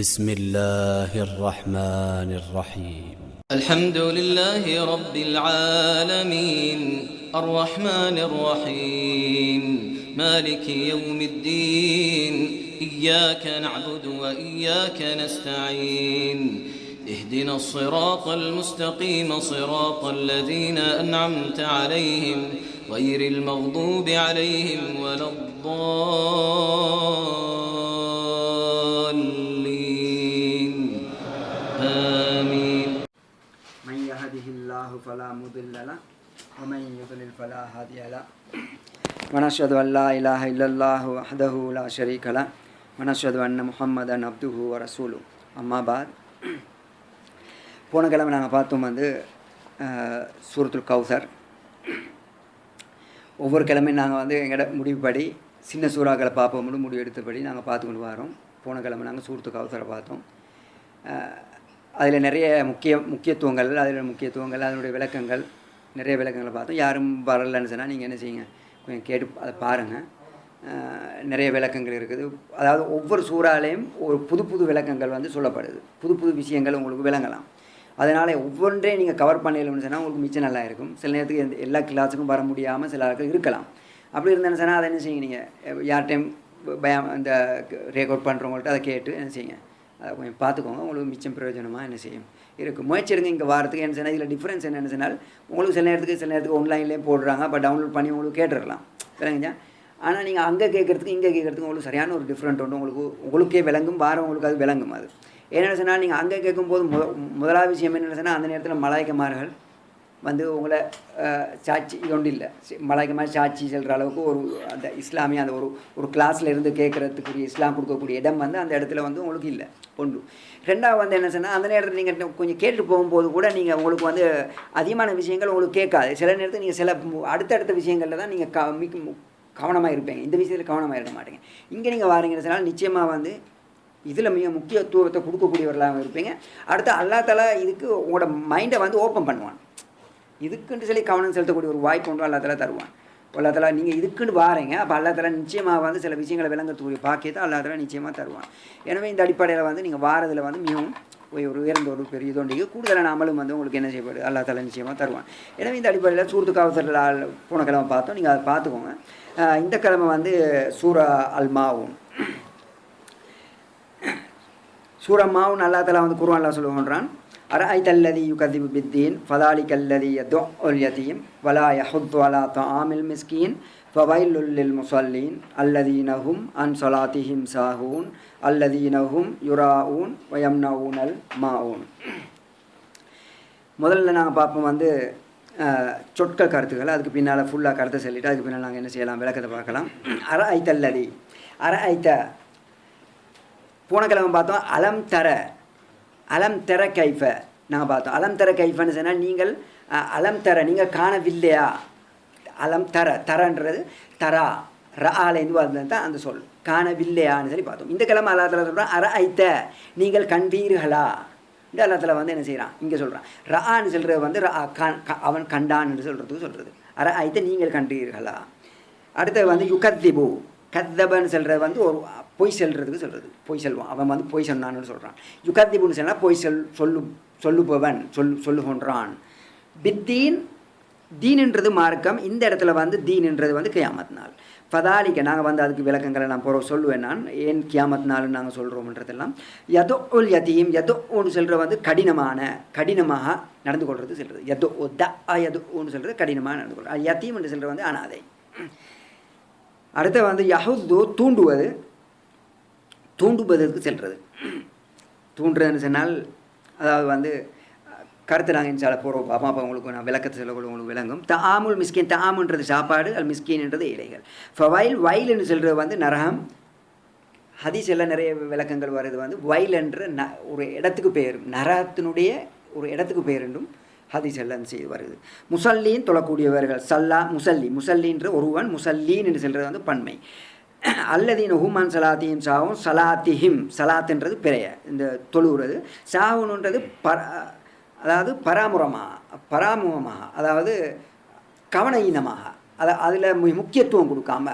بسم الله الرحمن الرحيم الحمد لله رب العالمين الرحمن الرحيم مالك يوم الدين إياك نعبد وإياك نستعين اهدنا الصراط المستقيم صراط الذين أنعمت عليهم غير المغضوب عليهم ولا الضالين آمين. من يهده الله فلا مضل له ومن يضلل فلا هادي له ونشهد أن لا إله إلا الله وحده لا شريك له ونشهد أن محمدا عبده ورسوله أما بعد. போன கிழமை நாங்கள் பார்த்தோம் சூரத்துல் கௌசர். ஒவ்வொரு கிழமையும் நாங்கள் எங்களோட முடிவுப்படி சின்ன சூறாக்களை பார்ப்போம்னு முடிவு எடுத்தபடி நாங்கள் பார்த்து கொண்டு வரோம். போன கிழமை நாங்கள் சூரத்துல் கௌசரை பார்த்தோம். அதில் நிறைய முக்கியத்துவங்கள் அதனுடைய விளக்கங்கள் நிறைய விளக்கங்களை பார்த்தோம். யாரும் வரலன்னு சொன்னால் நீங்கள் என்ன செய்யுங்க, கொஞ்சம் கேட்டு அதை பாருங்கள். நிறைய விளக்கங்கள் இருக்குது. அதாவது ஒவ்வொரு சூறாலையும் ஒரு புது விளக்கங்கள் சொல்லப்படுது. புது விஷயங்கள் உங்களுக்கு விளங்கலாம். அதனால் ஒவ்வொன்றையும் நீங்கள் கவர் பண்ணலன்னு சொன்னால் உங்களுக்கு மிச்சம் நல்லா இருக்கும். சில நேரத்துக்கு எல்லா கிளாஸுக்கும் வர முடியாமல் சில ஆட்கள் இருக்கலாம். அப்படி இருந்தேன்னு சொன்னால் அதை என்ன செய்யுங்க, நீங்கள் யார் டைம் அந்த ரெக்கார்ட் பண்ணுறவங்கள்ட்ட அதை கேட்டு என்ன செய்யுங்க, அதை கொஞ்சம் பார்த்துக்கோங்க. உங்களுக்கு மிச்சம் பிரயோஜனமாக என்ன செய்யும் இருக்குது. முயற்சி எடுங்க. இங்கே வாரத்துக்கு என்ன சொன்னால் இதில் டிஃப்ரென்ஸ் என்னென்னு சொன்னால் உங்களுக்கு சில நேரத்துக்கு ஆன்லைன்லேயே போடுறாங்க. அப்போ டவுன்லோட் பண்ணி உங்களுக்கு கேட்டுடலாம், விளங்குங்க. ஆனால் நீங்கள் அங்கே கேட்குறதுக்கு இங்கே கேட்குறதுக்கு உங்களுக்கு சரியான ஒரு டிஃப்ரெண்ட் ஒன்று உங்களுக்கே விளங்கும். வாரவங்களுக்கு அது விளங்கும். அது என்னென்னு சொன்னால் நீங்கள் அங்கே கேட்கும்போது முதலாவது விஷயம் என்னென்னு சொன்னால் அந்த நேரத்தில் மலாய்க்கமார்கள் உங்களை சாட்சி ஒன்று இல்லை, மலாய்க்கமாக சாட்சி செல்கிற அளவுக்கு ஒரு அந்த இஸ்லாமிய அந்த ஒரு கிளாஸில் இருந்து கேட்குறதுக்குரிய இஸ்லாம் கொடுக்கக்கூடிய இடம் அந்த இடத்துல உங்களுக்கு இல்லை. ஒன்று. ரெண்டாவது என்ன சொன்னால் அந்த நேரத்தில் நீங்கள் கொஞ்சம் கேட்டு போகும்போது கூட நீங்கள் உங்களுக்கு அதிகமான விஷயங்கள் உங்களுக்கு கேட்காது. சில நேரத்தில் நீங்கள் சில அடுத்தடுத்த விஷயங்களில் தான் நீங்கள் கவனமாக இருப்பீங்க. இந்த விஷயத்தில் கவனமாக இருக்க மாட்டீங்க. இங்கே நீங்கள் வாரீங்கன்னு சொன்னால் நிச்சயமாக இதில் மிக முக்கியத்துவத்தை கொடுக்கக்கூடியவர்களாக இருப்பீங்க. அடுத்து அல்லாஹ் தஆலா இதுக்கு உங்களோட மைண்டை ஓப்பன் பண்ணுவான். இதுக்குன்னு சொல்லி கவனம் செலுத்தக்கூடிய ஒரு வாய்ப்பு ஒன்று அல்லாஹ் தஆலா தருவான். அல்லாஹ் தஆலா நீங்கள் இதுக்குன்னு வாரீங்க, அப்போ அல்லாஹ் தஆலா நிச்சயமாக சில விஷயங்களை விளங்கக்கூடிய பாக்கியத்தை அல்லாஹ் தஆலா நிச்சயமாக தருவான். எனவே இந்த அடிப்படையில் நீங்கள் வாரதில் மிகவும் ஒரு உயர்ந்த ஒரு பெரிய இதோண்டிக்கு கூடுதலான அமலும் உங்களுக்கு என்ன செய்யப்படுது, அல்லாஹ் தஆலா நிச்சயமாக தருவான். எனவே இந்த அடிப்படையில் சூரத்துல் கௌசர் போன கிழமை பார்த்தோம். நீங்கள் அதை பார்த்துக்கோங்க. இந்த கிழமை சூரா அல் மாவுன். சூரா மாவுன் அல்லாஹ் தஆலா குர்ஆனில் சொல்லுகின்றான், அரஐதல்லதி யுகதிபு பித்தீன் ஃபதாலிகல்லதி யதுல் யதீம் வலா யஹுத்து அலா தஆமில் மிஸ்கீன் ஃபவைலுல் லில் முஸல்லீன் அல்லதீனஹும் அன் ஸலாத்திஹிம் சாஹூன் அல்லதீனஹும் யுராஊன் வயம்னஊனல் மாஊன். முதல்ல நாங்கள் பார்ப்போம் சொற்கள் கருத்துக்கள். அதுக்கு பின்னால் ஃபுல்லாக கருத்தை சொல்லிவிட்டு அதுக்கு பின்னால் நாங்கள் என்ன செய்யலாம், விளக்கத்தை பார்க்கலாம். அரஐதல்லதி அரஐத போன கிழமை பார்த்தோம். அலம் தர கைஃப நாங்கள் பார்த்தோம். அலம் தர கைஃபன்னு சொன்னால் நீங்கள் அலம் தர நீங்கள் காணவில்லையா. அலம் தரன்றது தரா ரஆலேந்து தான் அந்த சொல், காணவில்லையான்னு சொல்லி பார்த்தோம். இந்த கிழமை அல்லாஹ் தஆலா சொல்கிறான், அரஐத்த நீங்கள் கண்டீர்களா. இந்த அல்லாஹ் தஆலா என்ன செய்கிறான், இங்கே சொல்கிறான். ரஆன்னு சொல்கிறது அவன் கண்டான்னு சொல்கிறது. அரஐத்த நீங்கள் கண்டீர்களா. அடுத்து யுகத்திபு கத்தபன்னு சொல்கிறது ஒரு பொய் சொல்கிறதுக்கு பொய் சொல்வான். அவன் பொய் சொன்னான்னு சொல்கிறான். யுகத்திபுன்னு சொன்னால் பொய் சொல்லுபவன் சொல்லுகின்றான். பித்தீன் தீன்ன்றது மார்க்கம். இந்த இடத்துல தீன்ன்றது கியாமத் நாள். ஃபதாலிக்க நாங்கள் அதுக்கு விளக்கங்களை நான் சொல்லுவேன். நான் ஏன் கியாமத் நாள்னு நாங்கள் சொல்கிறோம்ன்றதெல்லாம். யதுல் யதீம் யதுன்னு சொல்கிறது கடினமாக நடந்து கொள்வது சொல்கிறது. யதுன்னு சொல்கிறது கடினமாக நடந்து கொள்வது. யதீம் என்று சொல்கிறது அனாதை. அடுத்து யஹுது தூண்டுவதற்கு செல்வது. தூண்டுறதுன்னு சொன்னால் அதாவது கருத்து நாங்கள் இன்ஷா அல்லாஹ் போகிறோம் பார்ப்போம். அப்போ உங்களுக்கு நான் விளக்கத்தை சொல்லக்கூடிய உங்களுக்கு விளங்கும். தஆமுல் மிஸ்கீன் தஆமுன்றது சாப்பாடு, அல் மிஸ்கீன்ன்றது இலைகள். வயல்னு சொல்கிறது நரகம். ஹதீஸில் நிறைய விளக்கங்கள் வருது. வயல் என்ற ஒரு இடத்துக்கு பெயர், நரகத்தினுடைய ஒரு இடத்துக்கு பெயர் என்றும் ஹதீஸ் எல்லாம் செய்து வருது. முசல்லீன் தொழக்கூடியவர்கள். முசல்லின்ற ஒருவன். முசல்லீன் என்று சொல்கிறது பன்மை. அல்லதீன ஹுமான் சலாத்தியும் சாவும் சலாத்திஹிம் சலாத்துன்றது பிறைய இந்த தொழுகிறது. சாவுன்றது அதாவது பராமுகமாக அதாவது கவனஈனமாக அதில் முக்கியத்துவம் கொடுக்காம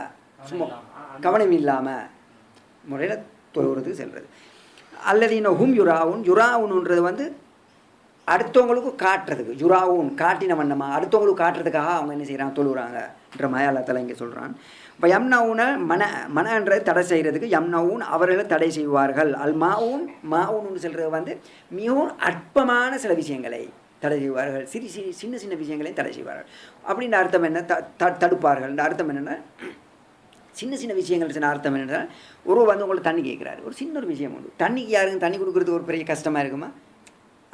சும்மா கவனம் இல்லாமல் முறையில் தொழுகிறதுக்கு செல்வது. அல்லதீன ஹும் யுராவுன், யுராவுன்ன்றது வந்து அடுத்தவங்களுக்கு காட்டுறதுக்கு, யுராவுன் காட்டின வண்ணமாக அடுத்தவங்களுக்கு காட்டுறதுக்காக அவங்க என்ன செய்கிறாங்க, தொழுகிறாங்கன்ற மாதிரி அல்லா தஆலா இங்கே சொல்கிறான். இப்போ யம்னவுன மனன்றது தடை செய்கிறதுக்கு, யம்னவுன் அவர்களை தடை செய்வார்கள். அல் மாவுன், மாவுன்னு சொல்கிறது வந்து மிகவும் அற்பமான சில விஷயங்களை தடை செய்வார்கள், சின்ன சின்ன விஷயங்களையும் தடை செய்வார்கள். அப்படின்ற அர்த்தம் என்ன, தடுப்பார்கள். இந்த அர்த்தம் என்னென்னா சின்ன சின்ன விஷயங்கள் சின்ன அர்த்தம் என்னென்னா, ஒரு வந்து உங்களுக்கு தண்ணி கேட்குறாரு, ஒரு சின்ன ஒரு விஷயம் உண்டு, தண்ணிக்கு யாருக்கும் தண்ணி கொடுக்குறதுக்கு ஒரு பெரிய கஷ்டமாக இருக்குமா,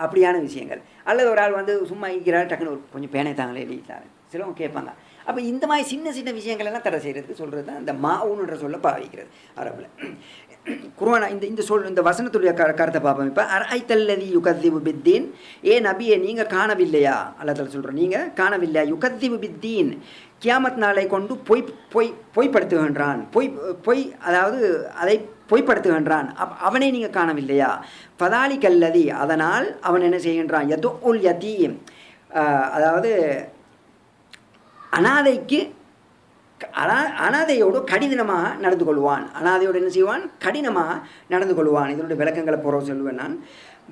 அப்படியான விஷயங்கள். அல்லது ஒரு ஆள் வந்து சும்மா இருக்கிறார், டக்குன்னு ஒரு கொஞ்சம் பேனை தாங்களே எழுதிட்டாரு, சிலவங்க கேட்பாங்க. அப்போ இந்த மாதிரி சின்ன சின்ன விஷயங்கள் எல்லாம் தடை செய்கிறதுக்கு சொல்கிறது தான் இந்த மாவுன்ற சொல்ல பாவிக்கிறது அரபில். குர்ஆன் இந்த வசனத்துடைய கருத்தை பார்ப்போம். இப்போ அரைத்தல்லதி யுகத்திபு பித்தீன், ஏ நபியை நீங்கள் காணவில்லையா, அல்லாஹ் தஆலா சொல்கிறோம், நீங்கள் காணவில்லையா, யுகத்திபு பித்தீன் கியாமத் நாளை கொண்டு பொய்ப்படுத்துகின்றான், அதாவது அதை பொய்ப்படுத்துகின்றான், அவனை நீங்கள் காணவில்லையா, ஃபதாலி கல்லதி அதனால் அவன் என்ன செய்கின்றான், யதுல் யதீம் அதாவது அனாதையோடு கடினமாக நடந்து கொள்வான், அனாதையோடு என்ன செய்வான், கடினமாக நடந்து கொள்வான். இதனுடைய விளக்கங்களை போகிற சொல்லுவேன் நான்.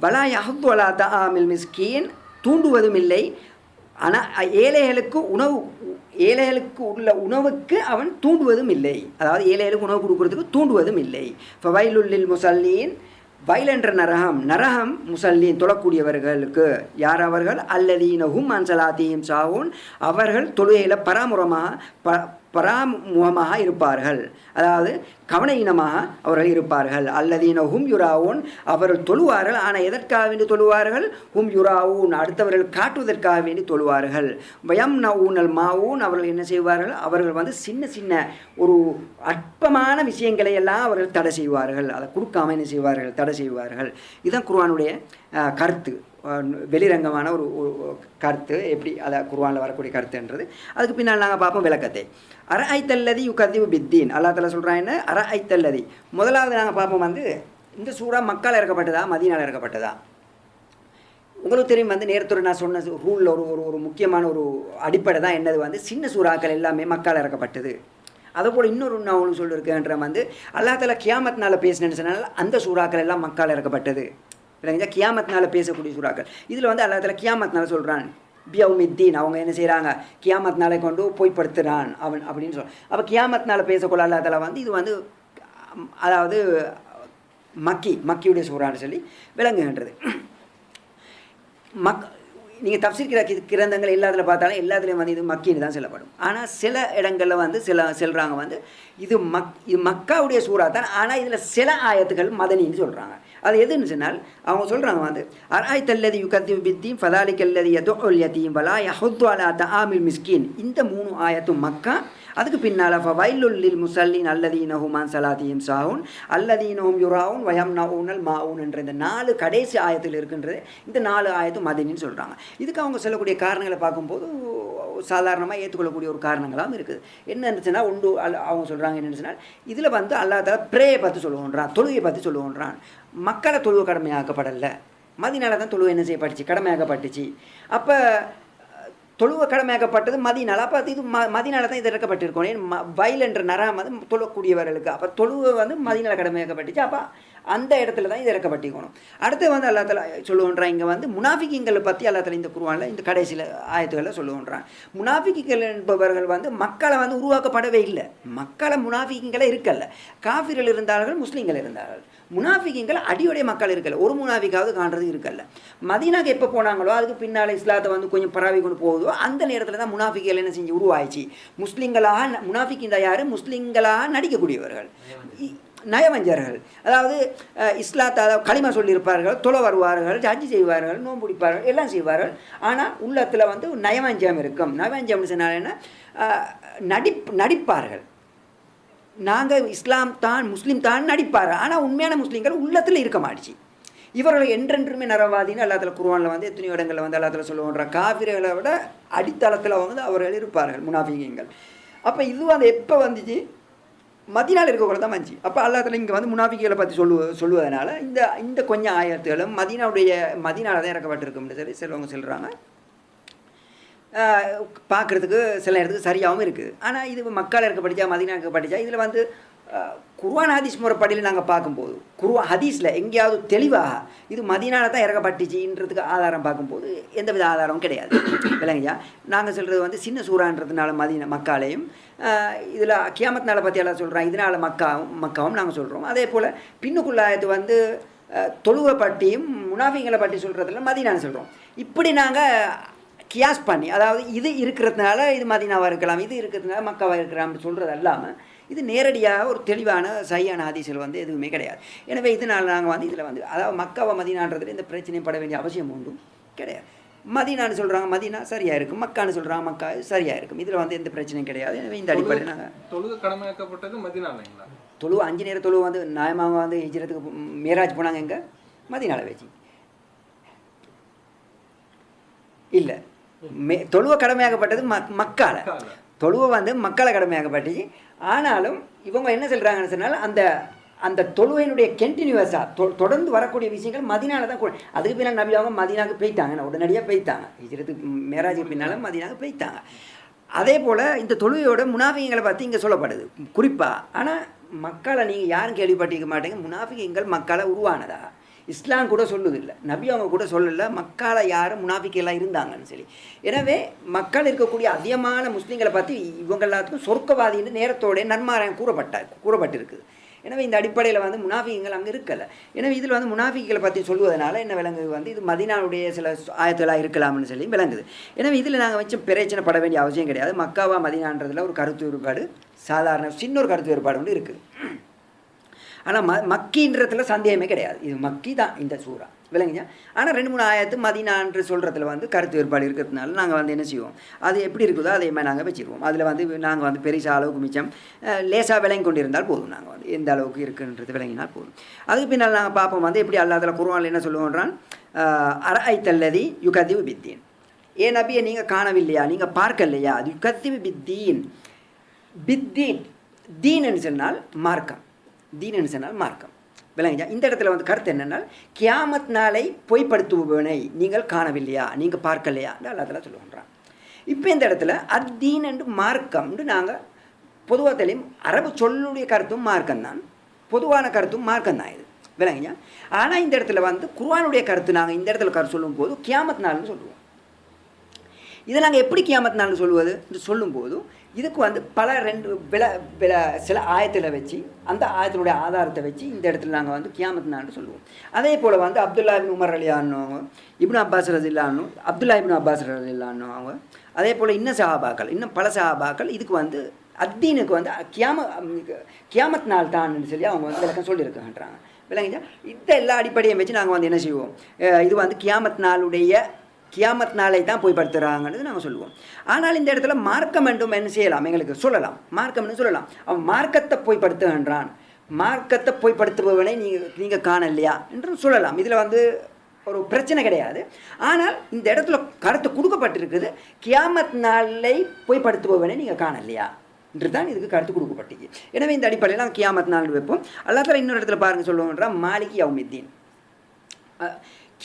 வலா யஹுத்து அலா தஆமில் மிஸ்கீன் தூண்டுவதும் இல்லை, ஏழைகளுக்கு உள்ள உணவுக்கு அவன் தூண்டுவதும் இல்லை, அதாவது ஏழைகளுக்கு உணவு கொடுக்கறதுக்கு தூண்டுவதும் இல்லை. ஃபவைலுல் முஸல்லீன், வயல் என்ற நரகம் முசல்லீன் தொழக்கூடியவர்களுக்கு. யார் அவர்கள், அல்லதீன ஹும் அன் ஸலாத்திஹிம் சாஹூன், அவர்கள் தொழுகையில் பராமுகமாக இருப்பார்கள், அதாவது கவனஈனமாக அவர்கள் இருப்பார்கள். அல்லதீன ஹும் யுராவூன், அவர்கள் தொழுவார்கள், ஆனால் எதற்காக வேண்டி தொழுவார்கள், ஹும் யுராவூன் அடுத்தவர்கள் காட்டுவதற்காக வேண்டி தொழுவார்கள். வயம்னஊனல் மாவூன், அவர்கள் என்ன செய்வார்கள், அவர்கள் வந்து சின்ன சின்ன ஒரு அற்பமான விஷயங்களை எல்லாம் அவர்கள் தடை செய்வார்கள், அதை கொடுக்காம என்ன செய்வார்கள், தடை செய்வார்கள். இதுதான் குர்ஆனுடைய கருத்து, வெளிரங்கமான ஒரு கருத்து. எப்படி அதை குர்ஆனில் வரக்கூடிய கருத்துன்றது அதுக்கு பின்னால் நாங்கள் பார்ப்போம் விளக்கத்தை. அரைத்தல்லதி யுகத்திபு பித்தீன், அல்லாஹ் தஆலா சொல்கிறான் என்ன, அரைத்தல்லதி. முதலாவது நாங்கள் பார்ப்போம் வந்து இந்த சூறா மக்கால இறக்கப்பட்டதா மதீனால இறக்கப்பட்டதா. உங்களுக்கு தெரியும் வந்து நேரத்தோடு நான் சொன்ன ரூலில் ஒரு முக்கியமான ஒரு அடிப்படை தான் என்னது வந்து சின்ன சூறாக்கள் எல்லாமே மக்கால இறக்கப்பட்டது. அதுபோல் இன்னொரு நான் உங்களுக்கு சொல்லியிருக்கேன்ற வந்து அல்லாஹ் தஆலா கியாமத்னால பேசினேன்னு சொன்னால் அந்த சூறாக்கள் எல்லாம் மக்கால இறக்கப்பட்டது. இல்லைங்க, கியாமத்னால பேசக்கூடிய சூறாக்கள். இதில் வந்து அல்லாஹ் தஆலா கியாமத்னால சொல்கிறான், பியௌமித்தீன், அவங்க என்ன செய்கிறாங்க, கியாமத் நாளை கொண்டு பொய்ப்படுத்துகிறான் அவன் அப்படின்னு சொல்கிறான். அப்போ கியாமத் நாளை பேசக்கூட அல்லாஹ் தஆலா வந்து இது வந்து அதாவது மக்கியுடைய சூறான்னு சொல்லி விளங்குகின்றது. நீங்கள் தப்சீர் கிரந்தங்கள் எல்லாத்தில் பார்த்தாலும் எல்லாத்துலேயும் வந்து இது மக்கின்னு தான் சொல்லப்படும். ஆனால் சில இடங்களில் வந்து சொல்கிறாங்க வந்து இது மக்காவுடைய சூறா தான், ஆனால் இதில் சில ஆயத்துகள் மதனின்னு சொல்கிறாங்க. அது எதுன்னு சொன்னால் அவங்க சொல்கிறாங்க வந்து அரைத்தல்லதி யுகத்திபு பித்தீன் ஃபதாலிக்கல்லதி யதுல் யதீம் வலா யஹுத்து அலா தஆமில் மிஸ்கீன், இந்த 3 ஆயத்தும் மக்கா. அதுக்கு பின்னால் ஃபவைலுல் லில் முஸல்லீன் அல்லதீன ஹும் அன் ஸலாத்திஹிம் சாஹூன் அல்லதீன ஹும் யுராவுன் வயம்னஊனல் மாவூன் என்ற இந்த 4 கடைசி ஆயத்தில் இருக்கின்றது. இந்த 4 ஆயத்தும் மதனின்னு சொல்கிறாங்க. இதுக்கு அவங்க சொல்லக்கூடிய காரணங்களை பார்க்கும்போது சாதாரணமாக ஏற்றுக்கொள்ளக்கூடிய ஒரு காரணங்களாகவும் இருக்குது. என்னன்னு சொன்னால் அவங்க சொல்கிறாங்க என்னென்னு சொன்னால் இதில் வந்து அல்லாஹ் தஆலா ப்ரேயை பற்றி சொல்லுவோன்றான், தொழுகையை பற்றி சொல்லுவோன்றான். மக்களை தொழுகை கடமையாக்கப்படலை, மதீனால தான் தொழுகை என்ன செய்யப்பட்டுச்சு, கடமையாக்கப்பட்டுச்சு. அப்போ தொழுவை கடமையாக்கப்பட்டது மதீனால, அப்போ இது மதீனால தான் இது இறக்கப்பட்டிருக்கோம். ஏன் வயல் என்ற நரகம் வந்து தொழக்கூடியவர்களுக்கு, அப்போ தொழுவை வந்து மதீனால கடமையாக்கப்பட்டுச்சு. அப்போ அந்த இடத்துல தான் இது இறக்கப்பட்டிருக்கணும். அடுத்து வந்து அல்லாஹ் தஆலா சொல்லுவோன்றான், இங்கே வந்து முனாஃபிக்குங்களை பற்றி அல்லாஹ் தஆலா இந்த குர்ஆனில் இந்த கடைசியில் ஆயத்துகளில் சொல்லுவோன்றான். முனாஃபிக்குகள் என்பவர்கள் வந்து மக்களை வந்து உருவாக்கப்படவே இல்லை, மக்களை முனாஃபிக்குங்களே இருக்கல்ல, காஃபிர்கள் இருந்தார்கள், முஸ்லீம்கள் இருந்தார்கள். முனாஃபிக்குங்கள் அடியோடைய மக்கள் இருக்கல, ஒரு முனாஃபிக்காவது காண்றது இருக்கல்ல. மதீனாக்கு எப்போ போனாங்களோ அதுக்கு பின்னால் இஸ்லாத்தை வந்து கொஞ்சம் பரவி கொண்டு போகுதோ அந்த நேரத்தில் தான் முனாஃபிக்குகள் என்ன செஞ்சு உருவாயிச்சு. முஸ்லீம்களாக முனாஃபிக்கின்ற யார், முஸ்லீம்களாக நடிக்கக்கூடியவர்கள், நயவஞ்சர்கள். அதாவது இஸ்லாத்தை அதாவது களிமா சொல்லியிருப்பார்கள், தொலை வருவார்கள், ஹஜ் செய்வார்கள், நோன்பு பிடிப்பார்கள், எல்லாம் செய்வார்கள். ஆனால் உள்ளத்தில் வந்து நயவஞ்சம் இருக்கும். நயவஞ்சம்னு சொன்னால் என்ன, நடிப்பார்கள். நாங்கள் இஸ்லாம் தான் முஸ்லீம் தான் நடிப்பார்கள், ஆனால் உண்மையான முஸ்லீம்கள் உள்ளத்தில் இருக்க மாட்டுச்சு. இவர்கள் என்றென்றுமே நரவாதின்னு அல்லாஹ் தஆலா குர்ஆனில் வந்து எத்தனையோ இடங்களில் வந்து அல்லாஹ் தஆலா சொல்லுவோன்ற காஃபிர்களை விட அடித்தளத்தில் வந்து அவர்கள் இருப்பார்கள் முனாஃபிகீன்கள். அப்போ இது வந்து எப்போ வந்துச்சு, மதீனாவில் இருக்கக்கூட தான் வந்துச்சு. அப்போ அல்லாஹ் தஆலா இங்கே வந்து முனாஃபிக்குகளை பற்றி சொல்லுவதனால இந்த கொஞ்சம் ஆயத்துகளும் மதீனால தான் இறக்கப்பட்டிருக்கும்னு சொல்லி சிலவங்க சொல்கிறாங்க. பார்க்குறதுக்கு சில இடத்துக்கு சரியாகவும் இருக்குது. ஆனால் இது மக்கால் இருக்கப்பட்டுச்சா மதீனா இருக்கப்பட்டுச்சா, இதில் வந்து குர்ஆன் ஹதீஸ் முறைப்படியில் நாங்கள் பார்க்கும்போது ஹதீஸில் எங்கேயாவது தெளிவாக இது மதீனாவில் தான் இறக்கப்பட்டுச்சுன்றதுக்கு ஆதாரம் பார்க்கும்போது எந்தவித ஆதாரமும் கிடையாது. விளங்கய்யா, நாங்கள் சொல்கிறது வந்து சின்ன சூறான்றதுனால மக்காலையும் இதில் கியாமத் நாளை பற்றி எல்லாம் சொல்கிறோம், இதனால் மக்காவும் நாங்கள் சொல்கிறோம். அதே போல் பின்னுக்குள்ளாயது வந்து தொழுவை பற்றியும் முனாஃபிகளை பற்றி சொல்கிறதுல மதீனான்னு சொல்கிறோம். இப்படி நாங்கள் கியாஸ் பண்ணி, அதாவது இது இருக்கிறதுனால இது மதீனாவாக இருக்கலாம், இது இருக்கிறதுனால மக்காவாக இருக்கலாம்னு சொல்கிறது இல்லாமல் இது நேரடியாக ஒரு தெளிவான சரியான ஹதீஸில் வந்து எதுவுமே கிடையாது. எனவே இதனால் நாங்கள் வந்து இதில் வந்து அதாவது மக்காவை மதீனான்றதுல இந்த பிரச்சனையும் பட வேண்டிய அவசியம் ஒன்றும் கிடையாது. மதீனான்னு சொல்கிறாங்க, மதீனா சரியாக இருக்கும், மக்கான்னு சொல்கிறாங்க, மக்கா சரியாக இருக்கும். இதில் வந்து எந்த பிரச்சனையும் கிடையாது. எனவே இந்த அடிப்படையில் நாங்கள் தொழுகை கடமையாக்கப்பட்டது மதீனாலைங்களா? தொழுவு 5 நேர தொழுவு வந்து நியாயமாக வந்து ஹிஜ்ரத்துக்கு மேராஜ் போனாங்க எங்கே? மதீனாவில் வச்சு இல்லை. தொழுவை கடமையாக்கப்பட்டது மக்கால. தொழுவை வந்து மக்களை கடமையாக்கப்பட்டுச்சு. ஆனாலும் இவங்க என்ன சொல்கிறாங்கன்னு சொன்னால் அந்த தொழுவையினுடைய கண்டினியூஸாக தொடர்ந்து வரக்கூடிய விஷயங்கள் மதீனாவில் தான் கூட. அதுக்கு பின்னால் நபி அவங்க மதீனாவுக்கு போய்த்தாங்க, உடனடியாக போய்த்தாங்க. ஹிஜ்ரத்துக்கு மேராஜுக்கு பின்னாலும் மதீனாவுக்கு போய்த்தாங்க. அதே போல் இந்த தொழுவையோட முனாஃபிகளை பற்றி இங்கே சொல்லப்படுது குறிப்பாக. ஆனால் மக்களை நீங்கள் யாரும் கேள்விப்பட்டிருக்க மாட்டேங்க. முனாஃபிகள் மக்களை உருவானதா இஸ்லாம் கூட சொல்லுதில்லை, நபி அவங்க கூட சொல்லலை மக்கால யாரும் முனாஃபிக்கெல்லாம் இருந்தாங்கன்னு சொல்லி. எனவே மக்கள் இருக்கக்கூடிய அதிகமான முஸ்லீம்களை பற்றி இவங்க எல்லாத்துக்கும் சொர்க்கவாதின்னு நேரத்தோடைய நன்மாராயம் கூறப்பட்டிருக்குது. எனவே இந்த அடிப்படையில் வந்து முனாஃபிகள் அங்கே இருக்கலை. எனவே இதில் வந்து முனாஃபிகளை பற்றி சொல்லுவதனால என்ன விளங்குது வந்து இது மதீனாவுடைய சில ஆயத்தெல்லாம் இருக்கலாம்னு சொல்லி விளங்குது. எனவே இதில் நாங்கள் வச்சு பிரச்சனை பட வேண்டிய அவசியம் கிடையாது. மக்காவா மதீனான்றதில் ஒரு கருத்து வேறுபாடு, சாதாரண சின்ன ஒரு கருத்து வேறுபாடு ஒன்று இருக்குது. ஆனால் மக்கின்றதுல சந்தேகமே கிடையாது, இது மக்கி தான் இந்த சூறா, விளங்குங்க. ஆனால் 2-3 ஆயத்து மதீனான்று சொல்கிறதுல வந்து கருத்து வேறுபாடு இருக்கிறதுனால நாங்கள் வந்து என்ன செய்வோம், அது எப்படி இருக்குதோ அதே மாதிரி நாங்கள் வச்சுருவோம். அதில் வந்து நாங்கள் வந்து பெரிய அளவுக்கு மிச்சம் லேசாக விளங்கி கொண்டு இருந்தால் போதும். நாங்கள் வந்து எந்த அளவுக்கு இருக்குன்றது விளங்கினால் போதும். அதுக்கு பின்னால் நாங்கள் பார்ப்போம் வந்து எப்படி அல்லாஹ் குர்ஆனில் என்ன சொல்லுவோன்றான், அரஐத்தல்லதி யுகதிவு பித்தீன், ஏ நபியை நீங்கள் காணவில்லையா, நீங்கள் பார்க்கலையா, அது யுகதிவு பித்தீன். பித்தீன் தீன்னு சொன்னால் மார்க்கம், தீன்னு சொன்னால் மார்க்கம், விளங்குச்சா. இந்த இடத்துல வந்து கருத்து என்னென்னால் கியாமத் நாளை பொய்ப்படுத்துபவனை நீங்கள் காணவில்லையா, நீங்கள் பார்க்கலையா அல்லாஹ் சொல்லுவான். இப்போ இந்த இடத்துல அத்தீன் என்று மார்க்கம் என்று நாங்கள் பொதுவாக தெரியும். அரபு சொல்லுடைய கருத்தும் மார்க்கம் தான், பொதுவான கருத்தும் மார்க்கம் தான் இது, விளங்குச்சா. ஆனால் இந்த இடத்துல வந்து குர்ஆனுடைய கருத்து நாங்கள் இந்த இடத்துல கருத்து சொல்லும் போது கியாமத் நாள்னு சொல்லுவோம். இதை நாங்கள் எப்படி கியாமத் நாள்னு சொல்லுவது என்று சொல்லும்போது இதுக்கு வந்து பல சில ஆயத்தில் வச்சு அந்த ஆயத்தினுடைய ஆதாரத்தை வச்சு இந்த இடத்துல நாங்கள் வந்து கியாமத் நாள்னு சொல்லுவோம். அதே போல் வந்து அப்துல்லா இப்னு உமர் ரலியல்லாஹு இப்னு அப்பாஸ் ரலியல்லாஹு அப்துல்லா இப்னு அப்பாஸ் ரலியல்லாஹு அவங்க அதே போல் இன்னும் பல சஹாபாக்கள் இதுக்கு வந்து அத்தீனுக்கு வந்து கியாமத் நாள் தான்னு சொல்லி அவங்க வந்து விளக்கம் சொல்லியிருக்காங்கன்றாங்க, விளங்குச்சா. இந்த எல்லா அடிப்படையும் வச்சு நாங்கள் வந்து என்ன செய்வோம், இது வந்து கியாமத் நாளை தான் போய் படுத்துகிறாங்கன்னு நாங்கள் சொல்லுவோம். ஆனால் இந்த இடத்துல மார்க்கம் என்றும் என்ன செய்யலாம், எங்களுக்கு சொல்லலாம், மார்க்கம்னு சொல்லலாம். அவன் மார்க்கத்தை போய் படுத்துகின்றான், மார்க்கத்தை போய் படுத்துபவனை நீங்கள் காணலையா என்றும் சொல்லலாம். இதில் வந்து ஒரு பிரச்சனை கிடையாது. ஆனால் இந்த இடத்துல கருத்து கொடுக்கப்பட்டிருக்குது, கியாமத் நாளை போய் படுத்துபவனை நீங்கள் காணலையா என்று தான் இதுக்கு கருத்து கொடுக்கப்பட்டிருக்கு. எனவே இந்த அடிப்படையில் நாங்கள் கியாமத் நாள் வைப்போம். அல்லாஹ் தஆலா இன்னொரு இடத்துல பாருங்கள் சொல்லுவோம்ன்றா மாலிகி யௌமித்தீன்,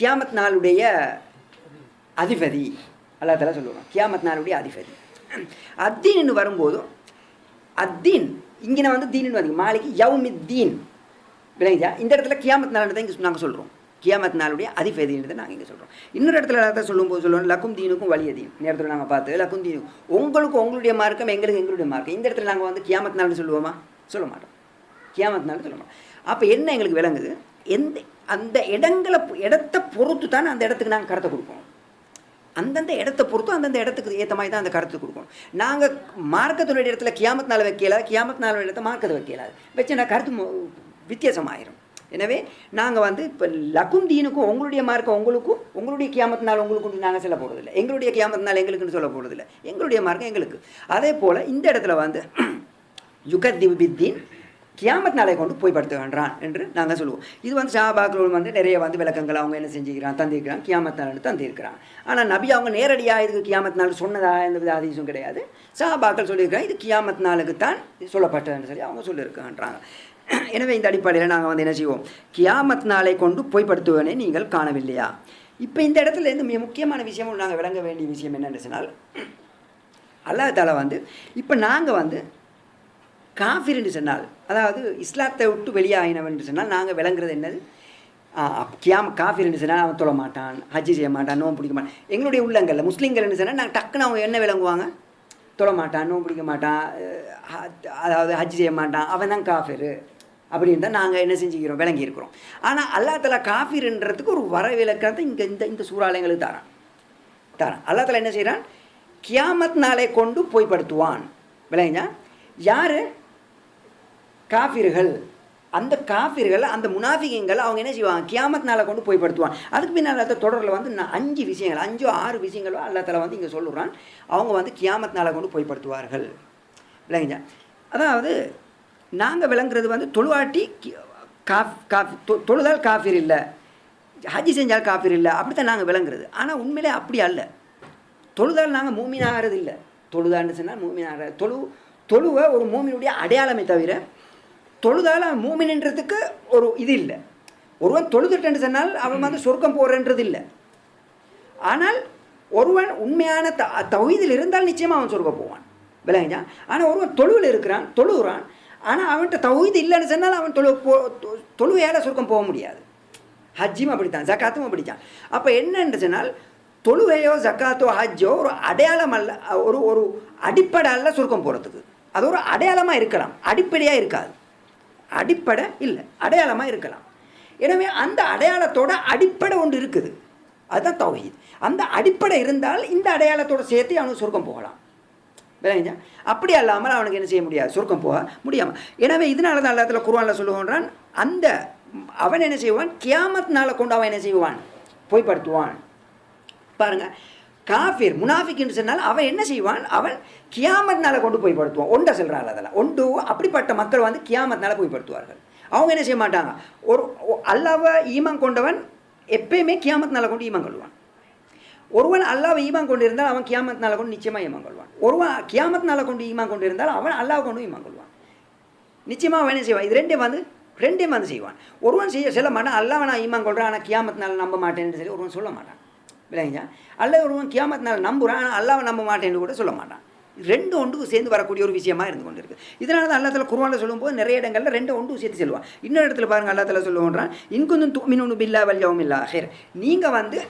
கியாமத் நாளுடைய அதிபதி அல்லாஹ் தஆலா சொல்லுவாங்க, கியாமத் நாளுடைய அதிபதி. அத்தீன்னு வரும்போதும் அத்தீன் இங்கே வந்து தீன்னு வந்து மாலிகி யௌமித்தீன், விளங்குச்சா. இந்த இடத்துல கியாமத் நாள் தான் இங்கே நாங்கள் சொல்கிறோம், கியாமத் நாளுடைய அதிபதின்றதை நாங்கள் இங்கே சொல்கிறோம். இன்னொரு இடத்துல அல்லாஹ் சொல்லும்போது சொல்லுவோம் லக்கும் தீனுக்கும் வலிய தீன். இந்த இடத்துல நாங்கள் பார்த்து லக்கும் தீனு உங்களுக்கு உங்களுடைய மார்க்கம், எங்களுக்கு எங்களுடைய மார்க்கம். இந்த இடத்துல நாங்கள் வந்து கியாமத் நாள்னு சொல்லுவோமா, சொல்ல மாட்டோம், கியாமத் நாள்னு சொல்ல மாட்டோம். அப்போ என்ன எங்களுக்கு விளங்குது, அந்த இடத்தை பொறுத்து தான் அந்த இடத்துக்கு நாங்கள் கருத்தை கொடுப்போம். அந்தந்த இடத்தை பொறுத்தும் அந்தந்த இடத்துக்கு ஏற்ற மாதிரி தான் அந்த கருத்து கொடுக்கணும். நாங்கள் மார்க்கத்தினுடைய இடத்துல கியாமத் நாள் வைக்கல, கியாமத் நாள் இடத்துல மார்க்கத்தை வைக்கல, வச்சு நான் கருத்து வித்தியாசமாயிரும். எனவே நாங்கள் வந்து இப்போ லக்கும் தீனுக்கும் உங்களுடைய மார்க்கம் உங்களுக்கும், உங்களுடைய கியாமத் நாள் உங்களுக்கும் நாங்கள் சொல்ல போகிறதில்லை, எங்களுடைய கியாமத் நாள் எங்களுக்குன்னு சொல்ல போகிறதில்லை, எங்களுடைய மார்க்கம் எங்களுக்கு. அதே போல் இந்த இடத்துல வந்து யுகதிவு பித்தீன் கியாமத் நாளை கொண்டு போய் படுத்துகின்றான் என்று நாங்கள் சொல்லுவோம். இது வந்து சஹாபாக்கள் வந்து நிறைய வந்து விளக்கங்கள் அவங்க என்ன செஞ்சுக்கிறான், தந்திருக்கிறான், கியாமத் நாள் தந்திருக்கிறான். ஆனால் நபி அவங்க நேரடியாக இதுக்கு கியாமத் நாள் சொன்னதாக எந்த வித ஆதீஸும் கிடையாது. சஹாபாக்கள் சொல்லியிருக்கிறாங்க இது கியாமத் நாளுக்கு தான் சொல்லப்பட்டதுன்னு சொல்லி அவங்க சொல்லியிருக்கான்றாங்க. எனவே இந்த அடிப்படையில் நாங்கள் வந்து என்ன செய்வோம், கியாமத் நாளை கொண்டு போய் படுத்துவனே நீங்கள் காணவில்லையா. இப்போ இந்த இடத்துல இருந்து மிக முக்கியமான விஷயமும் நாங்கள் விளங்க வேண்டிய விஷயம் என்னென்னு சொன்னால், அல்லாஹ் தஆலா வந்து இப்போ நாங்கள் வந்து காஃபிர் என்று சொன்னால், அதாவது இஸ்லாத்தை விட்டு வெளியாகினவன் என்று சொன்னால் நாங்கள் விளங்குறது என்னது, காஃபிர் என்று சொன்னால் அவன் தொழ மாட்டான், ஹஜ்ஜி செய்ய மாட்டான், நோம்பு பிடிக்க மாட்டான். எங்களுடைய உள்ளங்களில் முஸ்லீம்கள் என்று சொன்னால் நாங்கள் டக்குன்னு அவங்க என்ன விளங்குவாங்க, தொழ மாட்டான், நோம்பு பிடிக்க மாட்டான், அதாவது ஹஜ்ஜி செய்ய மாட்டான், அவன் தான் காஃபிர் அப்படின்னு தான் நாங்கள் என்ன செஞ்சுக்கிறோம், விளங்கியிருக்கிறோம். ஆனால் அல்லாஹ் தஆலா காஃபிர்ன்றதுக்கு ஒரு வரவிலக்கணத்தை இங்கே இந்த சூறாலயங்களுக்கு தரான். அல்லாஹ் தஆலா என்ன செய்கிறான், கியாமத் நாளை கொண்டு பொய்ப்படுத்துவான். விளங்குங்க, யார் காஃபிர்கள், அந்த காஃபிர்கள், அந்த முனாஃபிகங்கள் அவங்க என்ன செய்வாங்க, கியாமத் நாளை கொண்டு பொய்ப்படுத்துவான். அதுக்கு பின்னால் அந்த தொடரில் வந்து 5 விஷயங்கள் 5-6 விஷயங்களோ அல்லாஹ் தஆலா வந்து இங்கே சொல்லுறான், அவங்க வந்து கியாமத் நாளை கொண்டு பொய்ப்படுத்துவார்கள். விளங்குங்க, அதாவது நாங்கள் விளங்குறது வந்து தொழுவாட்டி தொழுதால் காஃபிர் இல்லை, ஹஜ்ஜி செஞ்சால் காஃபிர் இல்லை, அப்படி தான் நாங்கள் விளங்குறது. ஆனால் உண்மையிலே அப்படி அல்ல. தொழுதால் நாங்கள் மூமின் ஆகிறது இல்லை. தொழுதான்னு சொன்னால் மூமின் ஆகிறது, தொழுவை ஒரு மூமினுடைய அடையாளமே தவிர தொழுதால் அவன் மூமின்ன்றதுக்கு ஒரு இது இல்லை. ஒருவன் தொழுதுட்டேன்னு சொன்னால் அவன் வந்து சொர்க்கம் போகிறன்றது இல்லை. ஆனால் ஒருவன் உண்மையான தௌஹீதில் இருந்தால் நிச்சயமாக அவன் சொர்க்கம் போவான். விளங்குச்சா? ஆனால் ஒருவன் தொழுவில் இருக்கிறான், தொழுகிறான், ஆனால் அவன்கிட்ட தௌஹீது இல்லைன்னு சொன்னால் அவன் தொழுவையால் சொர்க்கம் போக முடியாது. ஹஜ்ஜும் அப்படித்தான், ஜக்காத்தும் அப்படித்தான். அப்போ என்னென்று சொன்னால் தொழுவையோ ஜக்காத்தோ ஹஜ்ஜோ ஒரு அடையாளம் அல்ல, ஒரு அடிப்படை அல்ல சொர்க்கம் போகிறதுக்கு. அது ஒரு அடையாளமாக இருக்கலாம், அடிப்படையாக இருக்காது. அடிப்படை இல்லை, அடையாளமாக இருக்கலாம். எனவே அந்த அடையாளத்தோட அடிப்படை ஒன்று இருக்குது, அதுதான் தௌஹீத். அந்த அடிப்படை இருந்தால் இந்த அடையாளத்தோடு சேர்த்து அவனுக்கு சொர்க்கம் போகலாம். விளங்குச்சா? அப்படி அல்லாமல் அவனுக்கு என்ன செய்ய முடியாது, சொர்க்கம் போக முடியாமல். எனவே இதனால தான் அல்லாஹ் தஆலா குர்ஆனில் சொல்லுகின்றான், அந்த அவன் என்ன செய்வான், கியாமத் நாளை கொண்டு அவன் என்ன செய்வான், பொய்ப்படுத்துவான். பாருங்க, காஃபிர் முனாஃபிக் என்று சொன்னால் அவன் என்ன செய்வான், அவன் கியாமத் நாளை கொண்டு பொய்ப்படுத்துவான். ஒன்றை சொல்கிறாள், அதெல்லாம் ஒன்று. அப்படிப்பட்ட மக்கள் வந்து கியாமத் நாளை பொய்ப்படுத்துவார்கள். அவங்க என்ன செய்ய மாட்டாங்க, ஒரு அல்லாஹ்வை ஈமான் கொண்டவன் எப்பயுமே கியாமத் நாளை கொண்டு ஈமான் கொள்வான். ஒருவன் அல்லாஹ்வை ஈமான் கொண்டு இருந்தால் அவன் கியாமத் நாளை கொண்டு நிச்சயமாக ஈமான் கொள்வான். ஒருவன் கியாமத் நாளை கொண்டு ஈமான் கொண்டு இருந்தால் அவன் அல்லாஹ்வை கொண்டு ஈமான் கொள்வான். நிச்சயமாக அவன் என்ன செய்வான், இது ரெண்டையும் வந்து செய்வான். ஒருவன் சொல்ல மாட்டான், அல்லாஹ்வை நான் ஈமான் கொள்கிறேன் ஆனால் கியாமத் நாளை நம்ப மாட்டேன்னு சொல்லி ஒருவன் சொல்ல மாட்டான். விளங்குச்சா? அல்லது ஒருவன் கியாமத் நாளை நம்புகிறான் ஆனால் அல்லாஹ்வை நம்ப மாட்டேன்னு கூட சொல்ல மாட்டான். ரெண்டு ஒன்று சேர்ந்து வரக்கூடிய ஒரு விஷயமா இருந்து கொண்டு இருக்குது. இதனால தான் அல்லாஹ் தஆலா குர்ஆனில் சொல்லும்போது நிறைய இடங்களில் ரெண்டு ஒன்று சேர்த்து சொல்லுவான். இன்னொரு இடத்துல பாருங்கள், அல்லாஹ் தஆலா சொல்லுவான், இன்குந்தும் துமினூன பில்லாஹி வல் யௌமில் ஆஹிர், நீங்கள் வந்து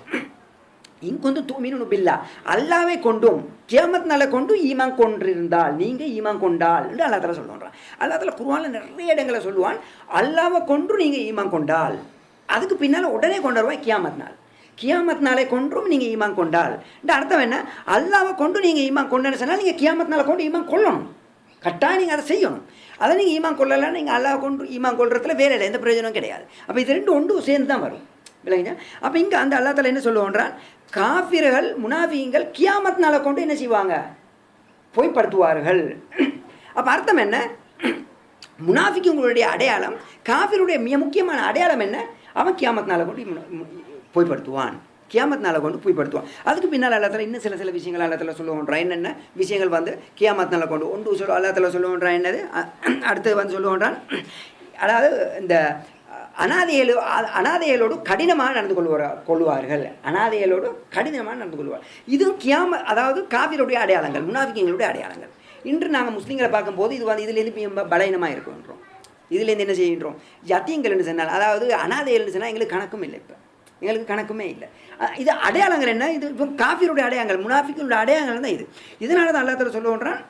இன்குந்தும் துமினூன பில்லாஹ், அல்லாஹ்வை கொண்டும் கியாமத் நாளை கொண்டு ஈமான் கொண்டிருந்தால், நீங்கள் ஈமான் கொண்டால் என்று அல்லாஹ் தஆலா சொல்லுவான். அல்லாஹ் தஆலா குர்ஆனில் நிறைய இடங்களை சொல்லுவான், அல்லாஹ்வை கொண்டு நீங்கள் ஈமான் கொண்டால், அதுக்கு பின்னால் உடனே கொண்டு வருவான் கியாமத் நாள். கியாமத் நாளை கொண்டும் நீங்கள் ஈமான் கொண்டால் இந்த அர்த்தம் என்ன, அல்லாஹ்வை கொண்டு நீங்கள் ஈமான் கொண்டேன்னு சொன்னால் நீங்கள் கியாமத் நாளை கொண்டு ஈமான் கொள்ளணும், கட்டாயம் நீங்கள் அதை செய்யணும். அதை நீங்கள் ஈமான் கொள்ளலைன்னா நீங்கள் அல்லாஹ்வை கொண்டு ஈமான் கொள்றதுல வேலை இல்லை, எந்த பிரயோஜனம் கிடையாது. அப்போ இது ரெண்டு ஒன்று சேர்ந்து தான் வரும். இல்லைங்க? அப்போ இங்கே அந்த அல்லாஹ் தஆலா என்ன சொல்லுவோன்றான், காஃபிர்கள் முனாஃபிகீன்கள் கியாமத் நாளை கொண்டு என்ன செய்வாங்க, பொய்ப்படுத்துவார்கள். அப்போ அர்த்தம் என்ன, முனாஃபிக்குங்களுடைய அடையாளம், காஃபிருடைய மிக முக்கியமான அடையாளம் என்ன, அவன் கியாமத் நாளை கொண்டு பொய்ப்படுத்துவான், கியாமத் நாளை கொண்டு பொய்ப்படுத்துவான். அதுக்கு பின்னால் அல்லாஹ் தஆலா இன்னும் சில விஷயங்கள் அல்லாஹ் தஆலா சொல்லுவோன்றான். என்னென்ன விஷயங்கள் வந்து கியாமத் நாளை கொண்டு ஒன்று அல்லாஹ் தஆலா சொல்லுவோன்றான். என்னது, அடுத்தது வந்து சொல்லுவோன்றான், அதாவது இந்த அனாதைகளோடு கடினமாக நடந்து கொள்வார்கள், அனாதைகளோடு கடினமாக நடந்து கொள்வார். இதுவும் அதாவது காஃபிருடைய அடையாளங்கள், முனாஃபிக்குங்களுடைய அடையாளங்கள். இன்று நாங்கள் முஸ்லீம்களை பார்க்கும்போது இது வந்து இதுலேருந்து பலவீனமாக இருக்குன்றோம். இதுலேருந்து என்ன செய்கின்றோம், யத்தீம்கள் என்று சொன்னால், அதாவது அனாதைகள் என்று சொன்னால் எங்களுக்கு கணக்கும் இல்லை, இப்போ எங்களுக்கு கணக்குமே இல்லை. இது அடையாளங்கள் என்ன, இது இப்போ காஃபிருடைய அடையாளங்கள், முனாஃபிக்குடைய அடையாளங்கள் தான் இது. இதனால தான் அல்லாஹ் தஆலா சொல்லுவோன்றான்,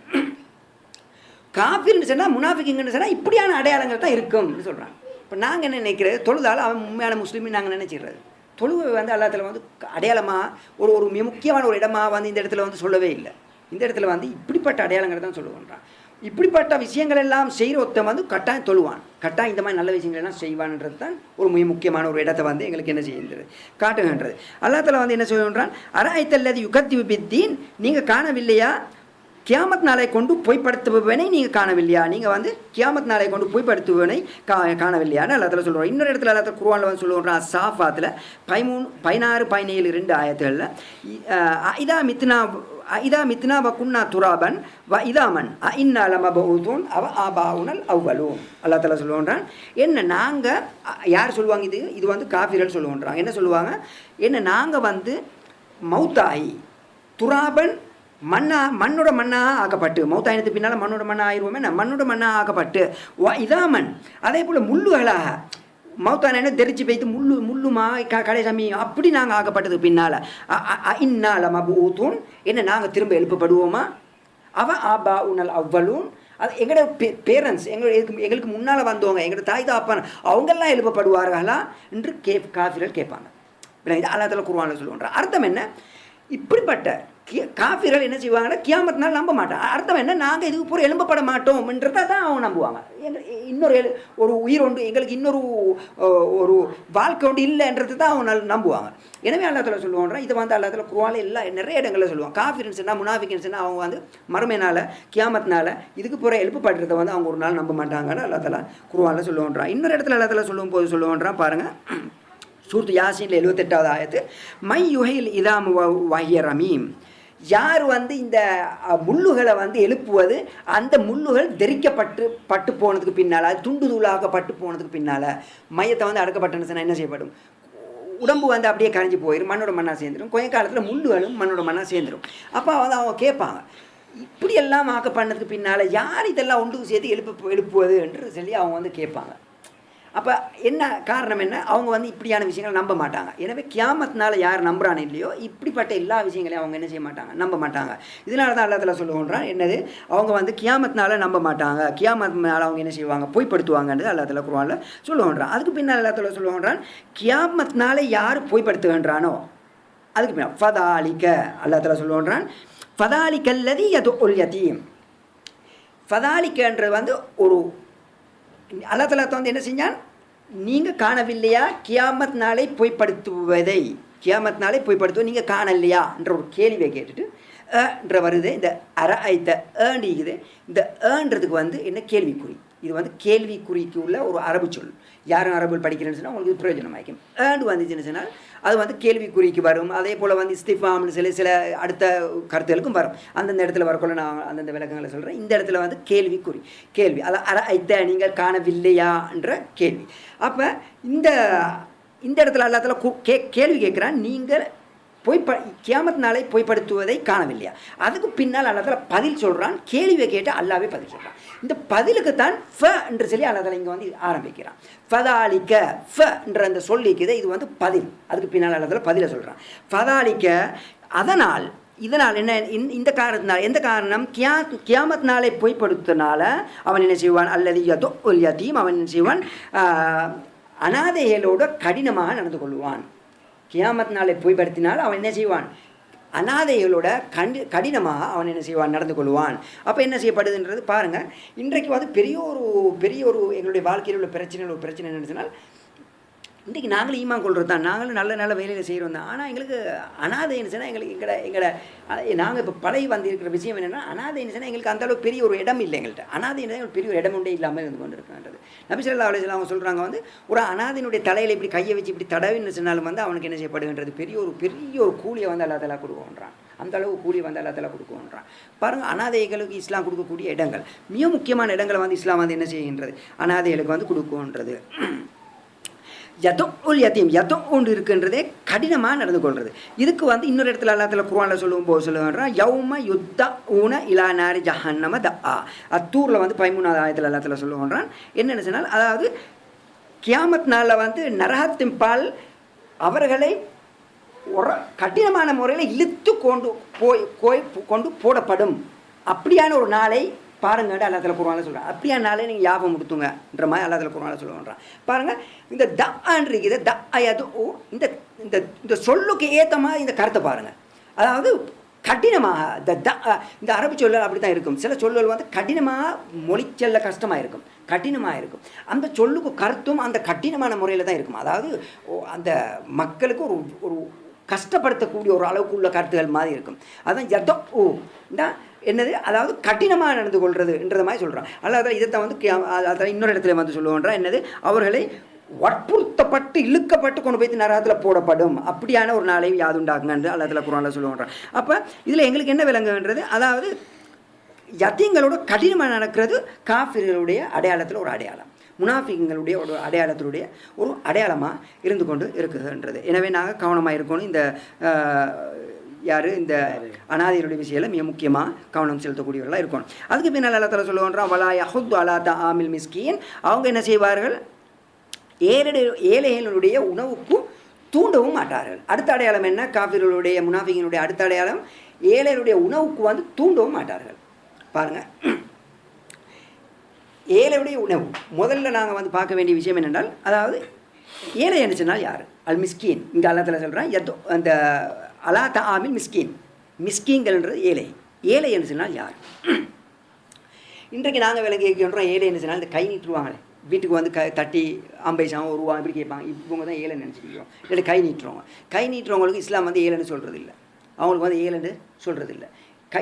காஃபிர்னு சொன்னால் முனாஃபிக்குங்கன்னு சொன்னால் இப்படியான அடையாளங்கள் தான் இருக்கும்னு சொல்கிறான். இப்போ நாங்கள் என்ன நினைக்கிறது, தொழுதால் அவன் உண்மையான முஸ்லீம்னு நாங்கள் நினைச்சிடுறது. தொழுவை வந்து அல்லாஹ் தஆலா வந்து அடையாளமாக ஒரு முக்கியமான ஒரு இடமாக வந்து இந்த இடத்துல வந்து சொல்லவே இல்லை. இந்த இடத்துல வந்து இப்படிப்பட்ட அடையாளங்களை தான் சொல்லுவான்றான். இப்படிப்பட்ட விஷயங்கள் எல்லாம் செய்கிற ஒருத்தன் வந்து கட்டாயம் தொழுவான், கட்டாயம் இந்த மாதிரி நல்ல விஷயங்கள் எல்லாம் செய்வான்ன்றது தான் ஒரு மிக முக்கியமான ஒரு இடத்தை வந்து எங்களுக்கு என்ன செய்கின்றது, காட்டுகின்றது. அல்லாஹ் தஆலா வந்து என்ன சொல்கின்றான், அரஐத்தல்லதி யுகத்திபு பித்தீன், நீங்கள் காணவில்லையா கியாமத் நாளை கொண்டு பொய்ப்படுத்துபவனை நீங்கள் காணவில்லையா, நீங்கள் வந்து கியாமத் நாளை கொண்டு பொய்ப்படுத்துபவனை காணவில்லையான்னு அல்லாஹ் தஆலா சொல்லுவான். இன்னொரு இடத்துல அல்லாஹ் தஆலா குர்ஆனில் வந்து சொல்லுவான், சாஃபாத்தில் 13, 16, 17 ஆயத்துகளில், இதா மித்னா வகுன்னா துராபன் வ இதாமன் இன்னா லமபஊதுன் அவ ஆபாவுனல் அவ்வலூன். அல்லாஹ் தஆலா சொல்லுவான், என்ன நாங்கள், யார் சொல்லுவாங்க, இது வந்து காஃபிர்கள் சொல்லுவாங்க. என்ன சொல்லுவாங்க, என்ன நாங்கள் வந்து மௌத்தாயி துராபன் மண்ணோட மண்ணாக ஆக்கப்பட்டு மௌத்தாயினத்து பின்னால் மண்ணோட மண்ணாக ஆயிடுவோமே மண்ணோட மண்ணாக ஆக்கப்பட்டு இதாமன் அதே போல் முள்ளுகளாக மௌத்தான தெரிச்சு வைத்து முள்ளுமா கடைசாமி அப்படி நாங்கள் ஆக்கப்பட்டதுக்கு பின்னால் இந்நாள மபூத்தூன் என்ன நாங்கள் திரும்ப எழுப்பப்படுவோமா ஆபா உணல் அவ்வளவும் அது எங்களோட பேரண்ட்ஸ் எங்களுக்கு முன்னால் வந்தவங்க எங்களோட தாய் தாப்பான அவங்கெல்லாம் எழுப்பப்படுவார்களா என்று காஃபிர்கள் கேட்பாங்க. இது அல்லாஹ் குர்ஆன்ல சொல்லுவாங்க. அர்த்தம் என்ன? இப்படிப்பட்ட காஃபிர்கள் என்ன செய்வாங்கன்னா கியாமத்தினால் நம்ப மாட்டாங்க. அர்த்தம் என்ன? நாங்கள் இதுக்கு பூரா எழும்பப்பட மாட்டோம்ன்றதை தான் அவங்க நம்புவாங்க. இன்னொரு ஒரு உயிர் ஒன்று எங்களுக்கு இன்னொரு ஒரு வாழ்க்கை ஒன்று இல்லைன்றது தான் அவங்க நம்புவாங்க. எனவே அல்லாஹ் தஆலா சொல்லுவாங்க, இதை வந்து அல்லாஹ் தஆலா குர்ஆன்ல எல்லாம் நிறைய இடங்களில் சொல்லுவாங்க. காஃபிர்னு சொன்னால் முனாஃபிக்னு சொன்னால் அவங்க வந்து மறுமையினால் கியாமத்தினால இதுக்கு பூரா எழுப்பப்படுறதை வந்து அவங்க ஒரு நாள் நம்ப மாட்டாங்கன்னு அல்லாஹ் தஆலா குர்ஆன்ல சொல்லுவான்றான். இன்னொரு இடத்துல அல்லாஹ் தஆலா சொல்லும் போது சொல்லுவான்றான் பாருங்கள், சூரத்து யாசீன்ல 78வது ஆயத்து, மை யுஹைல் இதாம் வஹிய ரமீம். யார் வந்து இந்த முள்ளுகளை வந்து எழுப்புவது, அந்த முள்ளுகள் தெரிக்கப்பட்டு போனதுக்கு பின்னால், அது துண்டு தூளாக்கப்பட்டு போனதுக்கு பின்னால் மையத்தை வந்து அடக்கப்பட்டன்னு சொன்னால் என்ன செய்யப்படும்? உடம்பு வந்து அப்படியே கரைஞ்சி போயிடும், மண்ணோட மண்ணாக சேர்ந்துடும். கொஞ்ச காலத்தில் முள்ளுகளும் மண்ணோட மண்ணாக சேர்ந்துடும். அப்போ வந்து அவங்க கேட்பாங்க, இப்படியெல்லாம் ஆக்க பண்ணதுக்கு பின்னால் யார் இதெல்லாம் ஒன்றுக்கு சேர்த்து எழுப்புவது என்று சொல்லி அவங்க வந்து கேட்பாங்க. அப்போ என்ன காரணம் என்ன? அவங்க வந்து இப்படியான விஷயங்களை நம்ப மாட்டாங்க. எனவே கியாமத்தினால யார் நம்புறானே இல்லையோ இப்படிப்பட்ட எல்லா விஷயங்களையும் அவங்க என்ன செய்ய மாட்டாங்க, நம்ப மாட்டாங்க. இதனால தான் அல்லாஹ் தஆலா சொல்லுவான், என்னது அவங்க வந்து கியாமத்தினால நம்ப மாட்டாங்க, கியாமத்தினால அவங்க என்ன செய்வாங்க, பொய்ப்படுத்துவாங்கன்றது அல்லாஹ் தஆலா குர்ஆன்ல சொல்லுவான். அதுக்கு பின்னால் அல்லாஹ் தஆலா சொல்லுவான், கியாமத்தினால யார் பொய்ப்படுத்துகின்றானோ அதுக்கு பின்னால் ஃபதாலிக்க அல்லாஹ் தஆலா சொல்லுவான், ஃபதாலிக்கல்லதி யதுல் யதீம். ஃபதாலிக்கன்றது வந்து ஒரு அல்லாஹ் தஆலா வந்து என்ன செஞ்சான், நீங்கள் காணவில்லையா கியாமத் நாளை பொய்ப்படுத்துவதை, கியாமத் நாளை பொய்ப்படுத்துவதை நீங்கள் காணலையா என்ற ஒரு கேள்வியை கேட்டுட்டு என்ற வருது. இந்த ஐத்த ஏண்டிக்குது. இந்த ஏன்றதுக்கு வந்து என்ன கேள்விக்குறி. இது வந்து கேள்விக்குறிக்கு உள்ள ஒரு அரபு சொல். யாரும் அரபு படிக்கிறேன்னு சொன்னால் உங்களுக்கு பிரயோஜனமாக்கும். ஏண்டு வந்துச்சுன்னு சொன்னால் அது வந்து கேள்விக்குறிக்கு வரும். அதே போல் வந்து இஸ்திஃபாம்னு சொல்லி சில அடுத்த கருத்துகளுக்கும் வரும். அந்தந்த இடத்துல வரக்குள்ள நான் அந்தந்த விளக்கங்களை சொல்கிறேன். இந்த இடத்துல வந்து கேள்விக்குறி, கேள்வி, அதை ஐத்த நீங்கள் காணவில்லையா என்ற கேள்வி. அப்போ இந்த இடத்துல அல்லாஹ் தஆலா கேள்வி கேட்குறான், நீங்கள் கியாமத் நாளை பொய்ப்படுத்துவதை காணவில்லையா. அதுக்கு பின்னால் அல்லாஹ் தஆலா பதில் சொல்கிறான். கேள்வியை கேட்டு அல்லாவே பதில் சொல்கிறான். இந்த பதிலுக்கு தான் ஃப என்று சொல்லி அல்லாஹ் தஆலா இங்கே வந்து ஆரம்பிக்கிறான். ஃபதாலிக்க ஃப என்ற அந்த சொல்லிக்குது, இது வந்து பதில். அதுக்கு பின்னால் அல்லாஹ் தஆலா பதிலை சொல்கிறான். ஃபதாலிக்க இதனால் என்ன, இந்த காரணத்தினால், எந்த காரணம், கியாமத் நாளை பொய்ப்படுத்தினால அவன் என்ன செய்வான், அல்லது யதுல் யதீம், அவன் என்ன செய்வான், அனாதைகளோட கடினமாக நடந்து கொள்வான். கியாமத் நாளை பொய்ப்படுத்தினால் அவன் என்ன செய்வான், அனாதைகளோட கடினமாக அவன் என்ன செய்வான், நடந்து கொள்வான். அப்போ என்ன செய்யப்படுதுன்றது பாருங்கள். இன்றைக்கு வந்து பெரிய ஒரு எங்களுடைய வாழ்க்கையில் உள்ள பிரச்சனை என்னன்னு சொன்னால், இன்றைக்கி நாங்களும் ஈமான் கொள்வது தான், நாங்களும் நல்ல வேலையில் செய்கிறோம் தான். ஆனால் எங்களுக்கு அனாதைன்னு சொன்னால் எங்களை நாங்கள் இப்போ பழைய வந்து இருக்கிற விஷயம் என்னென்னா, அனாதைன்னு சொன்னால் எங்களுக்கு அந்தளவுக்கு பெரிய ஒரு இடம் இல்லை. எங்கள்கிட்ட அனாதைன்னு எங்களுக்கு பெரிய ஒரு இடம் உண்டே இல்லாமல் இருந்து கொண்டு இருக்கின்றது. நபி ஸல்லல்லாஹு அலைஹி வஸல்லம் அவங்க சொல்கிறாங்க வந்து, ஒரு அனாதையினுடைய தலையில் இப்படி கையை வச்சு இப்படி தடவின்னு சொன்னாலும் வந்து அவனுக்கு என்ன செய்யப்படுகின்றது, பெரிய ஒரு கூலியை வந்து அல்லாஹ் தஆலா கொடுக்குன்றான். அந்த அளவு கூலி வந்து அல்லாஹ் தஆலா கொடுக்குன்றான். பாருங்கள், அனாதைகளுக்கு இஸ்லாம் கொடுக்கக்கூடிய இடங்கள், மிக முக்கியமான இடங்களை வந்து இஸ்லாம் வந்து என்ன செய்கின்றது, அனாதைகளுக்கு வந்து கொடுக்குன்றது. யதுல் யதீம், ஒன்று இருக்குன்றதே கடினமாக நடந்து கொள்வது. இதுக்கு வந்து இன்னொரு இடத்துல அல்லாஹ் தஆலா குர்ஆனில் சொல்லுவான், யௌம யுத்தஊன இலா நாரி ஜஹன்னம தஆ. அத்தூரில் வந்து 13வது ஆயத்தில் அல்லாஹ் தஆலா சொல்லுவான், என்னென்னு சொன்னால், அதாவது கியாமத் நாளில் வந்து நரகத்தின் பால் அவர்களை ஒரு கடினமான முறையில் இழுத்து கொண்டு போடப்படும். அப்படியான ஒரு நாளை பாருங்கன்னு அல்லாஹ் தஆலா குர்ஆனில் சொல்கிறான். அப்படியான நாளே நீங்கள் ஞாபகம் கொடுத்துங்கன்ற மாதிரி அல்லாஹ் தஆலா குர்ஆனில் சொல்லுவான். பாருங்கள், இந்த தஅன்னு இருக்குது, தஅயது, இந்த சொல்லுக்கு ஏற்ற மாதிரி இந்த கருத்தை பாருங்கள். அதாவது கடினமாக இந்த அரபு சொல்லல் அப்படி தான் இருக்கும். சில சொல்லல் வந்து கடினமாக மொழிச்சல்ல கஷ்டமாக இருக்கும், கடினமாக இருக்கும். அந்த சொல்லுக்கு கருத்தும் அந்த கடினமான முறையில் தான் இருக்கும். அதாவது அந்த மக்களுக்கு ஒரு கஷ்டப்படுத்தக்கூடிய ஒரு அளவுக்கு உள்ள கருத்துகள் மாதிரி இருக்கும். அதுதான் யதோ என்னது, அதாவது கடினமாக நடந்து கொள்றதுன்ற மாதிரி சொல்கிறான். அல்லாஹ் இதைத்தான் வந்து அதான் இன்னொரு இடத்துல வந்து சொல்லுவான்றா, என்னது, அவர்களை வற்புறுத்தப்பட்டு இழுக்கப்பட்டு கொண்டு போய் நரகத்தில் போடப்படும். அப்படியான ஒரு நாளையும் யாது உண்டாக்குங்கன்று அல்லாஹ் தஆலா குர்ஆனில் சொல்லுவான்றான். அப்போ இதில் எங்களுக்கு என்ன விளங்குன்றது, அதாவது யத்தீங்களோட கடினமாக நடக்கிறது காஃபிர்களுடைய அடையாளத்தில் ஒரு அடையாளம், முனாஃபிகளுடைய ஒரு அடையாளத்தினுடைய ஒரு அடையாளமாக இருந்து கொண்டு இருக்குதுன்றது. எனவே நாங்கள் கவனமாக இருக்கணும். இந்த யார் இந்த அனாதைகளுடைய விஷயத்தில் மிக முக்கியமாக கவனம் செலுத்தக்கூடியவர்களாக இருக்கணும். அதுக்கு பின்னால் அல்லா தஆலா சொல்லுவான் வலா யஹுத்து அலா தஆமில் மிஸ்கீன், அவங்க என்ன செய்வார்கள், ஏழைகளுடைய உணவுக்கு தூண்டவும் மாட்டார்கள். அடுத்த அடையாளம் என்ன, காஃபிர்களுடைய முனாஃபிகினுடைய அடுத்த அடையாளம் ஏழைகளுடைய உணவுக்கு வந்து தூண்டவும் மாட்டார்கள். பாருங்கள், ஏழையுடைய உணவு முதல்ல நாங்கள் வந்து பார்க்க வேண்டிய விஷயம் என்னென்றால், அதாவது ஏழை என்ன சொன்னால் யார், அல் மிஸ்கீன். இங்கே அல்லா தஆலா சொல்கிறேன் அந்த அலா தஆமில் மிஸ்கீன், மிஸ்கீன்கள்ன்றது ஏழை. ஏழை என்று சொன்னால் யார்? இன்றைக்கு நாங்கள் விலங்கி கேட்கின்றோம் ஏழை என்று சொன்னால் இந்த கை நீட்டுருவாங்களே, வீட்டுக்கு வந்து தட்டி 50 பைசா 1 ரூபா இப்படி கேட்பாங்க. இவங்க தான் ஏழைன்னு நினச்சிக்கிறோம். இல்லை கை நீட்டுறவங்க, கை நீட்டுறவங்களுக்கு இஸ்லாம் வந்து ஏழைன்னு சொல்கிறது இல்லை, அவங்களுக்கு வந்து ஏழைன்னு சொல்கிறது இல்லை.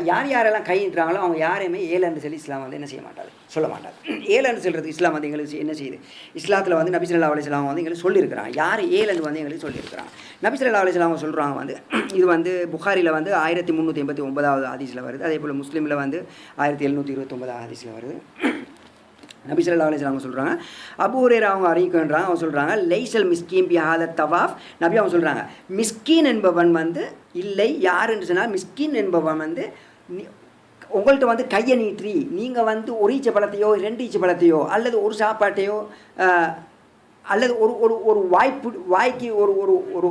யார் யாரெல்லாம் கை நீட்டுறாங்களோ அவங்க யாரையுமே ஏழைன்னு சொல்லி இஸ்லாம் வந்து என்ன செய்ய மாட்டாது, சொல்ல மாட்டாது. ஏழைன்னு சொல்கிறது இஸ்லாம் வந்து எங்களுக்கு என்ன செய்யுது, இஸ்லாத்தில் வந்து நபி ஸல்லல்லாஹு அலைஹி வஸல்லம் வந்து எங்களுக்கு சொல்லியிருக்கிறாங்க. யார் ஏழைன்னு வந்து எங்களுக்கு சொல்லியிருக்கிறாங்க. நபி ஸல்லல்லாஹு அலைஹி வஸல்லம் சொல்கிறாங்க வந்து, இது வந்து புகாரியில் வந்து 1389 ஹதீஸில் வருது, அதே போல் முஸ்லீமில் வந்து 1729 ஹதீஸில் வருது. நபி ஸல்லல்லாஹு அலைஹி வஸல்லம் சொல்கிறாங்க, அபூ ஹுரைரா அவங்க அறிவிக்கின்றாங்க, அவங்க சொல்கிறாங்க லைசல் மிஸ்கீன் பி ஹாத தவாஃப். நபி அவங்க சொல்கிறாங்க, மிஸ்கீன் என்பவன் வந்து இல்லை, யார் என்று சொன்னால் மிஸ்கீன் என்பவன் வந்து உங்கள்கிட்ட வந்து கையை நீட்டி நீங்கள் வந்து 1 ஈச்ச பழத்தையோ 2 ஈச்ச பழத்தையோ அல்லது ஒரு சாப்பாட்டையோ அல்லது ஒரு ஒரு ஒரு வாய்க்கு ஒரு ஒரு ஒரு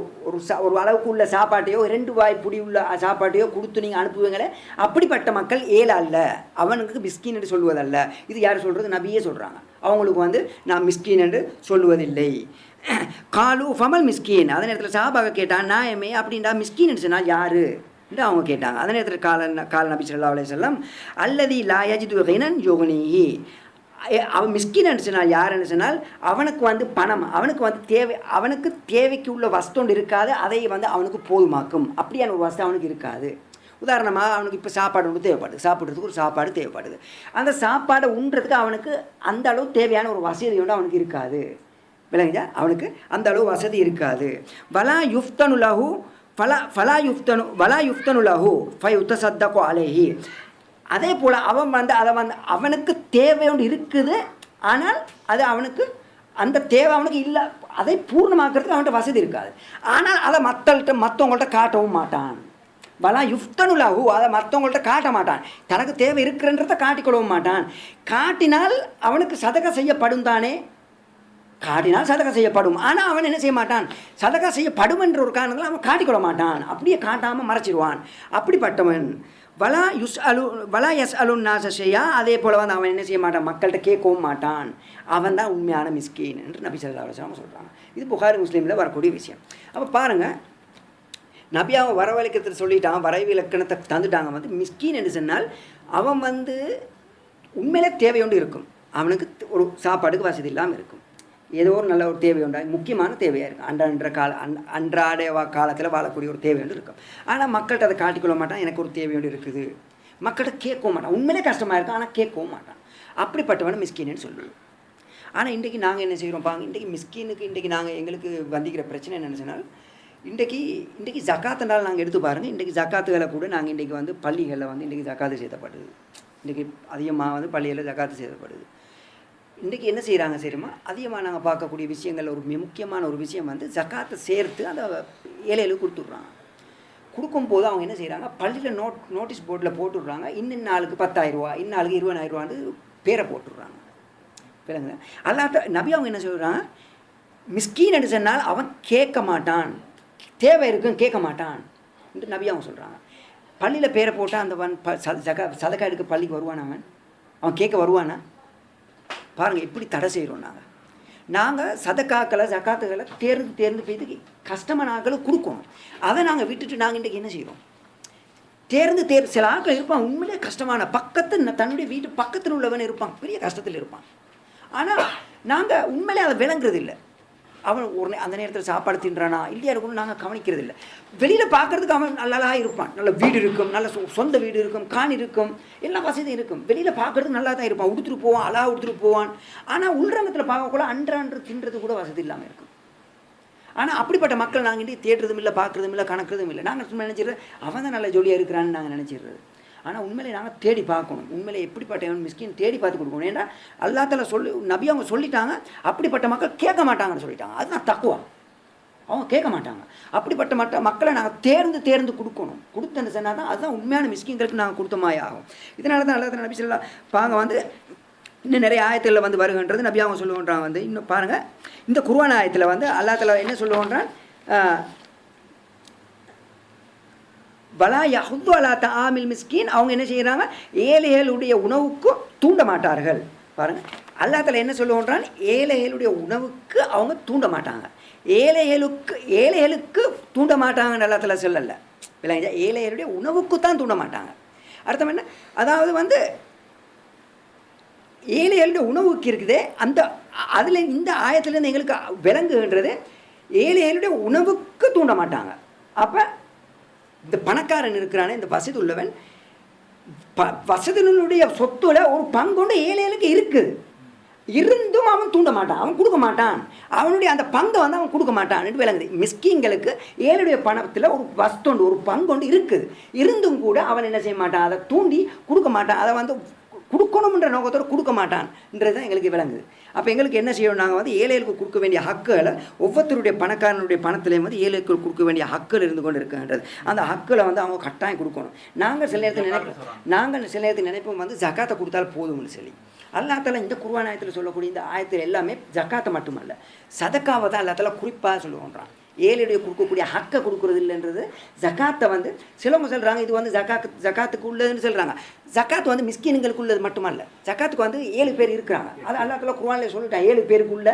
ஒரு அளவுக்கு உள்ள சாப்பாட்டையோ 2 வாய் புடி உள்ள சாப்பாட்டையோ கொடுத்து நீங்கள் அனுப்புவீங்களே, அப்படிப்பட்ட மக்கள் ஏழை அல்ல, அவனுக்கு மிஸ்கீன் என்று சொல்வதல்ல. இது யார் சொல்கிறது, நபியே சொல்கிறாங்க. அவங்களுக்கு வந்து நான் மிஸ்கீன் என்று சொல்லுவதில்லை. காலு ஃபமல் மிஸ்கீன், அதே நேரத்தில் சாபாக கேட்டான், நாயமே அப்படின்டா மிஸ்கீன் என்று சொன்னால் யார் என்று அவங்க கேட்டாங்க. அதே நேரத்தில் கால நபி ஸல்லல்லாஹு அலைஹி வஸல்லம் அல்லதி லா யஜிது கினன் யுக்னிஹி, அவன் மிஸ்கின் என்று சொன்னால் யார் என்று சொன்னால் அவனுக்கு வந்து பணம், அவனுக்கு வந்து அவனுக்கு தேவைக்கு உள்ள வஸ்து இருக்காது, அதை வந்து அவனுக்கு போதுமாக்கும், அப்படியான ஒரு வஸ்து அவனுக்கு இருக்காது. உதாரணமாக அவனுக்கு இப்போ சாப்பாடு ஒன்று தேவைப்படுது, சாப்பிட்றதுக்கு ஒரு சாப்பாடு தேவைப்படுது, அந்த சாப்பாடை உண்றதுக்கு அவனுக்கு அந்த அளவு தேவையான ஒரு வசதி ஒன்று அவனுக்கு இருக்காது. விளங்குதா, அவனுக்கு அந்த அளவு வசதி இருக்காது. வலா யுஃப்தனு லஹு வலா யுஃப்தனு லஹு ஃபயுத்தஸத்தகு அலைஹி, அதே போல் அவன் வந்து அதை வந்து அவனுக்கு தேவை ஒன்று இருக்குது, ஆனால் அது அவனுக்கு அந்த தேவை அவனுக்கு இல்லை, அதை பூர்ணமாக்கிறதுக்கு அவன்கிட்ட வசதி இருக்காது, ஆனால் அதை மற்றவங்கள்ட்ட காட்டவும் மாட்டான். வலா யுஃப்தனுலாஹு, அதை மற்றவங்கள்ட்ட காட்ட மாட்டான், தனக்கு தேவை இருக்கிறன்றதை காட்டிக்கொள்ளவும் மாட்டான். காட்டினால் அவனுக்கு சதகா செய்யப்படும் தானே, காட்டினால் சதகா செய்யப்படும், ஆனால் அவன் என்ன செய்ய மாட்டான், சதகா செய்யப்படும் என்ற ஒரு காரணத்தில் அவன் காட்டிக்கொள்ள மாட்டான், அப்படியே காட்டாமல் மறைச்சிடுவான். அப்படிப்பட்டவன் வலா எஸ் அலுன் நாசையா, அதே போல் வந்து அவன் என்ன செய்ய மாட்டான், மக்கள்கிட்ட கேட்கவும் மாட்டான், அவன் தான் உண்மையான மிஸ்கீன் என்று நபி ஸல்லல்லாஹு அலைஹி வஸல்லம் சொல்கிறாங்க. இது புகாரி முஸ்லீமில் வரக்கூடிய விஷயம். அப்போ பாருங்கள், நபியாவை வரவழைக்கிறதுக்கு சொல்லிட்டான், வரைவு இலக்கணத்தை தந்துட்டாங்க. வந்து மிஸ்கீன் என்று சொன்னால் அவன் வந்து உண்மையிலே தேவையோண்டு இருக்கும், அவனுக்கு ஒரு சாப்பாடுக்கு வசதி இல்லாமல் இருக்கும், ஏதோ ஒரு நல்ல ஒரு தேவை உண்டா, முக்கியமான தேவையாக இருக்கும், அன்றாட காலத்தில் வாழக்கூடிய ஒரு தேவை ஒன்று இருக்கும். ஆனால் மக்கள்கிட்ட அதை காட்டிக்கொள்ள மாட்டான், எனக்கு ஒரு தேவை ஒன்று இருக்குது, மக்கள்கிட்ட கேட்கவும் மாட்டான், உண்மையிலே கஷ்டமாக இருக்கும் ஆனால் கேட்கவும் மாட்டான். அப்படிப்பட்டவனை மிஸ்கீன்னு சொல்லுவோம். ஆனால் இன்றைக்கி நாங்கள் என்ன செய்கிறோம் பாருங்க, இன்றைக்கி மிஸ்கீனுக்கு இன்றைக்கி நாங்கள் எங்களுக்கு வந்திக்கிற பிரச்சனை என்னென்னு சொன்னால், இன்றைக்கி ஜக்காத்துனால் நாங்கள் எடுத்து பாருங்கள், இன்றைக்கி ஜக்காத்துகளை கூட நாங்கள் இன்றைக்கி வந்து பள்ளிகளில் வந்து இன்றைக்கி ஜக்காத்து செய்யப்படுது, இன்றைக்கி அதிகமாக வந்து பள்ளிகளில் ஜக்காத்து செய்யப்படுது. இன்றைக்கி என்ன செய்கிறாங்க சரிம்மா, அதிகமாக நாங்கள் பார்க்கக்கூடிய விஷயங்கள் ஒரு முக்கியமான ஒரு விஷயம் வந்து ஜக்காத்தை சேர்த்து அந்த ஏழைகளுக்கு கொடுத்துட்றாங்க. கொடுக்கும்போது அவங்க என்ன செய்கிறாங்க, பள்ளியில் நோட்டீஸ் போர்டில் போட்டுடுறாங்க, இன்னும் நாளுக்கு 10,000 ரூபா, இந்நாளுக்கு 20,000 ரூபான்னு பேரை போட்டுடுறாங்க. விளங்குங்க, அல்லாட்ட நபி அவங்க என்ன சொல்கிறாங்க, மிஸ்கீன் என்று சொன்னால் அவன் கேட்க மாட்டான், தேவை இருக்கும் கேட்க மாட்டான் என்று நபி அவங்க சொல்கிறாங்க. பள்ளியில் பேரை போட்டால் அந்த சதக்கா எடுக்க பள்ளிக்கு வருவான், அவன் கேட்க வருவானா? பாருங்கள், எப்படி தடை செய்கிறோம் நாங்கள் சதக்காக்களை ஜக்காத்துகளை தேர்ந்து போய்த்து கஷ்டமான ஆக்களை கொடுக்கணும், அதை நாங்கள் விட்டுட்டு நாங்கள் இன்றைக்கி என்ன செய்கிறோம், சில ஆட்கள் இருப்பான் உண்மையிலே கஷ்டமான தன்னுடைய வீட்டு பக்கத்தில் உள்ளவன் இருப்பான், பெரிய கஷ்டத்தில் இருப்பான், ஆனால் நாங்கள் உண்மையிலே அதை விளங்குறது இல்லை. அவன் அந்த நேரத்தில் சாப்பாடு தின்றானா இல்லையா இருக்கணும் நாங்கள் கவனிக்கிறது இல்லை. வெளியில் பார்க்குறதுக்கு அவன் நல்லா இருப்பான், நல்ல வீடு இருக்கும், நல்ல சொந்த வீடு இருக்கும், காணி இருக்கும், எல்லா வசதியும் இருக்கும், வெளியில் பார்க்குறதுக்கு நல்லா தான் இருப்பான், உடுத்துட்டு போவான், உடுத்துட்டு போவான், ஆனால் உள்ரங்கத்தில் பார்க்கக்கூட அன்று தின்றது கூட வசதி இல்லாமல் இருக்கும். ஆனால் அப்படிப்பட்ட மக்கள் நாங்கள் இன்றைக்கி தேடுறதும் இல்லை, பார்க்குறதும் இல்லை, கணக்கிறதும் இல்லை. நாங்கள் சும்மா நினச்சிடுறது அவன் தான் நல்ல ஜொலியாக இருக்கிறான்னு நாங்கள் நினச்சிடுறது. ஆனால் உண்மையிலே நாங்கள் தேடி பார்க்கணும், உண்மையிலே எப்படிப்பட்ட மிஸ்கின் தேடி பார்த்து கொடுக்கணும். ஏன்னா அல்லாஹ் தஆலா நபி அவங்க சொல்லிட்டாங்க, அப்படிப்பட்ட மக்கள் கேட்க மாட்டாங்கன்னு சொல்லிட்டாங்க. அதுதான் தக்குவா. அவங்க கேட்க மாட்டாங்க. அப்படிப்பட்ட மக்களை நாங்கள் தேர்ந்து கொடுக்கணும். கொடுத்தேன்னு சொன்னால் தான் அதுதான் உண்மையான மிஸ்கின்களுக்கு நாங்கள் கொடுத்த மாதிரி ஆகும். இதனால தான் அல்லது நபி சொல்லலாம் பாங்க வந்து இன்னும் நிறைய ஆயத்தில் வந்து வருகின்றது. நபி அவங்க சொல்லுவோன்றாங்க வந்து இன்னும் பாருங்கள், இந்த குர்ஆன் ஆயத்தில் வந்து அல்லாஹ் தஆலா என்ன சொல்லுவோன்றான், வலா யஹுது அலா தஆமில் மிஸ்கீன், அவங்க என்ன செய்கிறாங்க, ஏழைகளுடைய உணவுக்கு தூண்ட மாட்டார்கள். பாருங்கள், அல்லாஹ் தஆலா என்ன சொல்லுவோன்றான், ஏழைகளுடைய உணவுக்கு அவங்க தூண்ட மாட்டாங்க. ஏழைகளுக்கு தூண்ட மாட்டாங்கன்னு அல்லாஹ் தஆலா சொல்லலை, இல்லைங்க, ஏழைகளுடைய உணவுக்கு தான் தூண்ட மாட்டாங்க. அர்த்தம் என்ன, அதாவது வந்து ஏழைகளுடைய உணவுக்கு இருக்குதே அந்த அதில் இந்த ஆயத்துலேருந்து எங்களுக்கு விளங்குகின்றது ஏழைகளுடைய உணவுக்கு தூண்ட மாட்டாங்க. அப்போ இந்த பணக்காரன் இருக்கிறானே, இந்த வசதி உள்ளவன், வசதியினுடைய சொத்துல ஒரு பங்கொண்டு ஏழைகளுக்கு இருக்குது, இருந்தும் அவன் தூண்ட மாட்டான், அவன் கொடுக்க மாட்டான், அவனுடைய அந்த பங்கை வந்து அவன் கொடுக்க மாட்டான் விளங்குது. மிஸ்கின்களுக்கு ஏழையுடைய பணத்தில் ஒரு வஸ்தொண்டு ஒரு பங்கொண்டு இருக்குது, இருந்தும் கூட அவன் என்ன செய்ய மாட்டான், அதை தூண்டி கொடுக்க மாட்டான், அதை வந்து கொடுக்கணுன்ற நோக்கத்தோடு கொடுக்க மாட்டான்ன்றது தான் எங்களுக்கு விளங்குது. அப்போ எங்களுக்கு என்ன செய்யணும், நாங்கள் வந்து ஏழைகளுக்கு கொடுக்க வேண்டிய ஹக்குகளை ஒவ்வொருத்தருடைய பணக்காரனுடைய பணத்துலேயும் வந்து ஏழைகளுக்கு கொடுக்க வேண்டிய ஹக்குகள் இருந்து கொண்டு இருக்கின்றது. அந்த ஹக்குகளை வந்து அவங்க கட்டாயம் கொடுக்கணும். நாங்கள் சில நேரத்தில் நினைப்போம் வந்து ஜக்காத்தை கொடுத்தால் போதும்னு சொல்லி. அல்லாஹ் தஆலா இந்த குர்ஆன் ஆயத்தில் சொல்லக்கூடிய இந்த ஆயத்தில் எல்லாமே ஜக்காத்தை மட்டுமல்ல, சதக்காவை தான் அல்லாஹ் தஆலா குறிப்பாக சொல்லுவோன்றான். ஏழையுடைய கொடுக்கக்கூடிய ஹக்கை கொடுக்குறது இல்லைன்றது ஜக்காத்தை வந்து சிலவங்க சொல்கிறாங்க இது வந்து ஜக்காத்துக்கு உள்ளதுன்னு சொல்கிறாங்க. ஜக்காத்து வந்து மிஸ்கின்களுக்கு உள்ளது மட்டுமல்ல, ஜக்காத்துக்கு வந்து 7 பேர் இருக்கிறாங்க. அது அல்லாஹ் தஆலா குர்ஆனில் சொல்லிட்டான், 7 பேருக்குள்ள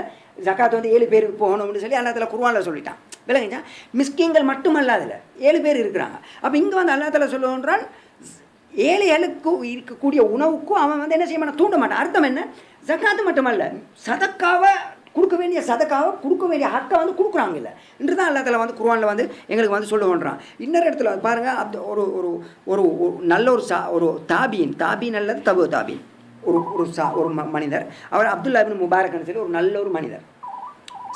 ஜக்காத்து வந்து 7 பேருக்கு போகணும்னு சொல்லி அல்லாஹ் தஆலா குர்ஆனில் சொல்லிட்டான். விளங்குச்சா, மிஸ்கின்கள் மட்டுமல்ல, அதில் 7 பேர் இருக்கிறாங்க. அப்போ இங்கே வந்து அல்லாஹ் தஆலா சொல்லுன்றான், ஏழைகளுக்கு இருக்கக்கூடிய உணவுக்கும் அவன் வந்து என்ன செய்ய மாட்டான், தூண்ட மாட்டான். அர்த்தம் என்ன, ஜக்காத்து மட்டுமல்ல, சதக்காவை கொடுக்க வேண்டிய ஹக்கை வந்து கொடுக்குறாங்க இல்லை என்று தான் அல்லாஹ் தஆலா வந்து குர்ஆனில் வந்து எங்களுக்கு வந்து சொல்லுவோன்றான். இன்னொரு இடத்துல பாருங்கள், அது ஒரு ஒரு ஒரு நல்ல ஒரு தாபீன் அல்லது தாபீன் ஒரு மனிதர், அவர் அப்துல்லா இப்னு முபாரக்னு சொல்லி ஒரு நல்ல ஒரு மனிதர்,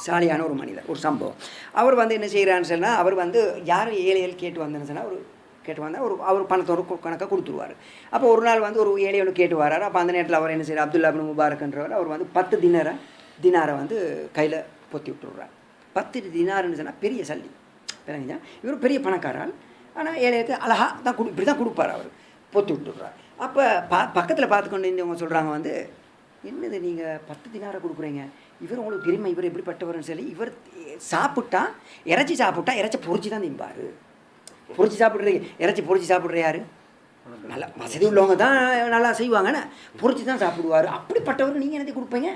சாலியான ஒரு மனிதர், ஒரு சம்பவம். அவர் வந்து என்ன செய்கிறான்னு சொன்னால், அவர் வந்து யார் ஏழைகள் கேட்டு வந்தேன்னு சொன்னால் கேட்டு வந்தால் அவர் பணத்தோட கணக்காக கொடுத்துருவார். அப்போ ஒரு நாள் வந்து ஒரு ஏழையோடு கேட்டு வராரு. அப்போ அந்த நேரத்தில் அவர் என்ன செய்கிறார், அப்துல்லா இப்னு முபாரக்ன்றவர் அவர் வந்து 10 தினாரை வந்து கையில் பொத்தி விட்டுடுறார். 10 தினாருன்னு சொன்னால் பெரிய சல்லி, சரிங்களா, இவர் பெரிய பணக்காரால், ஆனால் ஏழைக்கு அழகா தான் இப்படி தான் கொடுப்பார், அவர் பொத்தி விட்டுடுறார். அப்போ பக்கத்தில் பார்த்துக்கொண்டு இருந்தவங்க சொல்கிறாங்க வந்து, என்னது நீங்கள் 10 தினாரை கொடுக்குறீங்க, இவர் உங்களுக்கு தெரியுமா இவர் எப்படிப்பட்டவர்னு சொல்லி, இவர் இறைச்சி சாப்பிட்டா இறைச்சி பொறிச்சு தான் திம்பார். பொறிச்சு சாப்பிட்றீங்க, இறைச்சி பொறிச்சு சாப்பிட்ற யார், நல்லா வசதி உள்ளவங்க தான் நல்லா செய்வாங்கன்னு பொறிச்சு தான் சாப்பிடுவார். அப்படிப்பட்டவர் நீங்கள் என்னத்தை கொடுப்பீங்க,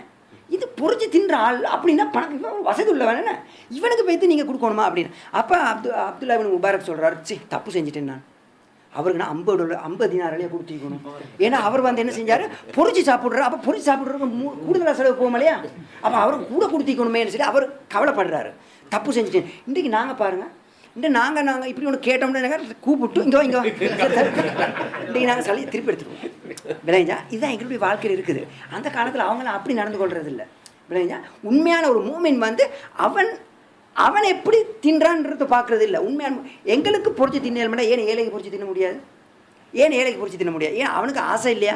இது பொறிச்சு தின்ற ஆள் அப்படின்னா பணம் வசதி உள்ளவன் என்ன, இவனுக்கு போய்த்து நீங்கள் கொடுக்கணுமா அப்படின்னு. அப்போ அப்துல்லா இப்னு முபாரக் சொல்கிறார், தப்பு செஞ்சுட்டேன் நான், அவருக்கு நான் 50 தினாரையே கொடுத்துக்கணும். ஏன்னா அவர் வந்து என்ன செஞ்சார், பொறிச்சு சாப்பிட்றாரு. அப்போ பொறிச்சு சாப்பிட்றதுக்கு கூடுதலாக செலவு போகும் இல்லையா, அப்போ அவருக்கு கூட கொடுத்திக்கணுமேன்னு சொல்லி அவர் கவலைப்படுறாரு. தப்பு செஞ்சுட்டேன். இன்றைக்கி நாங்கள் பாருங்கள், நாங்கள் இப்படி ஒன்று கேட்டோம்னா கூப்பிட்டு இங்கே இன்றைக்கி நாங்கள் சொல்லி திருப்பி எடுத்துருவோம். விளைஞ்சா இதுதான் எங்களுடைய வாழ்க்கையில் இருக்குது. அந்த காலத்தில் அவங்களாம் அப்படி நடந்து கொள்வது இல்லை. விளைஞ்சா உண்மையான ஒரு மூமெண்ட் வந்து அவன் எப்படி தின்றான்றதை பார்க்குறது இல்லை. உண்மையான எங்களுக்கு பொறிச்சு தின்னேன், ஏன் ஏழைக்கு பொறிச்சு தின்ன முடியாது, ஏன் அவனுக்கு ஆசை இல்லையா,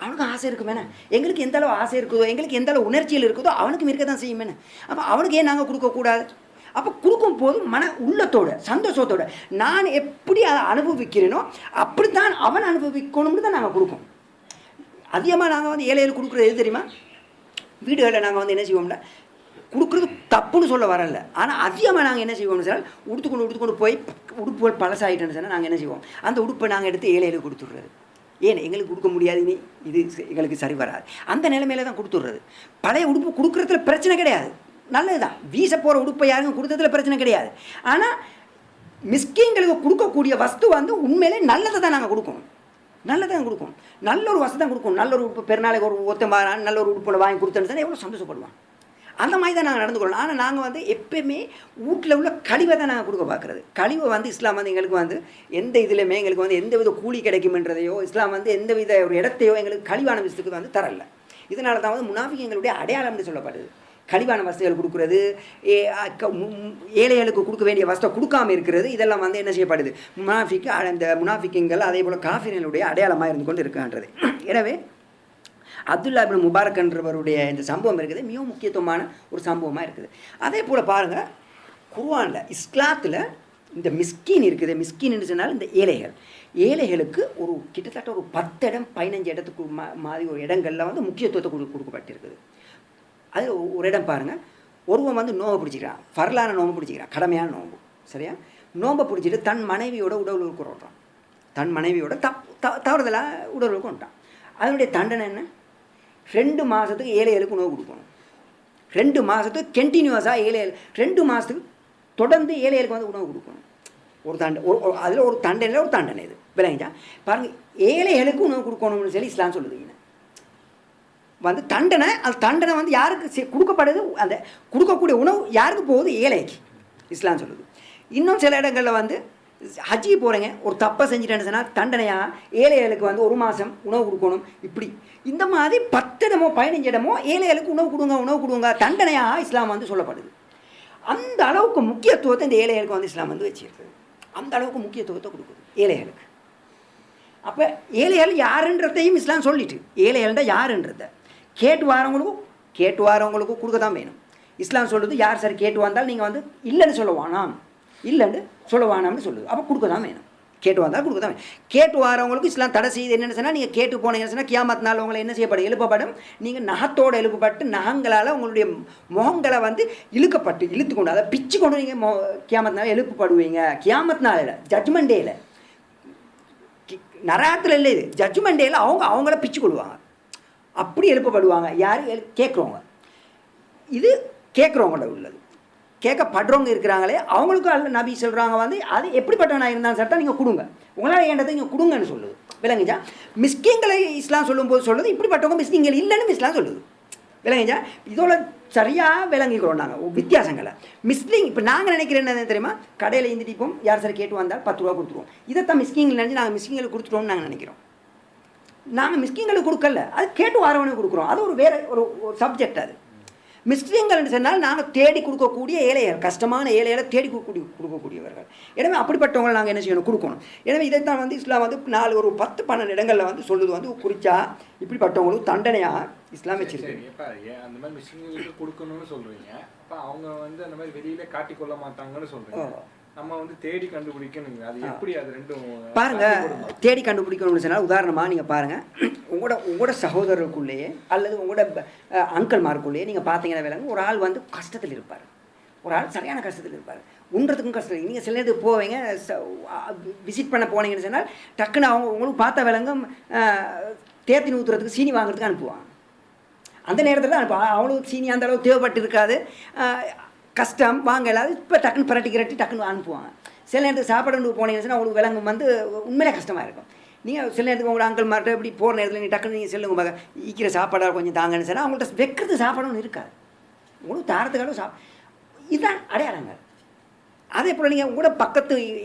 அவனுக்கு ஆசை இருக்குமேண்ணே. எங்களுக்கு எந்த அளவு ஆசை இருக்குதோ, எங்களுக்கு எந்த அளவு உணர்ச்சியில் இருக்குதோ அவனுக்கும் இருக்க தான் செய்யுமேண்ணே. அப்போ அவனுக்கு ஏன் நாங்கள் கொடுக்கக்கூடாது. அப்போ கொடுக்கும் போது மன உள்ளத்தோட சந்தோஷத்தோட நான் எப்படி அதை அனுபவிக்கிறேனோ அப்படித்தான் அவன் அனுபவிக்கணும்னு தான் நாங்கள் கொடுப்போம். அதிகமாக நாங்கள் வந்து ஏழைகளுக்கு கொடுக்குறது எது தெரியுமா, வீடுகளில் நாங்கள் வந்து என்ன செய்வோம்ல, கொடுக்குறது தப்புன்னு சொல்ல வரல, ஆனால் அதிகமாக நாங்கள் என்ன செய்வோம்னு சொன்னால் உடுத்துக்கொண்டு போய் உடுப்புகள் பழசாயிட்டேன்னு சொன்னால் நாங்கள் என்ன செய்வோம், அந்த உடுப்பை நாங்கள் எடுத்து ஏழைகளுக்கு கொடுத்துட்றது. ஏன் எங்களுக்கு கொடுக்க முடியாது, இது எங்களுக்கு சரி வராது, அந்த நிலைமையில தான் கொடுத்துட்றது. பழைய உடுப்பு கொடுக்குறதுல பிரச்சனை கிடையாது, நல்லது தான். வீச போகிற உடுப்பை யாருங்க கொடுத்ததுல பிரச்சனை கிடையாது. ஆனால் மிஸ்கின்களுக்கு கொடுக்கக்கூடிய வஸ்து வந்து உண்மையிலே நல்லதை தான் நாங்கள் கொடுக்கணும், நல்ல ஒரு வசதி தான் கொடுக்கணும். நல்ல ஒரு உடுப்பு பெருநாளைக்கு ஒரு நல்ல ஒரு உடுப்போட வாங்கி கொடுத்தேன்னு சொன்னால் எவ்வளோ சந்தோஷப்படுவான். அந்த மாதிரி தான் நாங்கள் நடந்து கொள்ளணும். ஆனால் நாங்கள் வந்து எப்பயுமே வீட்டில் உள்ள கழிவை தான் நாங்கள் கொடுக்க பார்க்குறது. கழிவை வந்து இஸ்லாம் வந்து எங்களுக்கு வந்து எந்த இதுலையுமே எங்களுக்கு வந்து எந்த வித கூலி கிடைக்குமென்றதையோ, இஸ்லாம் வந்து எந்த வித ஒரு இடத்தையோ எங்களுக்கு கழிவான விஷயத்துக்கு வந்து தரல. இதனால தான் வந்து முனாஃபிக்குகளுடைய அடையாளம்னு சொல்லப்படுது. கழிவான வசதிகள் கொடுக்குறது, ஏழைகளுக்கு கொடுக்க வேண்டிய வசதி கொடுக்காமல் இருக்கிறது, இதெல்லாம் வந்து என்ன செய்யப்படுது, அந்த முனாஃபிக்குங்கள் அதே போல் காஃபிர்களுடைய அடையாளமாக இருந்து கொண்டு இருக்கின்றது. எனவே அப்துல்லா இப்னு முபாரக் என்றவருடைய இந்த சம்பவம் இருக்குது, மிகவும் முக்கியத்துவமான ஒரு சம்பவமாக இருக்குது. அதே போல் பாருங்கள், குர்ஆனில் இஸ்லாத்தில் இந்த மிஸ்கின் இருக்குது. மிஸ்கின்னு சொன்னால் இந்த ஏழைகளுக்கு ஒரு கிட்டத்தட்ட ஒரு 10 இடம் 15 இடத்துக்கு மாதிரி ஒரு இடங்களில் வந்து முக்கியத்துவத்தை கொடுக்கப்பட்டிருக்குது. அது ஒரு இடம் பாருங்கள். ஒருவன் வந்து நோம்பை பிடிச்சிக்கிறான், ஃபர்லான நோம்பு பிடிச்சிக்கிறான், கடமையான நோம்பு, சரியா? நோம்பை பிடிச்சிட்டு தன் மனைவியோட உடலுக்கு கொண்டான், தன் மனைவியோட தவறுதலாக உடலுக்கு கொண்டான். அதனுடைய தண்டனை என்ன? 2 மாதத்துக்கு ஏழைகளுக்கு உணவு கொடுக்கணும். 2 மாதத்துக்கு கண்டினியூஸாக 2 மாதத்துக்கு தொடர்ந்து ஏழைகளுக்கு வந்து உணவு கொடுக்கணும். ஒரு அதில் ஒரு தண்டனை இது விளங்கிச்சா? பாருங்கள், ஏழைகளுக்கு உணவு கொடுக்கணும்னு சொல்லி இஸ்லாம் சொல்லுதுங்க. வந்து தண்டனை, அது தண்டனை வந்து யாருக்கு கொடுக்கப்படுது? அந்த கொடுக்கக்கூடிய உணவு யாருக்கு போகுது? ஏழைக்கு. இஸ்லாம் சொல்லுது. இன்னும் சில இடங்களில் வந்து ஹஜ்ஜி போகிறீங்க, ஒரு தப்பை செஞ்சுட்டேன்னு சொன்னால் தண்டனையாக ஏழைகளுக்கு வந்து 1 மாதம் உணவு கொடுக்கணும். இப்படி இந்த மாதிரி 10 இடமோ 15 இடமோ ஏழைகளுக்கு உணவு கொடுங்க தண்டனையாக இஸ்லாம் வந்து சொல்லப்படுது. அந்த அளவுக்கு முக்கியத்துவத்தை இந்த ஏழைகளுக்கு வந்து இஸ்லாம் வந்து வச்சுருக்குது. அந்த அளவுக்கு முக்கியத்துவத்தை கொடுக்குது ஏழைகளுக்கு. அப்போ ஏழைகள் யாருன்றதையும் இஸ்லாம் சொல்லிட்டு, ஏழைகள்டா யாருன்றத கேட்டு வாரவங்களுக்கும் கொடுக்க தான் வேணும். இஸ்லாம் சொல்லுது, யார் சரி கேட்டு வந்தால் நீங்கள் வந்து இல்லைன்னு சொல்ல வேணாம்னு சொல்லுது. அப்போ கொடுக்க தான் வேணும். கேட்டு வந்தால் கொடுக்க தான் வேணும். கேட்டு வரவங்களுக்கு இஸ்லாம் தடை செய்யுது. என்னென்னு சொன்னால், நீங்கள் கேட்டு போனீங்கன்னு சொன்னால் கியாமத் நாள் உங்களை என்ன செய்யப்படும்? எழுப்பப்படும். நீங்கள் நகத்தோடு எழுப்பப்பட்டு நகங்களால் உங்களுடைய முகங்களை வந்து இழுத்து கொண்டு, அதை பிச்சு கொண்டு நீங்கள் கியாமத் நாள் எழுப்பப்படுவீங்க. கியாமத் நாளில், ஜட்ஜ்மெண்ட் டேயில், நரகத்தில் இல்லை, இது ஜட்ஜ்மெண்ட் டேயில் அவங்கள பிச்சு கொள்வாங்க. அப்படி எழுப்பப்படுவாங்க. யார்? கேட்குறவங்க. இது கேட்குறவங்கள்ட்ட உள்ளது. கேட்கப்படுறவங்க இருக்கிறாங்களே அவங்களுக்கும் அல்ல நபி சொல்கிறாங்க வந்து, அது எப்படிப்பட்டவனாக இருந்தாலும் சட்டா நீங்கள் கொடுங்க, உங்களால் ஏண்டதை நீங்கள் கொடுங்கன்னு சொல்லுது. விளங்குச்சா? மிஸ்கிங்களை இஸ்லாம் சொல்லும்போது சொல்லுது, இப்படிப்பட்டவங்க மிஸ்கிங்கள் இல்லைன்னு இஸ்லாம் சொல்லுது. விளங்குச்சா? இதோட சரியாக விளங்கிக்கிறோம் நாங்கள் வித்தியாசங்களை. மிஸ்லிங் இப்போ நாங்கள் நினைக்கிறேன் என்ன தெரியுமா? கடையில் இருந்துட்டு யார் சரி கேட்டு வந்தால் 10 ரூபா கொடுத்துருவோம். இதைத்தான் மிஸ்கிங்கள் நினச்சி நாங்கள் மிஸ்கிங்களுக்கு கொடுத்துட்டோம்னு நாங்கள் நினைக்கிறோம். நாங்கள் மிஸ்கிங்களுக்கு கொடுக்கல, அது கேட்டு வரவனுக்கு கொடுக்குறோம். அது ஒரு வேறு ஒரு சப்ஜெக்ட். அது மிஸ்கிங்கள் சொன்னால் நாங்கள் தேடி கொடுக்கக்கூடிய ஏழைகள், கஷ்டமான ஏழைகளை தேடி கொடுக்கக்கூடியவர்கள். எனவே அப்படிப்பட்டவங்களை நாங்கள் என்ன செய்யணும்? கொடுக்கணும். எனவே இதைத்தான் வந்து இஸ்லாம் வந்து ஒரு 10-12 இடங்களில் வந்து சொல்லுது வந்து, குறிச்சா இப்படிப்பட்டவங்களுக்கு தண்டனையாக இஸ்லாம் வச்சிருக்கு. இப்போ அந்த மாதிரி மிஸ்கிங்களுக்கு கொடுக்கணும்னு சொல்கிறீங்க. அப்போ அவங்க வந்து அந்த மாதிரி வெளியில காட்டிக்கொள்ள மாட்டாங்கன்னு சொல்கிறீங்க. நம்ம வந்து தேடி கண்டுபிடிக்கணுங்க. அது எப்படி? அது ரெண்டும் பாருங்க. தேடி கண்டுபிடிக்கணும்னு சொன்னால், உதாரணமாக நீங்கள் பாருங்கள், உங்களோட சகோதரருக்குள்ளேயே அல்லது உங்களோட அங்கிள்மாருக்குள்ளேயே நீங்கள் பார்த்தீங்கன்னா விலங்கு, ஒரு ஆள் வந்து கஷ்டத்தில் இருப்பார், ஒரு ஆள் சரியான கஷ்டத்தில் இருப்பார், உண்றதுக்கும் கஷ்டம். நீங்கள் சில நேரத்துக்கு போவீங்க, விசிட் பண்ண போனீங்கன்னு சொன்னால் டக்குன்னு உங்களுக்கு பார்த்த விலங்கும் தேர்த்தி ஊற்றுறதுக்கு சீனி வாங்குறதுக்கு அனுப்புவாங்க. அந்த நேரத்தில் தான் அனுப்புவாங்க. அவங்களுக்கு சீனி அந்த அளவுக்கு தேவைப்பட்டு இருக்காது, கஷ்டம் வாங்க இல்லாது, இப்போ டக்குன்னு பிரட்டி டக்குன்னு அனுப்புவாங்க. சில நேரத்துக்கு சாப்பாடு போனீங்கன்னா அவங்களுக்கு விலங்கும் வந்து உண்மையிலே கஷ்டமாக இருக்கும். நீங்கள் சில நேரத்துக்கு உங்களோட அங்கிள் மார்ட்ட இப்படி போகிற நேரத்தில் நீங்கள் டக்குன்னு நீங்கள் சொல்லுங்க, ஈக்கிற சாப்பாடாக கொஞ்சம் தாங்கன்னு சொன்னால் அவங்கள்ட்ட வைக்கிறது சாப்பாடு ஒன்று இருக்காது. உங்களுக்கு தாரத்துக்காலும் இதுதான் அடையாளங்கள். அதே போல் நீங்கள் உங்களோட பக்கத்து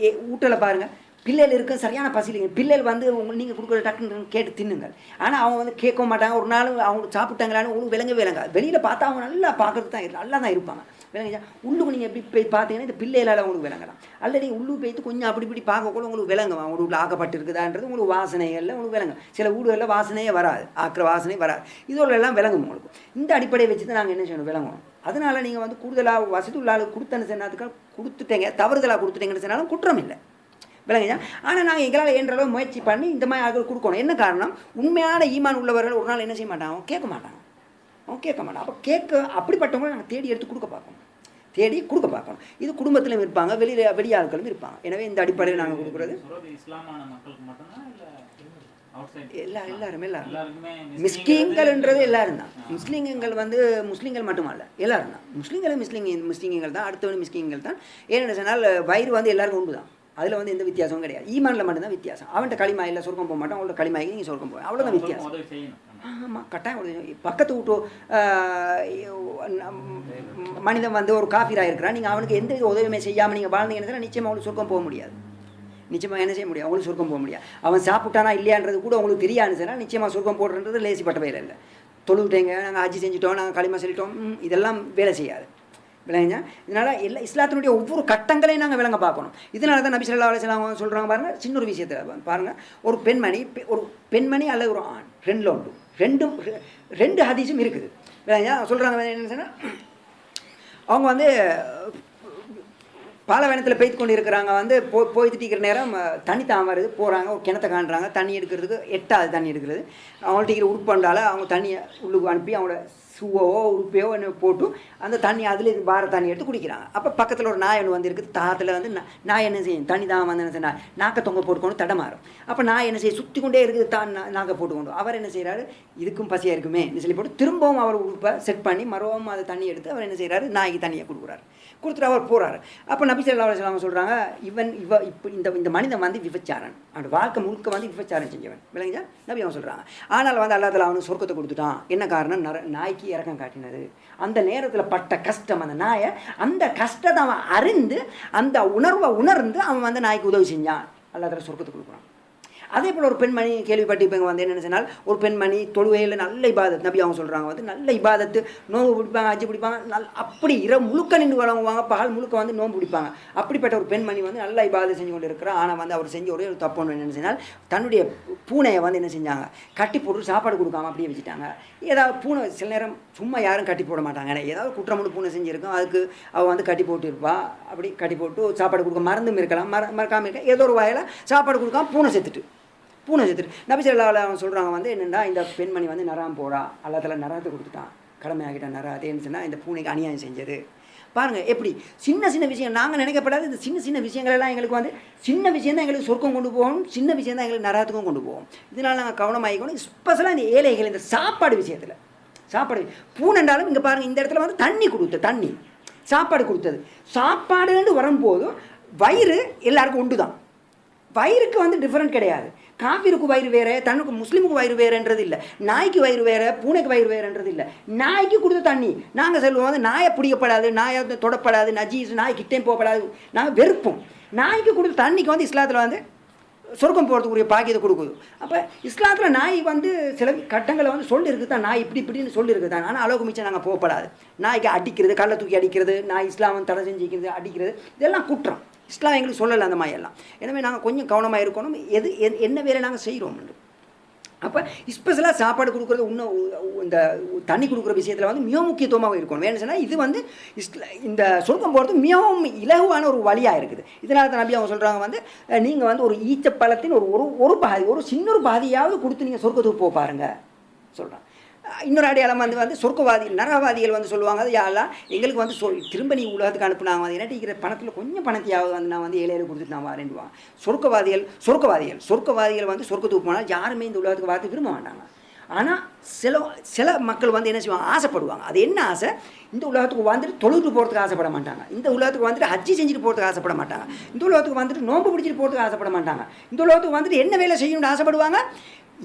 வீட்டில் பாருங்கள், பிள்ளைகள் இருக்க சரியான பசிலிங்க, பிள்ளைகள் வந்து நீங்கள் கொடுக்குற டக்குன்னு கேட்டு தின்னுங்கள். ஆனால் அவங்க வந்து கேட்க மாட்டாங்க. ஒரு நாள் அவங்க சாப்பிட்டாங்களான்னு உங்களுக்கு விளங்கா. வெளியில் பார்த்தா அவங்க நல்லா பார்க்குறது தான், நல்லா தான் இருப்பாங்க. விளங்குச்சா? உள்ளுக்கு நீங்கள் எப்படி போய் பார்த்தீங்கன்னா இந்த பிள்ளைகளால் உங்களுக்கு விளங்கலாம். அல்லது நீங்கள் உள்ளுக்கு போய்த்து கொஞ்சம் அப்படி இப்படி பார்க்கக்கூட உங்களுக்கு விளங்கும். அவங்க வீட்டில் ஆக்கப்பட்டு இருக்குதான்றது உங்களுக்கு வாசனைகளில் உங்களுக்கு விளங்கும். சில வீடுகளில் வாசனையே வராது, ஆக்கிற வாசனை வராது. இதோட எல்லாம் விளங்கும் உங்களுக்கு. இந்த அடிப்படையை வச்சு தான் நாங்கள் என்ன செய்யணும்? விளங்கணும். அதனால் நீங்கள் வந்து கூடுதலாக வசதி உள்ள ஆளுக்கு கொடுத்தன்னு சொன்னதுக்காக கொடுத்துட்டீங்க, தவறுதலாக கொடுத்துட்டீங்கன்னு சொன்னாலும் குற்றம் இல்லை. விளங்குச்சா? ஆனால் நாங்கள் எங்களால் என்றளவு முயற்சி பண்ணி இந்த மாதிரி ஆட்கள் கொடுக்கணும். என்ன காரணம்? உண்மையான ஈமான் உள்ளவர்கள் ஒரு நாள் என்ன செய்ய மாட்டாங்க? அவங்க கேட்க மாட்டாங்க. அப்போ அப்படிப்பட்டவங்களை நாங்கள் தேடி எடுத்து கொடுக்க பார்க்கணும். இது குடும்பத்திலும் இருப்பாங்க, வெளியாட்களும் இருப்பாங்க. எனவே இந்த அடிப்படையில் நாங்கள் கொடுக்குறது எல்லாருமே மிஸ்கிங்கள்ன்றது எல்லாரும் தான். முஸ்லீம்கள் வந்து முஸ்லீம்கள் மட்டுமல்ல, எல்லாரும் தான். முஸ்லீம்கள் தான். அடுத்தவன் மிஸ்கிங்கள் தான். ஏன்னு சொன்னால் வயிறு வந்து எல்லாருக்கும் உண்டு தான். அதில் வந்து எந்த வித்தியாசமும் கிடையாது. ஈமானில் மட்டும்தான் வித்தியாசம். அவன்கிட்ட களிமா இல்லை, சொர்க்கம் போக மாட்டான். அவங்களோட களிமாய்க்கு நீங்கள் சொர்க்கம் போவேன், அவ்வளோதான் வித்தியாசம். ஆமாம், கட்டாயம். பக்கத்து வீட்டு மனிதன் வந்து ஒரு காஃபிராக இருக்கிறான், நீங்கள் அவனுக்கு எந்த உதவியுமே செய்யாமல் நீங்கள் வாழ்ந்தீங்கன்னு நிச்சயமாக அவங்களுக்கு சொர்க்கம் போக முடியாது. நிச்சயமாக என்ன செய்ய முடியும்? அவங்களுக்கு சொர்க்கம் போக முடியாது. அவன் சாப்பிட்டானா இல்லையான்றது கூட உங்களுக்கு தெரியாதுன்னு சொன்னால் நிச்சயமாக சொர்க்கம் போடுறது லேசிப்பட்ட வேலை இல்லை. தொழுவிட்டேங்க, நாங்கள் ஹஜ்ஜி செஞ்சுட்டோம், நாங்கள் களிமா சொல்லிட்டோம், இதெல்லாம் வேலை செய்யாது. விளங்குங்க? இதனால் இஸ்லாத்தினுடைய ஒவ்வொரு கட்டங்களையும் நாங்கள் விளங்க பார்க்கணும். இதனால தான் நபி ஸல்லல்லாஹு அலைஹி வஸல்லம் சொல்கிறாங்க பாருங்கள். சின்ன ஒரு விஷயத்தை பாருங்கள். ஒரு பெண்மணி அல்லது ஒரு ஆண், ரெண்டு ஹதீஸும் இருக்குது. விளங்குங்க? சொல்கிறாங்க என்னன்னு சொன்னால், அவங்க வந்து பாலைவனத்தில் பெய்து கொண்டு இருக்கிறாங்க வந்து போய்த்துட்டு இருக்கிற நேரம் தண்ணி தான் வருது போகிறாங்க ஒரு கிணத்தை காண்றாங்க தண்ணி எடுக்கிறதுக்கு எட்டாவது தண்ணி எடுக்கிறது அவங்கள்ட்ட இருக்கிற உடுப்பாண்டால் அவங்க தண்ணியை உள்ளுக்கு அனுப்பி அவங்களோட சுவோ உடுப்பையோ ஒன்று போட்டு அந்த தண்ணி அதில் இது பார தண்ணி எடுத்து குடிக்கிறாங்க. அப்போ பக்கத்தில் ஒரு நாய் ஒன்று வந்து இருக்குது. தாத்தில் வந்து நாய் என்ன செய்யும் தண்ணி தான் வந்து என்ன செய்ய நாக்கை தொங்க போட்டுக்கொண்டு தடமாறும். அப்போ நாய் என்ன செய்ய சுற்றி கொண்டே இருக்குது தான் நாக்கை போட்டுக்கொண்டு அவர் என்ன செய்கிறாரு இதுக்கும் பசியாக இருக்குமே சொல்லி போட்டு திரும்பவும் அவர் உடுப்பை செட் பண்ணி மறுபவும் அதை தண்ணி எடுத்து அவர் என்ன செய்கிறாரு நாய்க்கு தண்ணியை கொடுக்குறாரு. கொடுத்துட்டு அவர் போகிறாரு. அப்போ நபி ஸல்லல்லாஹு அலைஹி வஸல்லம் சொல்கிறாங்க இப்போ இந்த மனிதன் வந்து விபச்சாரன் அவனோட வாழ்க்கை முழுக்க வந்து விபச்சாரம் செஞ்சவன் விளங்கிச்சா நபி அவன் சொல்கிறாங்க. ஆனால் வந்து அல்லாஹ் தஆலா அவனுக்கு சொர்க்கத்தை கொடுத்துட்டான். என்ன காரணம் நாய்க்கு இறக்கம் காட்டினது அந்த நேரத்தில் பட்ட கஷ்டம் அந்த நாயை அந்த கஷ்டத்தை அவன் அறிந்து அந்த உணர்வை உணர்ந்து அவன் வந்து நாய்க்கு உதவி செஞ்சான். அல்லாஹ் தஆலா சொர்க்கத்தை கொடுக்குறான். அதே போல் ஒரு பெண்மணி கேள்விப்பட்டு இப்போ வந்து என்ன சொன்னால் ஒரு பெண்மணி தொழுகையில் நல்ல இபாதத் நபி அவங்க சொல்கிறாங்க வந்து நல்ல இபாதத்து நோம்பு பிடிப்பாங்க அஜி பிடிப்பாங்க அப்படி முழுக்க நின்று வழங்குவாங்க பகல் முழுக்க வந்து நோம்பு பிடிப்பாங்க. அப்படிப்பட்ட ஒரு பெண்மணி வந்து நல்ல இபாதத்தை செஞ்சு கொண்டு இருக்கிறார். ஆனால் வந்து அவர் செஞ்ச ஒரே ஒரு தப்பு ஒன்று என்ன சொன்னால் தன்னுடைய பூனையை வந்து என்ன செஞ்சாங்க கட்டி போட்டு சாப்பாடு கொடுக்காம அப்படியே வச்சுட்டாங்க. ஏதாவது பூனை சில நேரம் சும்மா யாரும் கட்டி போட மாட்டாங்க. ஏதாவது குற்றமுள்ள பூனை செஞ்சுருக்கோம் அதுக்கு அவள் வந்து கட்டி போட்டு இருப்பா அப்படி கட்டி போட்டு சாப்பாடு கொடுக்க மறந்தும் இருக்கலாம் மறக்காமல் இருக்க ஏதோ ஒரு வாயில் சாப்பாடு கொடுக்காம பூனை செத்துட்டு நபி ஸல்லல்லாஹு அலைஹி வஸல்லம் சொல்கிறாங்க வந்து என்னென்னா இந்த பெண்மணி வந்து நராம் போகிறா அல்லாஹ் தஆலா நரகத்தை கொடுத்துட்டான் கடமையாகிட்டான் நரகத்தேன்னு சொன்னால் இந்த பூனைக்கு அநியாயம் செஞ்சது. பாருங்கள் எப்படி சின்ன சின்ன விஷயம் நாங்கள் நினைக்கப்படாது இந்த சின்ன சின்ன விஷயங்களெல்லாம் எங்களுக்கு வந்து சின்ன விஷயம் தான் எங்களுக்கு சொர்க்கம் கொண்டு போகணும் சின்ன விஷயம் தான் எங்களுக்கு நரகத்துக்கும் கொண்டு போகும். இதனால் நாங்கள் கவனமாகிக்கணும். ஸ்பெஷலாக இந்த ஏழைகள் இந்த சாப்பாடு விஷயத்தில் சாப்பாடு பூனைண்டாலும் இங்கே பாருங்கள் இந்த இடத்துல வந்து தண்ணி சாப்பாடு கொடுத்தது சாப்பாடுன்னு வரும்போது வயிறு எல்லாருக்கும் உண்டு தான். வயிறுக்கு வந்து டிஃப்ரெண்ட் கிடையாது. காஃபிருக்கு வயிறு வேறு தன்னுக்கு முஸ்லீமுக்கு வயிறு வேறுன்றது இல்லை. நாய்க்கு வயிறு வேறு பூனைக்கு வயிறு வேறுன்றது இல்லை. நாய்க்கு கொடுத்த தண்ணி நாங்கள் சொல்லுவோம் வந்து நாயை பிடிக்கப்படாது நாயை தொடப்படாது நஜீஸ் நாய் கிட்டே போகப்படாது நாங்கள் வெறுப்போம். நாய்க்கு கொடுத்த தண்ணிக்கு வந்து இஸ்லாத்தில் வந்து சொர்க்கம் போகிறதுக்குரிய பாக்கியத்தை கொடுக்குது. அப்போ இஸ்லாத்தில் நாய் வந்து சில கட்டங்களை வந்து சொல்லியிருக்கு தான் நாய் இப்படின்னு சொல்லியிருக்கு தான். ஆனால் அளவுக்கு மிச்சம் நாங்கள் போகப்படாது. நாய்க்கு அடிக்கிறது கல்லை தூக்கி அடிக்கிறது நாய் இஸ்லாம் தடை செஞ்சுக்கிறது அடிக்கிறது இதெல்லாம் குற்றம். இஸ்லாம் எங்களுக்கு சொல்லலை அந்த மாதிரி எல்லாம். எனவே நாங்கள் கொஞ்சம் கவனமாக இருக்கணும் என்ன வேலை நாங்கள் செய்கிறோம். அப்போ ஸ்பெஷலாக சாப்பாடு கொடுக்குறது இன்னும் இந்த தண்ணி கொடுக்குற விஷயத்தில் வந்து மிக முக்கியத்துவமாக இருக்கணும். வேணும் சொன்னால் இது வந்து இந்த சொர்க்கம் போகிறது மிகவும் இலகுவான ஒரு வழியாக இருக்குது. இதனால தான் நபி அவங்க சொல்கிறாங்க வந்து நீங்கள் வந்து ஒரு ஈச்சப்பழத்தின் ஒரு பாதி ஒரு சின்ன ஒரு பாதியாவது கொடுத்து நீங்கள் சொர்க்கத்துக்கு போக பாருங்கள் சொல்கிறாங்க. இன்னொரு அடையாளம் வந்து சொர்க்கவாதிகள் நரகவாதிகள் வந்து சொல்லுவாங்க அது யாரெல்லாம் எங்களுக்கு வந்து திரும்ப நீ உலகத்துக்கு அனுப்புனாங்க வந்து என்ன பணத்தில் கொஞ்சம் பணத்தையாவது வந்து நான் வந்து ஏழையில கொடுத்துட்டு நான் வரேன்டுவாங்க. சொர்க்கவாதிகள் வந்து சொர்க்கத்துக்கு போனால் யாருமே இந்த உலகத்துக்கு பார்த்து விரும்ப மாட்டாங்க. ஆனால் சில மக்கள் வந்து என்ன செய்வாங்க ஆசைப்படுவாங்க. அது என்ன ஆசை இந்த உலகத்துக்கு வந்துட்டு தொழுது போகிறதுக்கு ஆசைப்பட மாட்டாங்க. இந்த உலகத்துக்கு வந்துட்டு ஹஜ்ஜி செஞ்சுட்டு போகிறதுக்கு ஆசைப்பட மாட்டாங்க. இந்த உலகத்துக்கு வந்துட்டு நோம்பு பிடிச்சிட்டு போகிறதுக்கு ஆசைப்பட மாட்டாங்க. இந்த உலகத்துக்கு வந்துட்டு என்ன வேலை செய்யணும்னு ஆசைப்படுவாங்க.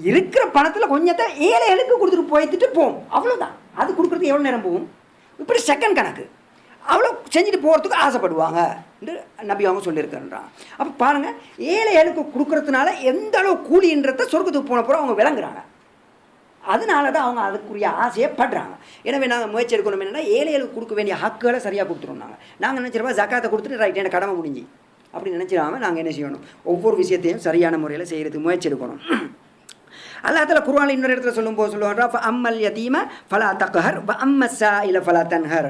இருக்கிற பணத்தில் கொஞ்சத்தை ஏழைகளுக்கு கொடுத்துட்டு போய்த்துட்டு போகும் அவ்வளோதான். அது கொடுக்குறதுக்கு எவ்வளோ நேரம் போகும் இப்படி செகண்ட் கணக்கு அவ்வளோ செஞ்சுட்டு போகிறதுக்கு ஆசைப்படுவாங்க என்று நபி அவங்க சொல்லியிருக்கிறாங்க. அப்போ பாருங்கள் ஏழைகளுக்கு கொடுக்குறதுனால எந்த அளவு கூலின்றத சொர்க்கத்துக்கு போன அவங்க விளங்குறாங்க. அதனால தான் அவங்க அதுக்குரிய ஆசையை படுறாங்க. எனவே நாங்கள் முயற்சி எடுக்கணும் என்னென்னா ஏழைகளுக்கு கொடுக்க வேண்டிய ஹக்குகளை சரியாக கொடுத்துருவோம். நாங்கள் நினச்சிருப்பா ஜக்காத்தை கொடுத்துட்டு ரைட் என்ன கடமை முடிஞ்சு அப்படி நினச்சிடாமல் நாங்கள் என்ன செய்யணும் ஒவ்வொரு விஷயத்தையும் சரியான முறையில் செய்கிறதுக்கு முயற்சி எடுக்கணும். அல்லாஹ் தஆலா குர்ஆனில் இன்னொரு இடத்துல சொல்லும்போது சொல்லுவாங்க அம்மல் யதீம ஃபலா தக்ஹர் வ அம்மஸ் ஸாயில ஃபலா தன்ஹர்.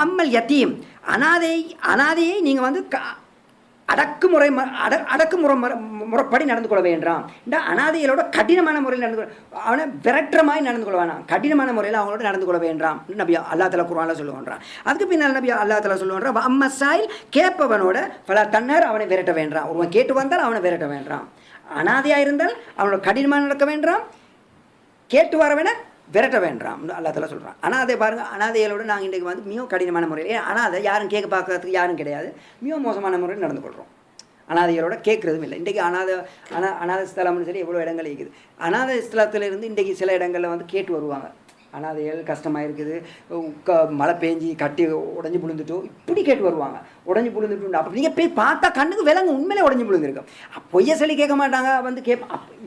அம்மல் யதீம் அனாதையை நீங்கள் வந்து முறைப்படி நடந்து கொள்ள வேண்டாம். இந்த அனாதைகளோட கடினமான முறையில் நடந்து அவனை விரட்டுற மாதிரி நடந்து கொள்ள வேணாம். கடினமான முறையில் அவங்களோட நடந்து கொள்ள வேண்டாம் நபி அல்லாஹ் தஆலா குர்ஆனில் சொல்லுவான்றான். அதுக்கு பின்னால் நபி அல்லாஹ் தஆலா சொல்லுவான்றான் அம்ம சாயில் கேட்பவனோட பல தன்னர் அவனை விரட்ட வேண்டாம். ஒருவன் கேட்டு வந்தால் அவனை விரட்ட வேண்டாம். அனாதையாக இருந்தால் அவனோட கடினமாக நடக்க வேண்டாம். கேட்டு வரவேன விரட்ட வேண்டாம் அல்லாஹ் தஆலா சொல்கிறான். அனாதை பாருங்கள் அனாதைகளோடு நாங்கள் இன்றைக்கு வந்து மிகவும் கடினமான முறையில் அனாதை யாரும் கேட்க பார்க்கறதுக்கு யாரும் கிடையாது மிக மோசமான முறையில் நடந்து கொள்கிறோம். அனாதைகளோட கேட்குறதும் இல்லை. இன்றைக்கி அனாதை ஸ்தலம்னு சொல்லி எவ்வளோ இடங்கள் இருக்குது. அனாதை ஸ்தலத்திலிருந்து இன்றைக்கி சில இடங்களில் வந்து கேட்டு வருவாங்க. அனாதைகள் கஷ்டமாக இருக்குது மழை பெஞ்சி கட்டி உடஞ்சி விழுந்துட்டோம் இப்படி கேட்டு வருவாங்க. உடஞ்சி விழுந்துட்டு அப்போ நீங்கள் போய் பார்த்தா கண்ணுக்கு விலங்கு உண்மையிலே உடஞ்சி விழுந்துருக்கும். பொய்ய சொல்லி கேட்க மாட்டாங்க வந்து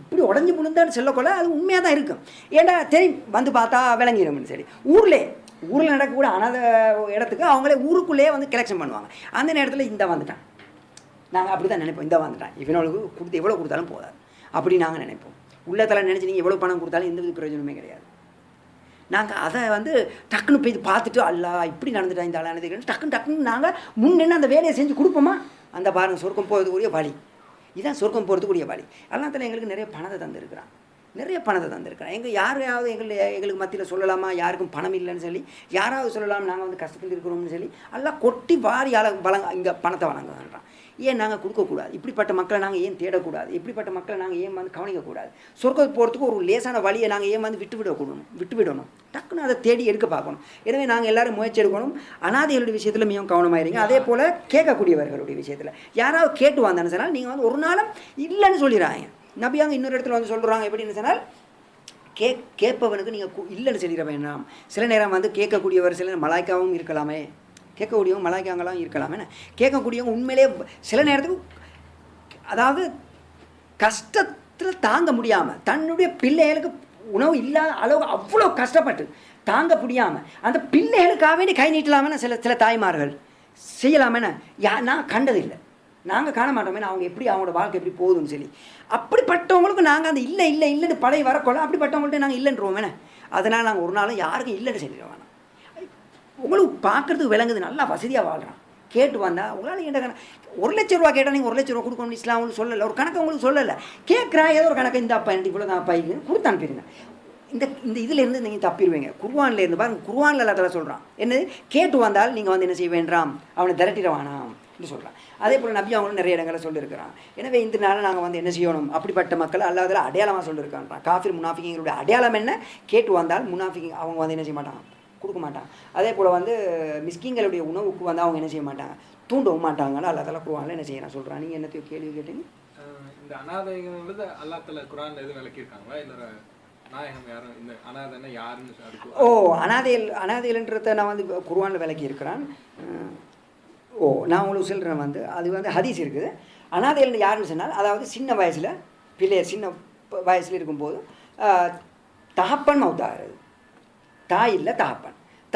இப்படி உடஞ்சி விழுந்தான்னு சொல்லக்கொள்ள அது உண்மையாக தான் இருக்கும். ஏன்னா தெரியும் வந்து பார்த்தா விளங்கிடும்னு சரி. ஊரில் நடக்கக்கூடிய அனாதை இடத்துக்கு அவங்களே ஊருக்குள்ளேயே வந்து கலெக்ஷன் பண்ணுவாங்க. அந்த நேரத்தில் இந்த வந்துட்டான் நாங்கள் அப்படி தான் நினைப்போம். இந்த வந்துட்டான் இவனுக்கு கொடுத்து எவ்வளோ கொடுத்தாலும் போதாது அப்படி நாங்கள் நினைப்போம். உள்ளத்தில் நினச்சி நீங்கள் எவ்வளோ பணம் கொடுத்தாலும் எந்த வித பிரயோஜனமே கிடையாது. நாங்கள் அதை வந்து டக்குன்னு போய் பார்த்துட்டு அல்லா இப்படி நடந்துட்டா இந்த ஆளானது டக்குன்னு நாங்கள் முன்னென்ன அந்த வேலையை செஞ்சு கொடுப்போமா. அந்த பாருங்கள் சொர்க்கம் போகிறதுக்குரிய வழி இதுதான், சொர்க்கம் போகிறதுக்குரிய வழி. அல்லாஹ் எங்களுக்கு நிறைய பணத்தை தந்துருக்கிறான், நிறைய பணத்தை தந்திருக்கிறேன். யாரையாவது எங்களுக்கு மத்தியில் சொல்லலாமா, யாருக்கும் பணம் இல்லைன்னு சொல்லி யாராவது சொல்லலாம் நாங்கள் வந்து கஷ்டத்தில் இருக்கிறோம்னு சொல்லி எல்லாம் கொட்டி வாரி இங்கே பணத்தை வழங்குறான். ஏன் நாங்கள் கொடுக்கக்கூடாது? இப்படிப்பட்ட மக்களை நாங்கள் ஏன் தேடக்கூடாது? இப்படிப்பட்ட மக்களை நாங்கள் ஏன் வந்து கவனிக்கக்கூடாது? சொர்க்கத்துக்கு போகிறதுக்கு ஒரு லேசான வழியை நாங்கள் ஏன் வந்து விட்டுவிடணும் டக்குன்னு அதை தேடி எடுக்க பார்க்கணும். எனவே நாங்கள் எல்லோரும் முயற்சி எடுக்கணும். அனாதைகளுடைய விஷயத்தில் மிகவும் கவனமாயிருங்க. அதே போல் கேட்கக்கூடியவர்களுடைய விஷயத்தில் யாராவது கேட்டு வந்தான்னு சொன்னால் நீங்கள் வந்து ஒரு நாளும் இல்லைன்னு சொல்லிடுறாங்க. நபியாங்க இன்னொரு இடத்துல வந்து சொல்கிறாங்க எப்படின்னு சொன்னால் கேட்பவனுக்கு நீங்கள் இல்லைன்னு சொல்லிட வேண்டாம். சில நேரம் வந்து கேட்கக்கூடியவர் சில மலாய்க்காவும் இருக்கலாமே, கேட்கக்கூடியவங்க மலாய்க்காங்களாம் இருக்கலாமே. கேட்கக்கூடியவங்க உண்மையிலே சில நேரத்துக்கு அதாவது கஷ்டத்தில் தாங்க முடியாமல் தன்னுடைய பிள்ளைகளுக்கு உணவு இல்லாத அளவு அவ்வளோ கஷ்டப்பட்டு தாங்க முடியாமல் அந்த பிள்ளைகளுக்காக வேண்டி கை நீட்டலாமே சில தாய்மார்கள் செய்யலாமே. நான் கண்டதில்லை, நாங்கள் காண மாட்டோமே அவங்க எப்படி அவங்களோட வாழ்க்கை எப்படி போகுதுன்னு சொல்லி. அப்படிப்பட்டவங்களுக்கு நாங்கள் அந்த இல்லைன்னு பழைய வரக்கொள்ள அப்படிப்பட்டவங்கள்ட்ட நாங்கள் இல்லைன்றோமே. அதனால் நாங்கள் ஒரு நாளும் யாருக்கும் இல்லைன்னு சொல்லிடுவோம். உங்களுக்கு பார்க்குறதுக்கு விளங்குது, நல்லா வசதியாக வாழ்கிறான். கேட்டு வந்தால் உங்களால் என்ன ₹1,00,000 கேட்டால் நீங்கள் ₹1,00,000 கொடுக்கணும் இஸ்லாம் உங்களுக்கு சொல்லலை, ஒரு கணக்கு உங்களுக்கு சொல்லலை. கேட்குறான் ஏதோ ஒரு கணக்கு இந்த அப்பா இவ்வளோ தான் அப்பா கொடுத்து அனுப்பிடுங்க. இந்த இதிலேருந்து நீங்கள் தப்பிடுவீங்க. குர்ஆன்லேருந்து பாருங்கள், குர்ஆனில் எல்லாத்தில் சொல்கிறான் என்னது, கேட்டு வந்தால் நீங்கள் வந்து என்ன செய்ய வேண்டாம், அவனை திரட்டிட வேணாம் என்று சொல்கிறான். அதே போல் நபி அவங்களும் நிறைய இடங்களை சொல்லியிருக்கிறான். எனவே இந்த நாள் நாங்கள் வந்து என்ன செய்யணும், அப்படிப்பட்ட மக்கள் அல்லாததில் அடையாளமாக சொல்லியிருக்கான்றான். காஃபிர் முனாஃபிகளுடைய அடையாளம் என்ன, கேட்டு வந்தால் முனாஃபிக் அவங்க வந்து என்ன செய்ய மாட்டாங்க, கொடுக்க மாட்டாங்க. அதே போல் வந்து மிஸ்கிங்களுடைய உணவுக்கு வந்து அவங்க என்ன செய்ய மாட்டாங்க, தூண்டவும் மாட்டாங்கன்னு அல்லாஹ் குர்ஆனில் என்ன செய்யறான் சொல்கிறான். நீங்கள் என்னத்தையோ கேள்வி கேட்டீங்க. இந்த அனாதைகள் அல்லாஹ் தஆலா குர்ஆனில் எதுவும் விளக்கியிருக்காங்களா, இல்லை நாயகம் யாரும் இந்த அனாதைன்னா யாருன்னு? அனாதைகள்ன்றதை நான் வந்து குர்ஆனில் விளக்கி இருக்கிறான். நான் உங்களுக்கு சொல்கிறேன் வந்து அது வந்து ஹதீஸ் இருக்குது. அனாதைகள் யாருன்னு சொன்னால் அதாவது சின்ன வயசில் பிள்ளையர் சின்ன வயசில் இருக்கும்போது தகப்பன் மௌத்தாகிறது, தாய் இல்லை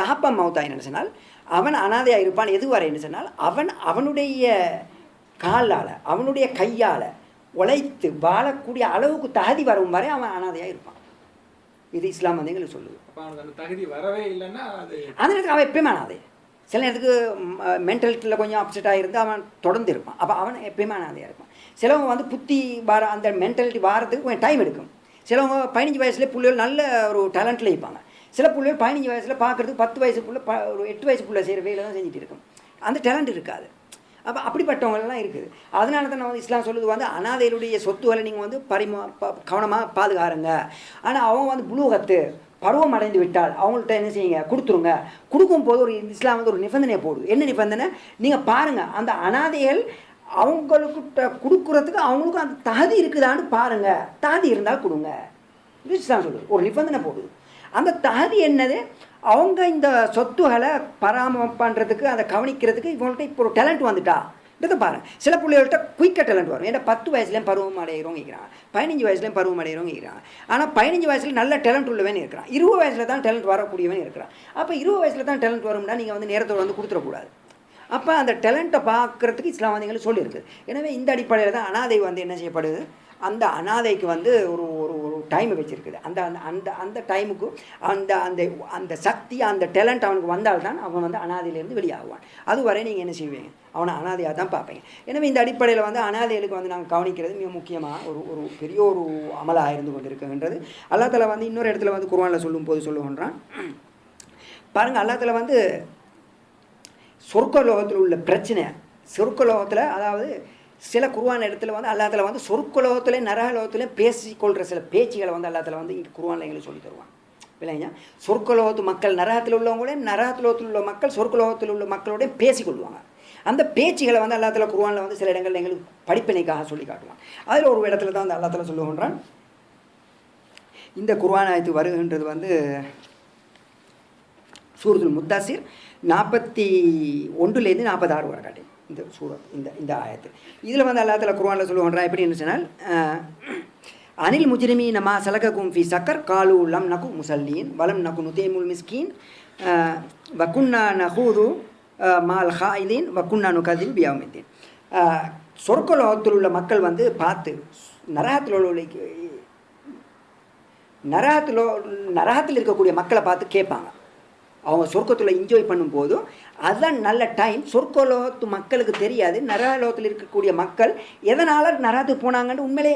தகப்பன் மௌத்தாயின்னு சொன்னால் அவன் அனாதையாக இருப்பான். எது வரைன்னு சொன்னால் அவனுடைய காலால் அவனுடைய கையால் உழைத்து வாழக்கூடிய அளவுக்கு தகுதி வரும் வரை அவன் அனாதையாக இருப்பான். இது இஸ்லாம் வந்து எங்களுக்கு சொல்லுது. அந்த தகுதி வரவே இல்லைன்னா அந்த நேரத்துக்கு அவன் எப்பயுமே அனாதை. சில நேரத்துக்கு மென்டலிட்டியில் கொஞ்சம் அப்செட்டாக இருந்து அவன் தொடர்ந்து இருப்பான். அப்போ அவன் எப்பயுமே அனாதையாக இருப்பான். சிலவங்க வந்து புத்தி வார அந்த மென்டாலிட்டி வாரத்துக்கு கொஞ்சம் டைம் எடுக்கும். சிலவங்க 15 வயசுலேயே பிள்ளைகள் நல்ல ஒரு டேலண்ட்டில் இருப்பாங்க. சில பிள்ளைகள் 15 வயசில் பார்க்குறதுக்கு 10 வயசு பிள்ளை ஒரு 8 வயசு பிள்ளை செய்கிற வேலை தான் செஞ்சுட்டு இருக்கும். அந்த டேலண்ட் இருக்காது. அப்போ அப்படிப்பட்டவங்களாம் இருக்குது. அதனால தான் நான் வந்து இஸ்லாம் சொல்லுது வந்து அனாதைகளுடைய சொத்துக்களை நீங்கள் வந்து கவனமாக பாதுகாருங்க. ஆனால் அவங்க வந்து புலூகத்து பருவம் அடைந்து விட்டால் அவங்கள்ட்ட என்ன செய்யுங்க, கொடுத்துருங்க. கொடுக்கும் போது ஒரு இஸ்லாம் வந்து ஒரு நிபந்தனையை போடுது. என்ன நிபந்தனை, நீங்கள் பாருங்கள் அந்த அனாதைகள் அவங்களுக்கிட்ட கொடுக்குறதுக்கு அவங்களுக்கும் அந்த தகுதி இருக்குதான்னு பாருங்கள். தகுதி இருந்தால் கொடுங்க. இது இஸ்லாம் சொல்லுது, ஒரு நிபந்தனை போடுது. அந்த தகுதி என்னது, அவங்க இந்த சொத்துகளை பராமரிப்பு பண்ணுறதுக்கு அதை கவனிக்கிறதுக்கு இவங்கள்ட்ட இப்போ ஒரு டேலண்ட் வந்துட்டா இதை பாருங்கள். சில பிள்ளைகள்கிட்ட குயிக்காக டேலண்ட் வரும். ஏன்னா 10 வயசுலேயும் பருவம் அடைகிறவங்க இருக்கிறான், 15 வயசுலேயும் பருவம் அடைகிறவங்க இருக்கிறான். ஆனால் 15 வயசில் நல்ல டேலண்ட் உள்ளவன் இருக்கிறான், 20 வயசில் தான் டேலண்ட் வரக்கூடியவன் இருக்கிறான். அப்போ 20 வயசில் தான் டேலண்ட் வரும்னா நீங்கள் வந்து நேரத்தோடு வந்து கொடுத்துடக்கூடாது. அப்போ அந்த டேலண்ட்டை பார்க்குறதுக்கு இஸ்லாம் வந்து எங்களுக்கு சொல்லியிருக்குது. எனவே இந்த அடிப்படையில் தான் அனாதை வந்து என்ன செய்யப்படுது, அந்த அனாதைக்கு வந்து ஒரு ஒரு ஒரு டைமை வச்சுருக்குது. அந்த அந்த அந்த டைமுக்கு அந்த அந்த அந்த சக்தி அந்த டேலண்ட் அவனுக்கு வந்தால்தான் அவன் வந்து அனாதையிலேருந்து வெளியாகுவான். அதுவரை நீங்கள் என்ன செய்வீங்க, அவனை அனாதையாக தான் பார்ப்பீங்க. எனவே இந்த அடிப்படையில் வந்து அனாதைகளுக்கு வந்து நாங்கள் கவனிக்கிறது மிக முக்கியமாக ஒரு பெரிய ஒரு அமலாக இருந்து கொண்டு இருக்குன்றது அல்லாஹ் தஆலா வந்து இன்னொரு இடத்துல வந்து குர்ஆனில் சொல்லும்போது சொல்லுகின்றான். பாருங்கள், அல்லாஹ் தஆலா வந்து சொர்க்கலோகத்தில் உள்ள பிரச்சனை, சொர்க்கலோகத்தில் அதாவது சில குர்ஆன் இடத்துல வந்து அல்லாஹ் தஆலா வந்து சொர்க்கலோகத்தில் நரகலோகத்தில் பேசிக்கொள்கிற சில பேச்சுகளை வந்து அல்லாஹ் தஆலா வந்து இங்கே குர்ஆனில் எங்களுக்கு சொல்லி தருவான். இல்லைங்க, சொர்க்கலோகத்து மக்கள் நரகத்தில் உள்ளவங்களே, நரகலோகத்தில் உள்ள மக்கள் சொர்க்கலோகத்தில் உள்ள மக்களோட பேசிக்கொள்வாங்க. அந்த பேச்சுகளை வந்து அல்லாஹ் தஆலா குர்ஆனில் வந்து சில இடங்களில் எங்களுக்கு படிப்பினைக்காக சொல்லி காட்டுவான். அதில் ஒரு இடத்துல தான் வந்து அல்லாஹ் தஆலா சொல்லுகின்றான். இந்த குர்ஆன் ஆயத்து வருகின்றது வந்து சூரத்துல் முத்தாசிர் 41லேருந்து 46 வரை காட்டி இந்த சூரத் இந்த ஆயத்து. இதில் வந்து அல்லாஹ் தஆலா குர்ஆனில் சொல்லுகின்றான் எப்படி என்ன சொன்னால், அனில் முஜ்ரிமீன மா சலககும் ஃபி சக்கர் காலு லம் நகு முசல்லீன் வலம் நகு நுதீமுல் மிஸ்கீன் வகுன்னா நஹூது மால் ஹாயிதீன் வகுன்னா நுகதில் பியௌமித்தீன். சொர்க்கலோகத்தில் உள்ள மக்கள் வந்து பார்த்து நரகத்தில் உள்ள நரகத்தில் இருக்கக்கூடிய மக்களை பார்த்து கேட்பாங்க. அவங்க சொர்க்கத்தில் என்ஜாய் பண்ணும்போதும் அதுதான் நல்ல டைம். சொர்க்கலோகத்து மக்களுக்கு தெரியாது நரகலோகத்தில் இருக்கக்கூடிய மக்கள் எதனால் நரகத்துக்கு போனாங்கன்னு உண்மையிலே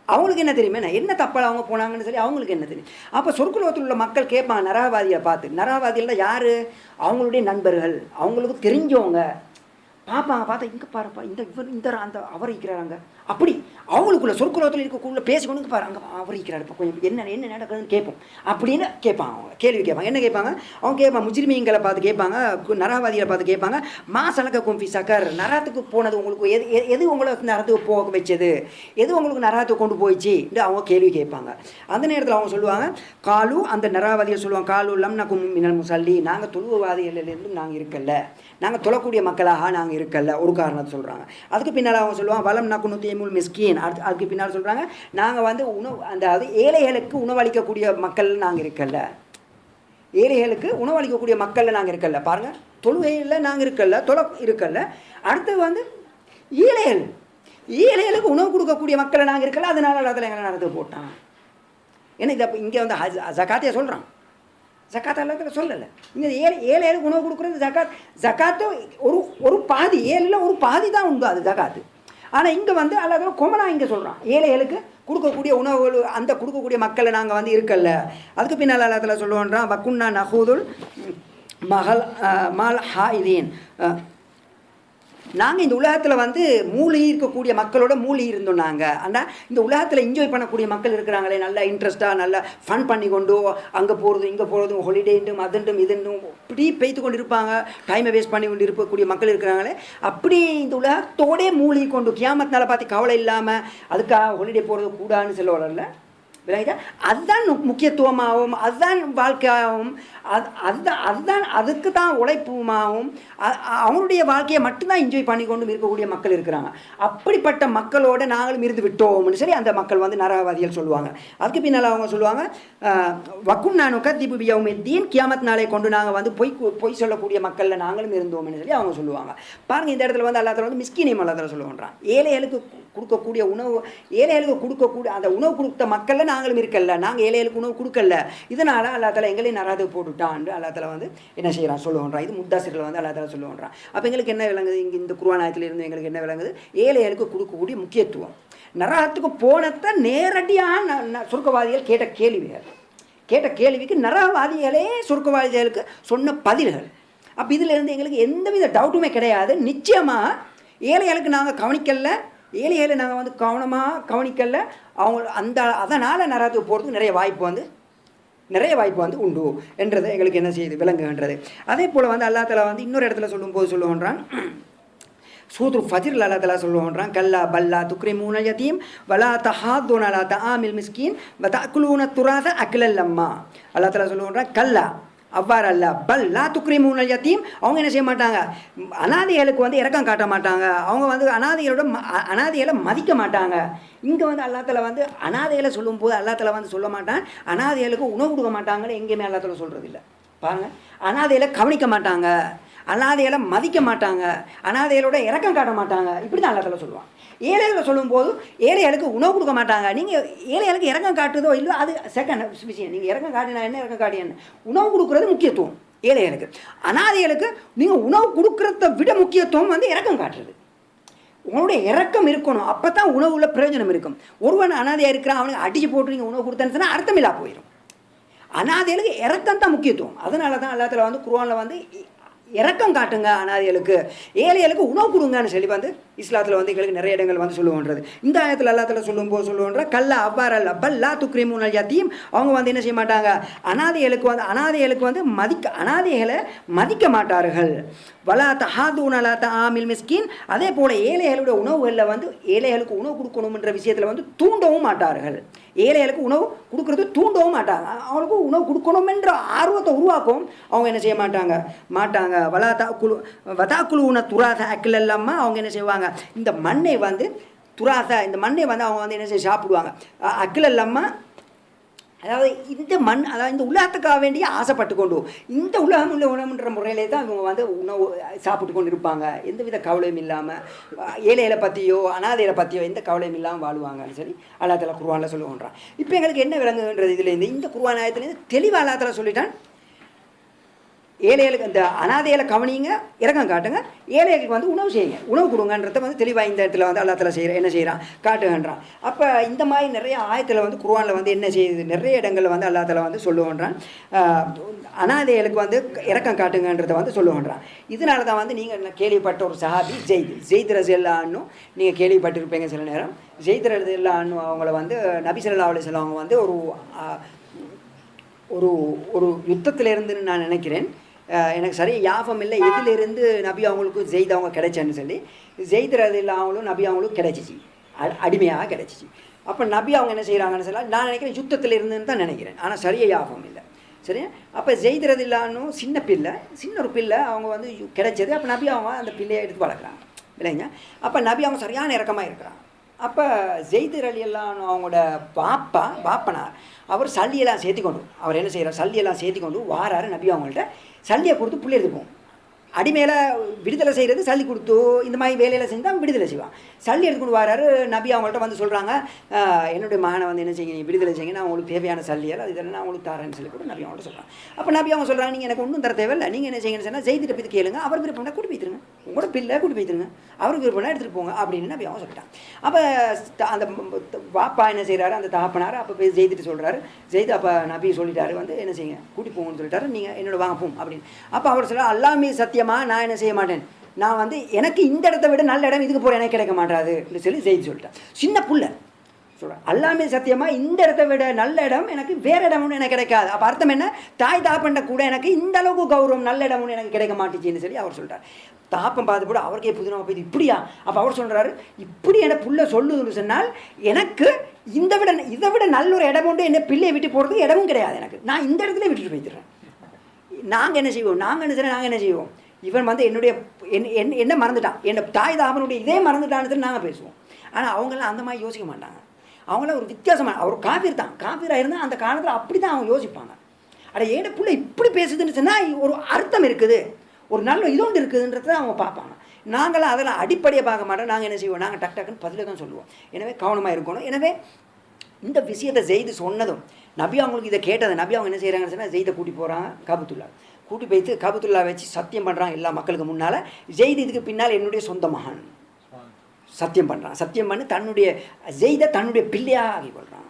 அவங்களுக்கு என்ன தெரியுமே, என்ன தப்பால் அவங்க போனாங்கன்னு சொல்லி அவங்களுக்கு என்ன தெரியும். அப்போ சொர்க்கலோகத்தில் உள்ள மக்கள் கேட்பாங்க நரகவாதியை பார்த்து. நரகவாதிகள் யார்? அவங்களுடைய நண்பர்கள், அவங்களுக்கு தெரிஞ்சவங்க பார்ப்பாங்க. பார்த்தா இங்கே பாருப்பா இந்த அந்த அவர் இருக்கிறாங்க, அப்படி அவங்களுக்குள்ள சொற்குலத்தில் இருக்கக்குள்ள பேசிக்கொண்டு பாரு அங்கே அவர் இருக்கிறாரு, இப்போ கொஞ்சம் என்ன நடக்குதுன்னு கேட்போம் அப்படின்னு கேட்பாங்க. அவங்க கேள்வி கேட்பாங்க. என்ன கேட்பாங்க? அவங்க கேட்பாங்க முஜ்ரிமீன்களை பார்த்து கேட்பாங்க, நரகவாதிகளை பார்த்து கேட்பாங்க. மாசலக்க கும்பி சக்கர், நரகத்துக்கு போனது உங்களுக்கு எது உங்களை நரகத்துக்கு போக வச்சது, எது உங்களுக்கு நரகத்துக்கு கொண்டு போயிடுச்சு என்று அவங்க கேள்வி கேட்பாங்க. அந்த நேரத்தில் அவங்க சொல்லுவாங்க காலு, அந்த நரகவாதிகள் சொல்லுவாங்க காலு லம் நகும் மினல் முசல்லி, நாங்கள் தொழுவாதிகளிலிருந்து நாங்கள் இருக்கல, நாங்கள் தொழக்கூடிய மக்களாக நாங்கள் இருக்கல, ஒரு காரணத்தை சொல்கிறாங்க. அதுக்கு பின்னால் அவங்க சொல்லுவாங்க வலம் நக்கு நூத்தியமுல் மிஸ்கீன், அதுக்கு பின்னால் சொல்கிறாங்க நாங்கள் வந்து அதாவது ஏழைகளுக்கு உணவளிக்கக்கூடிய மக்கள் நாங்கள் இருக்கல, ஏழைகளுக்கு உணவளிக்கக்கூடிய மக்களில் நாங்கள் இருக்கல. பாருங்கள், தொழுகையில் நாங்கள் இருக்கல. அடுத்தது வந்து ஏழைகளுக்கு உணவு கொடுக்கக்கூடிய மக்களை நாங்கள் இருக்கல, அதனால இடத்துல எங்களை நடந்து போட்டான். ஏன்னா இதை இங்கே வந்து ஜகாத்தையை சொல்கிறான், ஜக்காத் எல்லாத்துல சொல்லலை. இங்கே ஏழைகளுக்கு உணவு கொடுக்குறது ஜக்காத்து ஒரு பாதி, ஏழில் ஒரு பாதி தான் உண்டு அது ஜக்காத்து. ஆனால் இங்கே வந்து அல்லது கொமனா இங்கே சொல்கிறான் ஏழைகளுக்கு கொடுக்கக்கூடிய உணவுகள், அந்த கொடுக்கக்கூடிய மக்களை நாங்கள் வந்து இருக்கல. அதுக்கு பின்னால் எல்லாத்துல சொல்லுவோன்றான் வக்குன்னா நஹூதுல் மால் ஹாயிதீன், நாங்கள் இந்த உலகத்தில் வந்து மூழ்கி இருக்கக்கூடிய மக்களோட மூழ்கி இருந்தோம். நாங்கள் ஆனால் இந்த உலகத்தில் என்ஜாய் பண்ணக்கூடிய மக்கள் இருக்கிறாங்களே, நல்லா இன்ட்ரெஸ்ட்டாக நல்லா ஃபன் பண்ணி கொண்டு அங்கே போகிறது இங்கே போகிறதும் ஹாலிடேண்டும் அதுண்டும் இதுண்டும் இப்படி பெய்த்து கொண்டு இருப்பாங்க, டைமை வேஸ்ட் பண்ணி கொண்டு இருக்கக்கூடிய மக்கள் இருக்கிறாங்களே, அப்படி இந்த உலகத்தோடே மூழ்கி கொண்டு கியாமத்தினால பார்த்து கவலை இல்லாமல் அதுக்காக ஹாலிடே போகிறது கூடாதுன்னு சொல்ல வரல. விளங்கிட்டா? அதுதான் முக்கியத்துவமாகவும் அதுதான் வாழ்க்கையாகவும் அதுதான் அதுக்கு தான் உழைப்புமாகவும் அவங்களுடைய வாழ்க்கையை மட்டும்தான் என்ஜாய் பண்ணி கொண்டும் இருக்கக்கூடிய மக்கள் இருக்கிறாங்க. அப்படிப்பட்ட மக்களோட நாங்களும் இருந்து விட்டோம்னு சொல்லி அந்த மக்கள் வந்து நரகவாதிகள் சொல்லுவாங்க. அதுக்கு பின்னால் அவங்க சொல்லுவாங்க வக்கும் நானுக்க தீபுபியவுமித்தீன், கியாமத் நாளை கொண்டு நாங்கள் வந்து பொய் சொல்லக்கூடிய மக்களில் நாங்களும் இருந்தோம்னு சொல்லி அவங்க சொல்லுவாங்க. பாருங்கள், இந்த இடத்துல வந்து அல்லாஹ் வந்து மிஸ்கீனையும் அல்லாஹ் சொல்லுவான்றான். ஏழைகளுக்கு கொடுக்கக்கூடிய உணவு, ஏழைகளுக்கு கொடுக்கக்கூடிய அந்த உணவு கொடுத்த மக்களில் நாங்களும் இருக்கல, நாங்கள் ஏழைகளுக்கு உணவு கொடுக்கல, இதனால் அல்லா தஆலா எங்களையும் நரகத்துக்கு போட்டுட்டான்னு அல்லா தஆலா வந்து என்ன செய்கிறான் சொல்லுவோன்றான். இது முத்தாசிர்கள் வந்து அல்லா தஆலா சொல்லுவோன்றான். அப்போ எங்களுக்கு என்ன விளங்குது? இங்கே இந்த குர்ஆன் ஆயத்திலிருந்து எங்களுக்கு என்ன விளங்குது? ஏழைகளுக்கு கொடுக்கக்கூடிய முக்கியத்துவம். நரகத்துக்கு போனதை நேரடியாக சொர்க்கவாதிகள் கேட்ட கேள்விக்கு நரகவாதிகளே சொர்க்கவாதிகளுக்கு சொன்ன பதில்கள். அப்போ இதிலிருந்து எங்களுக்கு எந்தவித டவுட்டுமே கிடையாது. நிச்சயமாக ஏழைகளுக்கு நாங்கள் கவனிக்கல, ஏழைகளை நாங்கள் வந்து கவனிக்கல, அவங்க அதனால் நரகத்துக்கு போகிறதுக்கு நிறைய வாய்ப்பு வந்து உண்டு என்றதை எங்களுக்கு என்ன செய்யுது விளங்குகின்றது. அதே போல் வந்து அல்லாஹ் தஆலா வந்து இன்னொரு இடத்துல சொல்லும்போது சொல்லுவோன்றான், சூத்ரு ஃபஜ்ரில் அல்லாஹ் தஆலா சொல்லுவோன்றான் கல்லா பல்லா துக்ரிமூன யதீம் வலா தஹாதுன அலா தஆமில் மிஸ்கீன் வ தஅக்குலூன துராஸ அக்லல் லம்மா. அல்லாஹ் தஆலா சொல்லுவோன்றான் கல்லா, அவ்வாறு அல்ல, பல் லா துக்ரிமூனல் யதீம், அவங்க என்ன செய்ய மாட்டாங்க, அனாதைகளுக்கு வந்து இரக்கம் காட்ட மாட்டாங்க, அவங்க வந்து அனாதைகளை மதிக்க மாட்டாங்க. இங்கே வந்து அல்லாஹ் தஆலா வந்து அனாதைகளை சொல்லும்போது அல்லாஹ் தஆலா வந்து சொல்ல மாட்டான் அனாதைகளுக்கு உணவு கொடுக்க மாட்டாங்கன்னு எங்கேயுமே அல்லாஹ் தஆலா சொல்கிறது இல்லை. பாருங்கள், அனாதைகளை கவனிக்க மாட்டாங்க, அனாதைகளை மதிக்க மாட்டாங்க, அனாதைகளோட இரக்கம் காட்ட மாட்டாங்க, இப்படி தான் அல்லாஹ் தஆலா சொல்லுவான். ஏழைகளை சொல்லும்போது ஏழைகளுக்கு உணவு கொடுக்க மாட்டாங்க. நீங்கள் ஏழைகளுக்கு இறக்கம் காட்டுதோ இல்லையோ அது செகண்ட் விஷயம். நீங்கள் இறக்கம் காட்டினா என்ன, இறக்கம் காட்டி என்ன, உணவு கொடுக்குறது முக்கியத்துவம் ஏழைகளுக்கு. அனாதைகளுக்கு நீங்கள் உணவு கொடுக்குறத விட முக்கியத்துவம் வந்து இறக்கம் காட்டுறது. உங்களுடைய இறக்கம் இருக்கணும், அப்போ தான் உணவுல பிரயோஜனம் இருக்கும். ஒருவன் அனாதையாக இருக்கிறான், அவனுக்கு அடிச்சு போட்டு நீங்கள் உணவு கொடுத்தேன்னு சொன்னால் அர்த்தமில்லா போயிடும். அனாதைகளுக்கு இறக்கம் தான் முக்கியத்துவம். அதனால தான் அல்லாஹ் தஆலா வந்து குர்ஆனில் வந்து இறக்கம் காட்டுங்க அனாதைகளுக்கு, ஏழைகளுக்கு உணவு கொடுங்கன்னு சொல்லி வந்து இஸ்லாத்தில் வந்து எங்களுக்கு நிறைய இடங்கள் வந்து சொல்லுவோன்றது. இந்த ஆயத்தில் அல்லாஹ் தஆலா சொல்லும்போது சொல்லுவோன்ற கல்லா அவ்வாறு அல்ல பல் லா துக்ரிமூனல் யதீம், அவங்க வந்து என்ன செய்ய மாட்டாங்க, அனாதைகளுக்கு வந்து அனாதைகளை மதிக்க மாட்டார்கள். வலா தஹாதுன அலா தஆமில் மிஸ்கீன், அதே போல் ஏழைகளுடைய உணவுகளில் வந்து ஏழைகளுக்கு உணவு கொடுக்கணும்ன்ற விஷயத்தில் வந்து தூண்டவும் மாட்டார்கள். ஏழைகளுக்கு உணவு கொடுக்குறது தூண்டவும் மாட்டாங்க, அவங்களுக்கு உணவு கொடுக்கணுமென்ற ஆர்வத்தை உருவாக்கவும் அவங்க என்ன செய்ய மாட்டாங்க. வதாக்குழுன துராச அக்கில் இல்லாமல் அவங்க என்ன செய்வாங்க, இந்த மண்ணை வந்து துராச, இந்த மண்ணை வந்து அவங்க வந்து என்ன செய்ய சாப்பிடுவாங்க. அக்கில் இல்லாமல் அதாவது இந்த மண், அதாவது இந்த உலகத்துக்காக வேண்டிய ஆசைப்பட்டு கொண்டு இந்த உலகம் உள்ள உணவுன்ற முறையிலே தான் இவங்க வந்து உணவு சாப்பிட்டு கொண்டு இருப்பாங்க. எந்தவித கவலையும் இல்லாமல், ஏழைகளை பற்றியோ அனாதைகளை பற்றியோ எந்த கவலையும் இல்லாமல் வாழ்வாங்கன்னு சொல்லி அல்லாஹ் தஆலா குர்ஆனில் சொல்லுவோன்றான். இப்போ எங்களுக்கு என்ன விளங்குகின்றது இதுலேருந்து? இந்த குர்ஆன் ஆயத்துலேருந்து தெளிவாக அல்லாஹ் தஆலா சொல்லிட்டான், ஏழைகளுக்கு இந்த அனாதைகளை கவனிங்க, இறக்கம் காட்டுங்க, ஏழைகளுக்கு வந்து உணவு செய்யுங்க, உணவு கொடுங்கன்றத வந்து தெளிவாக இந்த இடத்துல வந்து அல்லாஹ் தஆலா என்ன செய்கிறான் காட்டுகின்றான். அப்போ இந்த மாதிரி நிறைய ஆயத்தில் வந்து குர்ஆனில் வந்து என்ன செய்யுது, நிறைய இடங்களில் வந்து அல்லாஹ் தஆலா வந்து சொல்லுகின்றான், அனாதைகளுக்கு வந்து இறக்கம் காட்டுங்கன்றதை வந்து சொல்லுகின்றான். இதனால தான் வந்து நீங்கள் கேள்விப்பட்ட ஒரு சஹாபி ஜெயித் ரஸியல்லாஹு அன்ஹு, நீங்கள் கேள்விப்பட்டிருப்பீங்க சில நேரம். ஜெயித் ரஸியல்லாஹு அன்ஹு அவங்கள வந்து நபி ஸல்லல்லாஹு அலைஹி வஸல்லம் அவங்க வந்து ஒரு ஒரு யுத்தத்திலிருந்துன்னு நான் நினைக்கிறேன், எனக்கு சரியாக ஞாபகம் இல்லை எதிலிருந்து நபி அவங்களுக்கு ஜெயித் அவங்க கிடைச்சேன்னு சொல்லி, ஜெயித் ரஸியல்லாஹு அவங்களும் நபி அவங்களும் கிடைச்சிச்சு, அடிமையாக கிடைச்சிச்சு. அப்போ நபி அவங்க என்ன செய்கிறாங்கன்னு சொல்லலாம், நான் நினைக்கிறேன் யுத்தத்தில் இருந்துன்னு தான் நினைக்கிறேன், ஆனால் சரியாக ஞாபகம் இல்லை. சரியா? அப்போ ஜெயித் ரஸியல்லாஹு சின்ன ஒரு பிள்ளை அவங்க வந்து கிடைச்சது. அப்போ நபி அவங்க அந்த பிள்ளையை எடுத்து வளர்க்குறாங்க இல்லைங்க. அப்போ நபி அவங்க சரியான இறக்கமாக இருக்கிறாங்க. அப்போ ஜெயித் ரலியல்லாஹு அவங்களோட பாப்பனார் அவர் சல்லியெல்லாம் சேர்த்தி கொண்டு, அவர் என்ன செய்கிறார், சல்லியெல்லாம் சேர்த்தி கொண்டு வாராரு நபி அவங்கள்ட்ட. சல்லியை கொடுத்து புள்ளி எடுத்துப்போம். அடிமையில விடுதலை செய்கிறது சல்லி கொடுத்து இந்த மாதிரி வேலையில் செஞ்சால் விடுதலை செய்வான். சல்லி எடுத்துக்கொண்டு வராரு நபி அவங்கள்ட்ட வந்து சொல்கிறாங்க, என்னுடைய மகனை வந்து என்ன செய்யுங்க, விடுதலை செய்யுங்க, நான் உங்களுக்கு தேவையான சல்லியால் அது இதெல்லாம் நான் உங்களுக்கு தரேன்னு சொல்லி கூட நபி அவங்கள்ட்ட சொல்கிறாங்க. அப்போ நபி அவங்க சொல்கிறாங்க, நீங்கள் எனக்கு ஒன்றும் தர தேவையில்லை, நீங்கள் என்ன செய்யுங்கன்னு சொன்னால் ஜெயித்திட்ட போய் கேளுங்க, அவர் விருப்பம்னா கூட்டி போய்த்துருங்க, உங்களோட பிள்ளை கூட்டி போய்த்துருங்க, அவருக்கு விருப்பம்னா எடுத்துகிட்டு போங்க அப்படின்னு நபி அவங்க சொல்லிட்டாங்க. அப்போ அந்த வாப்பா என்ன செய்கிறாரு, அந்த தாப்பனார் அப்போ போய் ஜெயித்துட்டு சொல்கிறாரு, ஜெயித் அப்போ நபி சொல்லிட்டாரு வந்து என்ன செய்யுங்க, கூட்டி போங்கன்னு சொல்லிட்டாரு, நீங்கள் என்னோட வாங்க போம் அப்படின்னு. அப்போ அவர் சொல்கிறார், அல்லாமே சத்தியமாக நான் என்ன செய்ய மாட்டேன், நான் வந்து எனக்கு இந்த இடத்த விட நல்ல இடம் இதுக்கு போகிற எனக்கு கிடைக்க மாட்டாது அப்படின்னு சொல்லி ஜெயித் சொல்லிட்டேன். சின்ன புள்ள சொல்கிறேன், அல்லாமே சத்தியமாக இந்த இடத்த விட நல்ல இடம் எனக்கு வேறு இடம்னு எனக்கு கிடைக்காது. அப்போ அர்த்தம் என்ன, தாய் தாப்பண்ட கூட எனக்கு இந்த அளவுக்கு கௌரவம் நல்ல இடம்னு எனக்கு கிடைக்க மாட்டேச்சின்னு சொல்லி அவர் சொல்கிறார். தாப்பம் பார்த்து கூட அவருக்கே புதுனமாக போய் இப்படியா, அப்போ அவர் சொல்கிறாரு, இப்படி என புள்ள சொல்லுதுன்னு சொன்னால் எனக்கு இதை விட நல்ல ஒரு இடம் உண்டு, என்ன பிள்ளையை விட்டு போகிறதுக்கு இடமும் கிடையாது எனக்கு, நான் இந்த இடத்துல விட்டுட்டு போய்த்துறேன். நாங்கள் என்ன செய்வோம், நாங்கள் என்ன செய்வோம், இவன் வந்து என்ன மறந்துட்டான், என்னை தாய் தாப்பனுடைய இதே மறந்துட்டான்னு நாங்கள் பேசுவோம். ஆனால் அவங்களாம் அந்த மாதிரி யோசிக்க மாட்டாங்க. அவங்களாம் ஒரு வித்தியாசமான, அவர் காஃபிராக இருந்தால் அந்த காலத்தில் அப்படி தான் அவங்க யோசிப்பாங்க. அட ஏட புள்ள இப்படி பேசுதுன்னு சொன்னால் ஒரு அர்த்தம் இருக்குது, ஒரு நல்ல இதோண்டு இருக்குதுன்றத அவங்க பார்ப்பாங்க. நாங்களாம் அதெல்லாம் அடிப்படையை பார்க்க மாட்டோம். நாங்கள் என்ன செய்வோம், நாங்கள் டக்குன்னு பதில தான் சொல்லுவோம். எனவே கவனமாக இருக்கணும். எனவே இந்த விஷயத்தை ஜெயிது சொன்னதும் நபி அவங்களுக்கு இதை கேட்டதை நபி அவங்க என்ன செய்கிறாங்கன்னு சொன்னால் ஜெயிதை கூட்டி போகிறாங்க காபத்துல்லா, கூட்டி போய்த்து காபத்துல்லா வச்சு சத்தியம் பண்ணுறாங்க எல்லா மக்களுக்கு முன்னால், ஜெயித் இதுக்கு பின்னால் என்னுடைய சொந்த மகன் சத்தியம் பண்ணுறான். சத்தியம் பண்ணி ஜெயிதை தன்னுடைய பிள்ளையாக ஆகி கொள்கிறான்.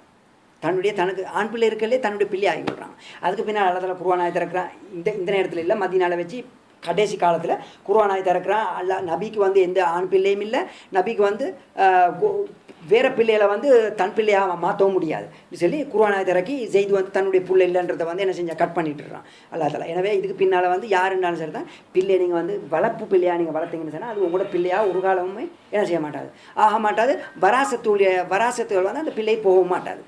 தனக்கு ஆண் பிள்ளை இருக்கலே தன்னுடைய பிள்ளை ஆகி கொள்கிறான். அதுக்கு பின்னால் அல்லா தஆலா குர்ஆனை திறக்கிறான். இந்த நேரத்தில் இல்லை, மதீனால வச்சு கடைசி காலத்தில் குர்ஆனை திறக்கிறான். அல்லாஹ் நபிக்கு வந்து எந்த ஆண் பிள்ளையும் இல்லை, நபிக்கு வந்து வேறு பிள்ளைகளை வந்து தன் பிள்ளையாக மாற்றவும் முடியாது சொல்லி குர்ஆனை திறக்கி ஜெயித் வந்து தன்னுடைய பிள்ளை இல்லைன்றதை வந்து என்ன செஞ்சால் கட் பண்ணிட்டுறான் அல்லாஹ் தஆலா. எனவே இதுக்கு பின்னால் வந்து யாருன்னாலும் சரி தான், பிள்ளை நீங்கள் வந்து வளர்ப்பு பிள்ளையாக நீங்கள் வளர்த்தீங்கன்னு சொன்னால் அது உங்களோட பிள்ளையாக ஒரு காலமுமே என்ன செய்ய மாட்டாது, ஆக மாட்டாது. வராசத்துகள் வந்து அந்த பிள்ளை போகவும் மாட்டாது.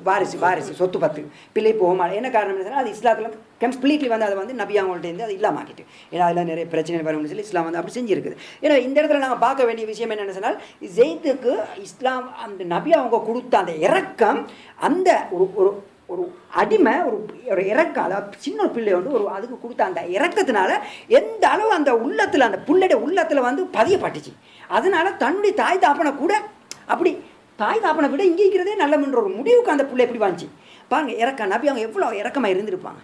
வாரிசு சொத்து பத்து பிள்ளை போக மாட்டேன். என்ன காரணம் சொன்னால் அது இஸ்லாத்தில் கம்ப்ளீட்லி வந்து அதை வந்து நபி அவங்கள்ட்ட அது இல்லாமல் ஆக்கிட்டு, ஏன்னா அதில் நிறைய பிரச்சனை வரும்னு சொல்லி இஸ்லாம் வந்து அப்படி செஞ்சுருக்குது. ஏன்னா இந்த இடத்துல நாங்கள் பார்க்க வேண்டிய விஷயம் என்னென்னு சொன்னால், ஜெயித்துக்கு இஸ்லாம் அந்த நபி அவங்க கொடுத்த அந்த இறக்கம், அந்த ஒரு அடிமை ஒரு இறக்கம், அதாவது சின்ன ஒரு பிள்ளை வந்து அதுக்கு கொடுத்த அந்த இறக்கத்தினால எந்த அளவு அந்த உள்ளத்தில் அந்த பிள்ளைடைய உள்ளத்தில் வந்து பதியப்பட்டுச்சு. அதனால தன்னுடைய தாய் தாப்பனை கூட அப்படி தாய் தாப்பனை விட இங்கே இருக்கிறதே நல்லமன்ற ஒரு முடிவுக்கு அந்த பிள்ளை எப்படி வாங்கிச்சு பாருங்கள். இறக்கம் நபி அவங்க எவ்வளோ இறக்கமாக இருந்திருப்பாங்க.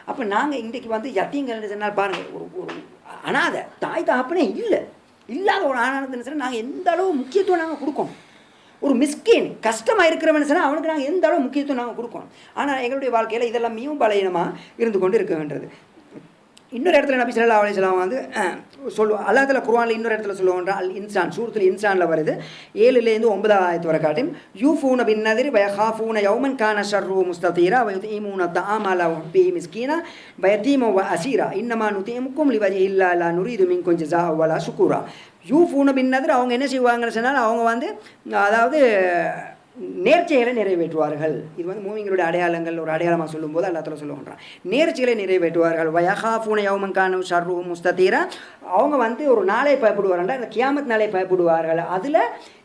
அப்போ நாங்கள் இன்றைக்கு வந்து யத்தீங்கள்னு சொன்னால் பாருங்கள், ஒரு அனாதை தாய் தாப்பனே இல்லாத ஒரு அனாதைன்னு சொன்னால் நாங்கள் எந்த அளவு முக்கியத்துவம் நாங்கள் கொடுக்கணும். ஒரு மிஸ்கின் கஷ்டமாக இருக்கிறவன்னு சொன்னால் அவனுக்கு நாங்கள் எந்த அளவு முக்கியத்துவம் நாங்கள் கொடுக்கணும். ஆனால் எங்களுடைய வாழ்க்கையில் இதெல்லாம் மிகவும் பலவீனமாக இருந்து கொண்டு இருக்கின்றது. இன்னொரு இடத்துல நபி ஸல்லல்லாஹு அலைஹி வஸல்லம் வந்து சொல்லுவோம், அல்லாஹ் தஆலா குர்ஆனில் இன்னொரு இடத்துல சொல்லுவோம், அல் இன்சான் சூரத்துல் இன்சானில் வருது 7லேருந்து 9 ஆயத்து வரை காட்டும். யூஃபூன பின் நதிர் வயஹாஃபூன யௌமன் கான ஷர்ரு முஸ்ததீரா வயுதீமூன தஆம அலா ஹுப்பிஹி மிஸ்கீனா வயதீம வ அசீரா இன்னமா நுதீமுக்கும் லிவஜ்ஹில்லா லா நுரீது மின்கும் ஜஸாஅ வலா ஷுக்கூரா. யூஃபூன பின் நதிர் அவங்க என்ன செய்வாங்கன்னு சொன்னால் அவங்க வந்து அதாவது நேர்ச்சைகளை நிறைவேற்றுவார்கள். இது வந்து மூமிங்களுடைய அடையாளங்கள் ஒரு அடையாளமாக சொல்லும்போது அல்லா தஆலா சொல்லுவாங்க நேர்ச்சைகளை நிறைவேற்றுவார்கள். வயஹாஃபூன யௌமன் கான ஷர்ருஹு முஸ்ததீரா அவங்க வந்து ஒரு நாளை பயப்படுவார்கள், அந்த கியாமத் நாளை பயப்படுவார்கள். அதில்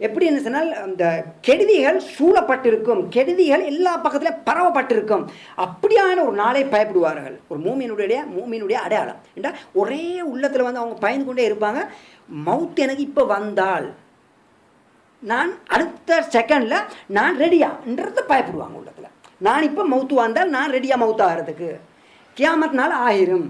எப்படி என்ன சொன்னால் அந்த கெடுதிகள் சூழப்பட்டிருக்கும், கெடுதிகள் எல்லா பக்கத்திலும் பரவப்பட்டிருக்கும். அப்படியான ஒரு நாளை பயப்படுவார்கள். ஒரு மூமினுடைய அடையாளம் என்றால் ஒரே உள்ளத்தில் வந்து அவங்க பயந்து கொண்டே இருப்பாங்க. மவுத் எனக்கு இப்போ வந்தால் நான் அடுத்த செகண்டில் நான் ரெடியான்றத பயப்படுவாங்க உள்ளத்தில். நான் இப்போ மவுத்து வந்தால் நான் ரெடியாக மவுத்து ஆகிறதுக்கு, கியாமத் நாள் ஆயிரும்,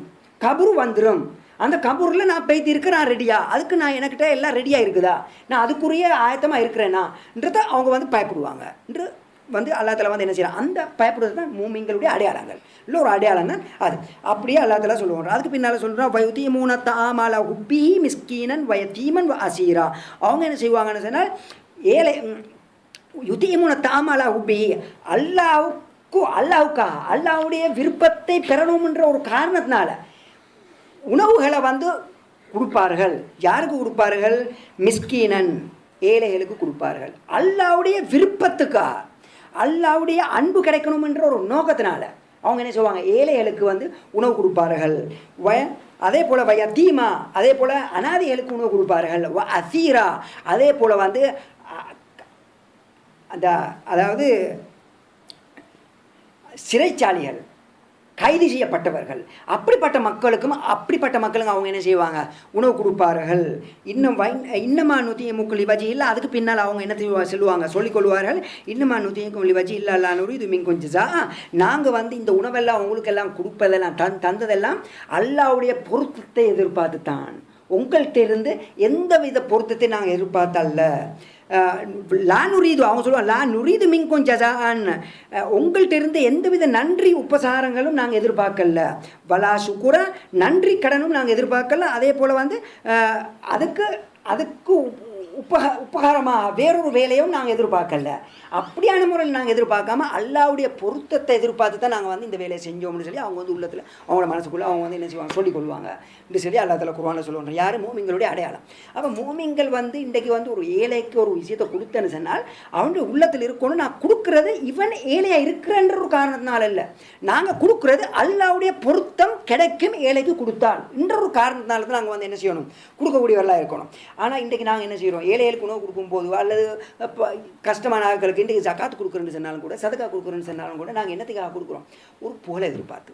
கபூர் வந்துடும், அந்த கபூரில் நான் போய்த்து இருக்க நான் ரெடியா, அதுக்கு நான் எனக்கிட்ட எல்லாம் ரெடியாக இருக்குதா, நான் அதுக்குரிய ஆயத்தமாக இருக்கிறேனான்றத அவங்க வந்து பயப்படுவாங்க என்று வந்து அல்லா தஆலா வந்து என்ன செய்யலாம், அந்த பயப்படுறது தான் மூமின்களுடைய அடையாளங்கள். இல்லை ஒரு அடையாளம் தான் அது. அப்படியே அல்லா தஆலா சொல்லுவாங்க. அதுக்கு பின்னால் சொல்கிறோம் வயுதீமூன தஆமல ஹுப்பிஹி மிஸ்கீனன் வயதீமன் வ அசீரா. அவங்க என்ன செய்வாங்கன்னு சொன்னால் ஏழை யுதீமூன தஆமல ஹுப்பிஹி அல்லாஹ்வுக்காக அல்லாஹ்வுடைய விருப்பத்தை பெறணும்ன்ற ஒரு காரணத்தினால உணவுகளை வந்து கொடுப்பார்கள். யாருக்கு கொடுப்பார்கள்? மிஸ்கீனன் ஏழைகளுக்கு கொடுப்பார்கள். அல்லாஹ்வுடைய விருப்பத்துக்காக அல்லாஹ்வுடைய அன்பு கிடைக்கணும் என்ற ஒரு நோக்கத்தினால அவங்க என்ன செய்வாங்க, ஏழைகளுக்கு வந்து உணவு கொடுப்பார்கள். அதே போல் வயதீமா அதே போல் அனாதைகளுக்கு உணவு கொடுப்பார்கள். அசீரா அதே போல் வந்து அந்த அதாவது சிறைச்சாலிகள், கைது செய்யப்பட்டவர்கள், அப்படிப்பட்ட மக்களுக்கும் அவங்க என்ன செய்வாங்க, உணவு கொடுப்பார்கள். இன்னமா நூற்றிய முக்குலி வஜி இல்லை. அதுக்கு பின்னால் அவங்க என்ன சொல்லுவாங்க, சொல்லிக்கொள்வார்கள், இன்னமா நூற்றிய முக்குலி வஜி இல்லா நூறு இது மீன் கொஞ்சம் நாங்கள் வந்து இந்த உணவெல்லாம் அவங்களுக்கெல்லாம் கொடுப்பதெல்லாம் தந்ததெல்லாம் அல்லாஹ்வுடைய பொருத்தத்தை எதிர்பார்த்து தான், உங்கள்கிட்ட இருந்து எந்த வித பொருத்தத்தை நாங்கள் எதிர்பார்த்தல்ல. லா நுரீது அவங்க சொல்லுவாங்க, லா நுரீது மின்கும் ஜஸான், உங்கள்கிட்ட இருந்து எந்தவித நன்றி உபசாரங்களும் நாங்கள் எதிர்பார்க்கல. வலா சுக்குரா நன்றி கடனும் நாங்கள் எதிர்பார்க்கல. அதே போல் வந்து அதுக்கு உபகாரமாக வேறொரு வேலையும் நாங்கள் எதிர்பார்க்கல. அப்படியான முறையில் நாங்கள் எதிர்பார்க்காம அல்லாஹ்வுடைய பொருத்தத்தை எதிர்பார்த்து தான் நாங்கள் வந்து இந்த வேலையை செஞ்சோம்னு சொல்லி அவங்க வந்து உள்ளத்தில் அவங்களோட மனசுக்குள்ளே அவங்க வந்து என்ன செய்வாங்க, சொல்லிக்கொள்வாங்க என்று சொல்லி அல்லாஹ் தஆலா குர்ஆனில் சொல்லுவாங்க. யார்? மூமின்களுடைய அடையாளம். அப்போ மூமின்கள் வந்து இன்றைக்கு வந்து ஒரு ஏழைக்கு ஒரு விஷயத்தை கொடுத்தேன்னு சொன்னால் அவனுடைய உள்ளத்தில் இருக்கணும், நான் கொடுக்குறது இவன் ஏழையாக இருக்கிறன்ற ஒரு காரணத்தினால இல்லை, நாங்கள் கொடுக்குறது அல்லாஹ்வுடைய பொருத்தம் கிடைக்கும் ஏழைக்கு கொடுத்தால் என்ற ஒரு காரணத்தினால தான் நாங்கள் வந்து என்ன செய்யணும், கொடுக்கக்கூடியவர்களாக இருக்கணும். ஆனால் இன்றைக்கு நாங்கள் என்ன செய்கிறோம், ஏழைகளுக்கு உணவு கொடுக்கும்போது அல்லது கஷ்டமான ஆட்களுக்கு இன்றைக்கு ஜகாத் கொடுக்குறேன்னு சொன்னாலும் கூட, சதக்கா கொடுக்குறேன்னு சொன்னாலும் கூட நாங்கள் என்னத்துக்காக கொடுக்குறோம், ஒரு புகழை எதிர்பார்த்து.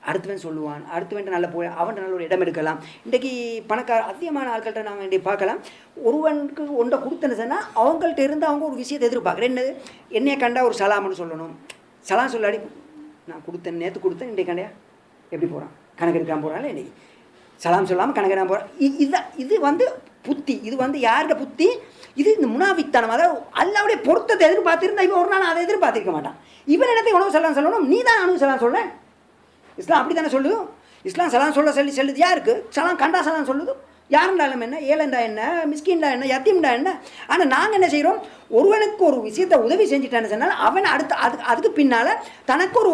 அடுத்தவன் சொல்லுவான், அடுத்தவன் நல்ல புகழ், அவன்கிட்ட நல்ல ஒரு இடம் எடுக்கலாம். இன்றைக்கி பணக்கார அதிகமான ஆட்கள்கிட்ட நாங்கள் இன்றைக்கி பார்க்கலாம், ஒருவனுக்கு ஒன்றை கொடுத்தேன்னு சொன்னால் அவங்கள்ட்ட இருந்து அவங்க ஒரு விஷயத்தை எதிர்பார்க்குறேன். என்னது, என்னைய கண்டா ஒரு சலாம்னு சொல்லணும், சலாம் சொல்லாடி நான் கொடுத்தேன், நேற்று கொடுத்தேன், இன்றைக்கு கண்டையா எப்படி போகிறான், கணக்கு எடுக்காமல் போகிறாங்களே, இன்றைக்கி சலாம் சொல்லாமல் கணக்கு போகிறான். இது வந்து புத்தி, இது வந்து யார்கிட்ட புத்தி, இது இந்த முனாஃபிக்தானம். அதாவது அல்லாஹ்வுடைய பொருத்தத்தை எதிர்பார்த்திருந்தா இவன் ஒரு நாள் அதை எதிர்பார்த்திருக்க மாட்டான். இவன் இடத்தை உணவு சலாம் சொல்லணும், நீ தான் அணு சலாம் சொல்ல. இஸ்லாம் அப்படி தானே சொல்லுது. இஸ்லாம் சலாம் சொல்லுது யாருக்கு, சலாம் கண்டா சலாம் சொல்லுது, யாருண்டாலும் என்ன, ஏழண்டா என்ன, மிஸ்கின்டா என்ன, யத்தீம்டா என்ன. ஆனால் நாங்கள் என்ன செய்கிறோம், ஒருவனுக்கு ஒரு விஷயத்தை உதவி செஞ்சுட்டான்னு சொன்னால் அவன் அதுக்கு பின்னால் தனக்கு ஒரு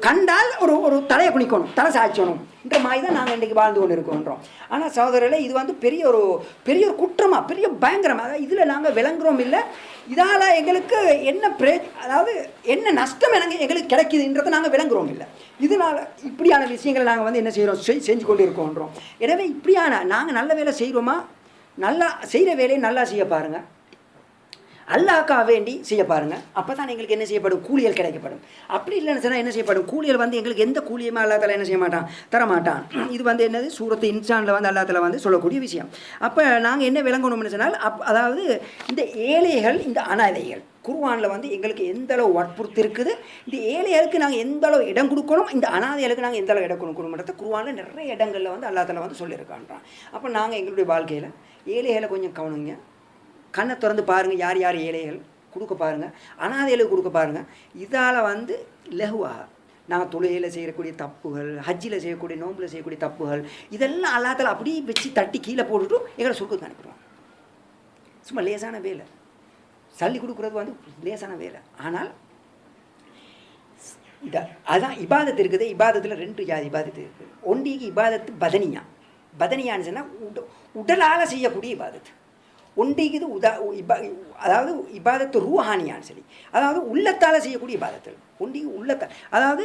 கண்டால் ஒரு தலையை குனிக்கணும், தலை சாய்ச்சணும் என்ற மாதிரி தான் நாங்கள் இன்றைக்கி வாழ்ந்து கொண்டு இருக்கோன்றோம். ஆனால் சகோதரர்களே, இது வந்து பெரிய ஒரு குற்றமாக, பெரிய பயங்கரமாக இதில் நாங்கள் விளங்குறோம். இல்லை இதால் எங்களுக்கு என்ன அதாவது என்ன நஷ்டம் எங்களுக்கு கிடைக்குதுன்றதை நாங்கள் விளங்குறோம். இல்லை இதனால் இப்படியான விஷயங்களை நாங்கள் வந்து என்ன செய்கிறோம், செஞ்சு கொண்டு இருக்கோன்றோம். எனவே இப்படியான நாங்கள் நல்ல வேலை செய்கிறோமா, நல்லா செய்கிற வேலையை நல்லா செய்ய பாருங்கள், அல்லாஹ்க்காக வேண்டி செய்ய பாருங்கள். அப்போ தான் எங்களுக்கு என்ன செய்யப்படும், கூலியல் கிடைக்கப்படும். அப்படி இல்லைன்னு சொன்னால் என்ன செய்யப்படும், கூலியல் வந்து எங்களுக்கு எந்த கூலியுமே அல்லாஹ் தஆலா என்ன செய்ய மாட்டான், தரமாட்டான். இது வந்து என்னது, சூரத்து இன்சானில் வந்து அல்லாஹ் தஆலா வந்து சொல்லக்கூடிய விஷயம். அப்போ நாங்கள் என்ன விளங்கணும்னு சொன்னால் அதாவது இந்த ஏழைகள், இந்த அனாதைகள் குர்ஆனில் வந்து எங்களுக்கு எந்த அளவு வற்புறுத்தி இருக்குது, இந்த ஏழைகளுக்கு நாங்கள் எந்த அளவு இடம் கொடுக்கணும், இந்த அனாதைகளுக்கு நாங்கள் எந்த அளவு இடம் கொடுக்கணும்ன்றத குர்ஆனில் நிறைய இடங்களில் வந்து அல்லாஹ் தஆலா வந்து சொல்லியிருக்கான்றான். அப்போ நாங்கள் எங்களுடைய வாழ்க்கையில் ஏழைகளை கொஞ்சம் கவனிங்க, கண்ணை திறந்து பாருங்கள், யார் யார் ஏழைகள் கொடுக்க பாருங்கள், அனாதைகளுக்கு கொடுக்க பாருங்கள். இதால் வந்து லகுவாக நாங்கள் தொழுகையில் செய்யக்கூடிய தப்புகள், ஹஜ்ஜில் செய்யக்கூடிய, நோம்பில் செய்யக்கூடிய தப்புகள், இதெல்லாம் அல்லாஹ் தஆலா அப்படியே வச்சு தட்டி கீழே போட்டுட்டு எங்களை சொர்க்கத்துக்கு அனுப்பிடுவாங்க. சும்மா லேசான வேலை, சல்லி கொடுக்குறது வந்து லேசான வேலை. ஆனால் அதான் இபாதத்து இருக்குது. இபாதத்தில் 2 ஜாதி இபாதத்து இருக்குது. ஒன்றிக்கு இபாதத்து பதனியான்னு சொன்னால் உடலால் செய்யக்கூடிய இபாதத்து, ஒன்றைக்குது அதாவது இபாதத்து ரூஹானியான்னு சொல்லி, அதாவது உள்ளத்தால் செய்யக்கூடிய இபாதத்தில் ஒன்றைக்கு உள்ளத்தால், அதாவது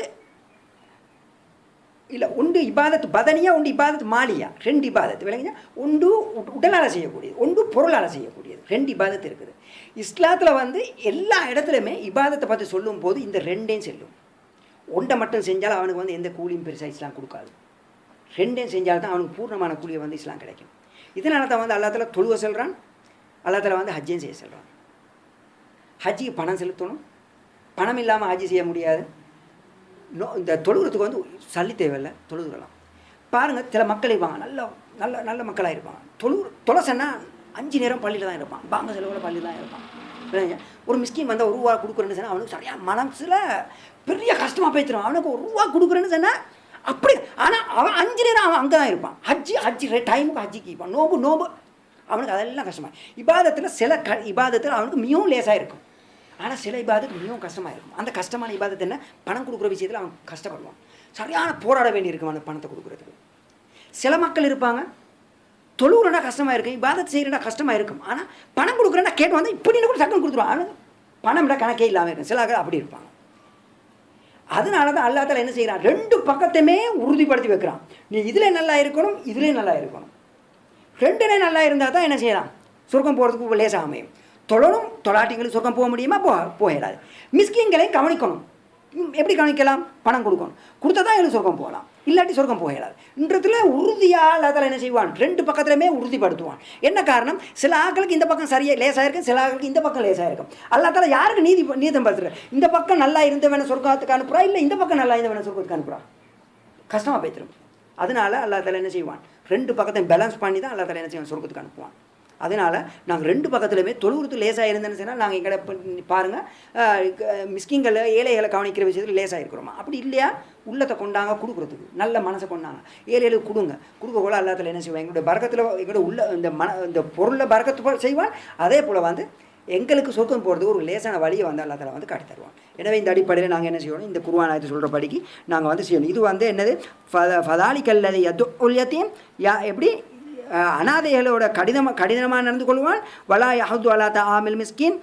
இல்லை ஒன்று இபாதத்து பதனியா, ஒன்று இபாதத்து மாலியா, 2 இபாதத்து விளங்குங்க. ஒன்று உடலால் செய்யக்கூடியது, ஒன்று பொருளால் செய்யக்கூடியது, 2 இபாதத்து இருக்குது. இஸ்லாத்தில் வந்து எல்லா இடத்துலையுமே இபாதத்தை பற்றி சொல்லும் போது இந்த 2ஐயும் செல்லும். ஒன்றை மட்டும் செஞ்சால் அவனுக்கு வந்து எந்த கூலியும் பெருசாக இஸ்லாம் கொடுக்காது. 2ஐயும் செஞ்சால்தான் அவனுக்கு பூர்ணமான கூலியை வந்து இஸ்லாம் கிடைக்கும். இதனால தான் வந்து அல்லாஹ் தஆலா தொழுவ சொல்கிறான், அல்லாஹ் தஆலா வந்து ஹஜ்ஜையும் செய்ய சொல்கிறான். ஹஜ்ஜிக்கு பணம் செலுத்தணும், பணம் இல்லாமல் ஹஜ்ஜி செய்ய முடியாது. இந்த தொழுகிறதுக்கு வந்து சல்லி தேவையில்லை, தொழுகிறலாம். பாருங்கள், சில மக்கள் இருப்பாங்க, நல்ல நல்ல நல்ல மக்களாக இருப்பாங்க. தொலைசன்னா 5 நேரம் பள்ளியில் தான் இருப்பான், பாங்க செலவில் பள்ளியில் தான் இருப்பான். ஒரு மிஸ்கின் வந்தால் ₹1 கொடுக்குறேன்னு சொன்னால் அவனுக்கு சரியாக மனசில் பெரிய கஷ்டமாக போய்த்துடும். அவனுக்கு ₹1 கொடுக்குறேன்னு சொன்னால் அப்படி, ஆனால் அவன் 5 நேரம் அவன் அங்கே தான் இருப்பான். ஹஜ்ஜி டைமுக்கு ஹஜ்ஜிக்கு இருப்பான். நோம்பு அவனுக்கு அதெல்லாம் கஷ்டமாக. இபாதத்தில் சில இபாதத்தில் அவனுக்கு மிகவும் லேசாக இருக்கும், ஆனால் சில இபாதத்து மிகவும் கஷ்டமாக இருக்கும். அந்த கஷ்டமான இபாதத்து என்ன, பணம் கொடுக்குற விஷயத்தில் அவன் கஷ்டப்படுவான், சரியான போராட வேண்டி இருக்கும் அவனுக்கு பணத்தை கொடுக்குறதுக்கு. சில மக்கள் இருப்பாங்க, தொழுகிறனா கஷ்டமாக இருக்கும், இபாதத்து செய்கிறனா கஷ்டமாக இருக்கும், ஆனால் பணம் கொடுக்குறேன்னா கேட்டு வந்து இப்படின்னு கூட டக்குன்னு கொடுத்துருவான். அவனுக்கு பணம்ல கணக்கே இல்லாமல் இருக்கும். சில ஆட்கள் அப்படி இருப்பாங்க. அதனால தான் அல்லாஹ் தஆலா என்ன செய்கிறான், 2 பக்கத்தையுமே உறுதிப்படுத்தி வைக்கிறான். நீ இதில் நல்லா இருக்கணும், இதுலேயும் நல்லா இருக்கணும். 2லேயும் நல்லா இருந்தால் தான் என்ன செய்யலாம், சொர்க்கம் போகிறதுக்கு லேசாக அமையும். தொழணும், தொழாட்டிங்களுக்கு சொர்க்கம் போக முடியுமா, போயிடாது. மிஸ்கின்களையும் கவனிக்கணும். எப்படி கவனிக்கலாம், பணம் கொடுக்கணும், கொடுத்தா தான் எனக்கு சொர்க்கம் போகலாம், இல்லாட்டி சொர்க்கம் போயிடாது. இன்றத்தில் உறுதியாக அல்லாஹ் என்ன செய்வான், 2 பக்கத்துலையுமே உறுதிப்படுத்துவான். என்ன காரணம், சில ஆட்களுக்கு இந்த பக்கம் சரியாக லேசாக இருக்கும், சில ஆட்களுக்கு இந்த பக்கம் லேசாக இருக்கும். அல்லாஹ் தஆலா யாருக்கு நீதம் படுத்துற, இந்த பக்கம் நல்லா இருந்தவன சொர்க்கத்துக்கு அனுப்புறா, இல்லை இந்த பக்கம் நல்லா இருந்தவன சொர்க்கத்துக்கு அனுப்புறா, கஷ்டமாக போய்த்திரும். அதனால அல்லாஹ் தஆலா என்ன செய்வான், 2 பக்கத்தையும் பேலன்ஸ் பண்ணி தான் அல்லாஹ் தஆலா என்ன செய்வான், சொர்க்கத்துக்கு அனுப்புவான். அதனால் நாங்கள் 2 பக்கத்துலையுமே தொழுவுறது லேசாக இருந்தேன்னு சொன்னால் நாங்கள் எங்களை பாருங்கள், மிஸ்கிங்களை ஏழைகளை கவனிக்கிற விஷயத்தில் லேசாக இருக்கிறோமா, அப்படி இல்லையா, உள்ளத்தை கொண்டாங்க கொடுக்குறதுக்கு, நல்ல மனசை கொண்டாங்க, ஏழைகளுக்கு கொடுக்க கூட அல்லாஹ் தஆலா என்ன செய்வான், எங்களுடைய பரக்கத்தில் எங்களோட உள்ள இந்த பொருளில் பரக்கத்து செய்வான். அதே போல் வந்து எங்களுக்கு சொர்க்கம் போகிறதுக்கு ஒரு லேசான வழியை வந்து அல்லாஹ் தஆலா வந்து காட்டி தருவான். எனவே இந்த அடிப்படையில் நாங்கள் என்ன செய்யணும், இந்த குர்ஆன் ஆயத்து சொல்கிற படிக்கு நாங்கள் வந்து செய்யணும். இது வந்து என்னது, ஃபதாலிகல்லதி யதுல் யதீம், எப்படி அனாதைகளோட கடினமாக நடந்து கொள்வான். வலா யஹுது அலா தஆமில் மிஸ்கின்,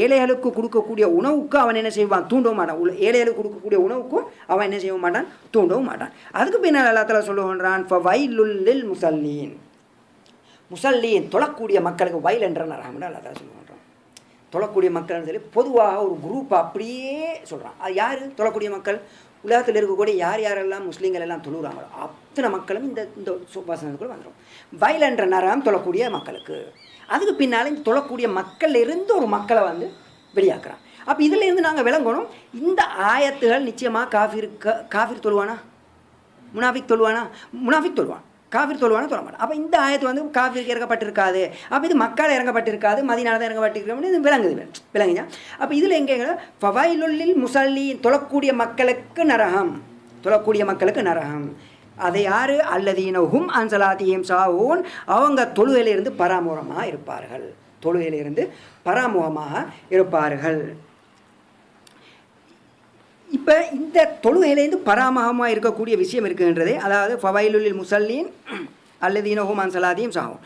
ஏழைகளுக்கு கொடுக்கக்கூடிய உணவுக்கு அவன் என்ன செய்வான், தூண்டவும் மாட்டான். ஏழைகளுக்கு கொடுக்கக்கூடிய உணவுக்கும் அவன் என்ன செய்ய மாட்டான், தூண்டவும் மாட்டான். அதுக்கு பின்னால் அல்லாஹ் தஆலா சொல்லுகின்றான், ஃபவைலுல் லில் முஸல்லீன், முஸல்லீன் தொழக்கூடிய மக்களுக்கு வயல் என்ற நரகம்னு அல்லாஹ் தஆலா சொல்லுகின்றான். தொழக்கூடிய மக்கள்னு சொல்லி பொதுவாக ஒரு குரூப் அப்படியே சொல்கிறான். அது யார் தொழக்கூடிய மக்கள், உலகத்தில் இருக்கக்கூடிய யாரெல்லாம் முஸ்லீம்கள் எல்லாம் தொழுகிறாங்களோ அத்தனை மக்களும் இந்த வசனத்துக்குள்ள வந்துடும். வயல் என்ற நரகம் தொழக்கூடிய மக்களுக்கு. அதுக்கு பின்னால் இந்த தொழக்கூடிய மக்கள் இருந்து ஒரு மக்களை வந்து வெளியாக்குறான். அப்போ இதில் இருந்து நாங்கள் விளங்கணும், இந்த ஆயத்துகள் நிச்சயமாக காஃபிர் தொழுவானா, முனாஃபிக் தொழுவானா, முனாஃபிக் தொழுவான், காஃபிர் தொழுவானா தொழ மாட்டான். அப்போ இந்த ஆயத்து வந்து காஃபிருக்கு இறக்கப்பட்டிருக்காது, அப்போ இது மக்கள் இறக்கப்பட்டிருக்காது, மதீனால தான் இறக்கப்பட்டிருக்கோம்னு இது விளங்குங்க. அப்போ இதில் எங்கேங்க, ஃபவைலுல் முஸல்லீன் தொழக்கூடிய மக்களுக்கு நரகம், தொழக்கூடிய மக்களுக்கு நரகம். அதை யார், அல்லதீன ஹும் அன் ஸலாத்திஹிம் சாஹூன், அவங்க தொழுகையிலிருந்து பராமுகமாக இருப்பார்கள், தொழுகையிலிருந்து பராமுகமாக இருப்பார்கள். இப்போ இந்த தொழுகையிலேருந்து பராமுகமாக இருக்கக்கூடிய விஷயம் இருக்குன்றதே, அதாவது ஃபவைலுல் முஸல்லீன் அல்லதீன ஹும் அன் ஸலாத்திஹிம் சாஹூன்,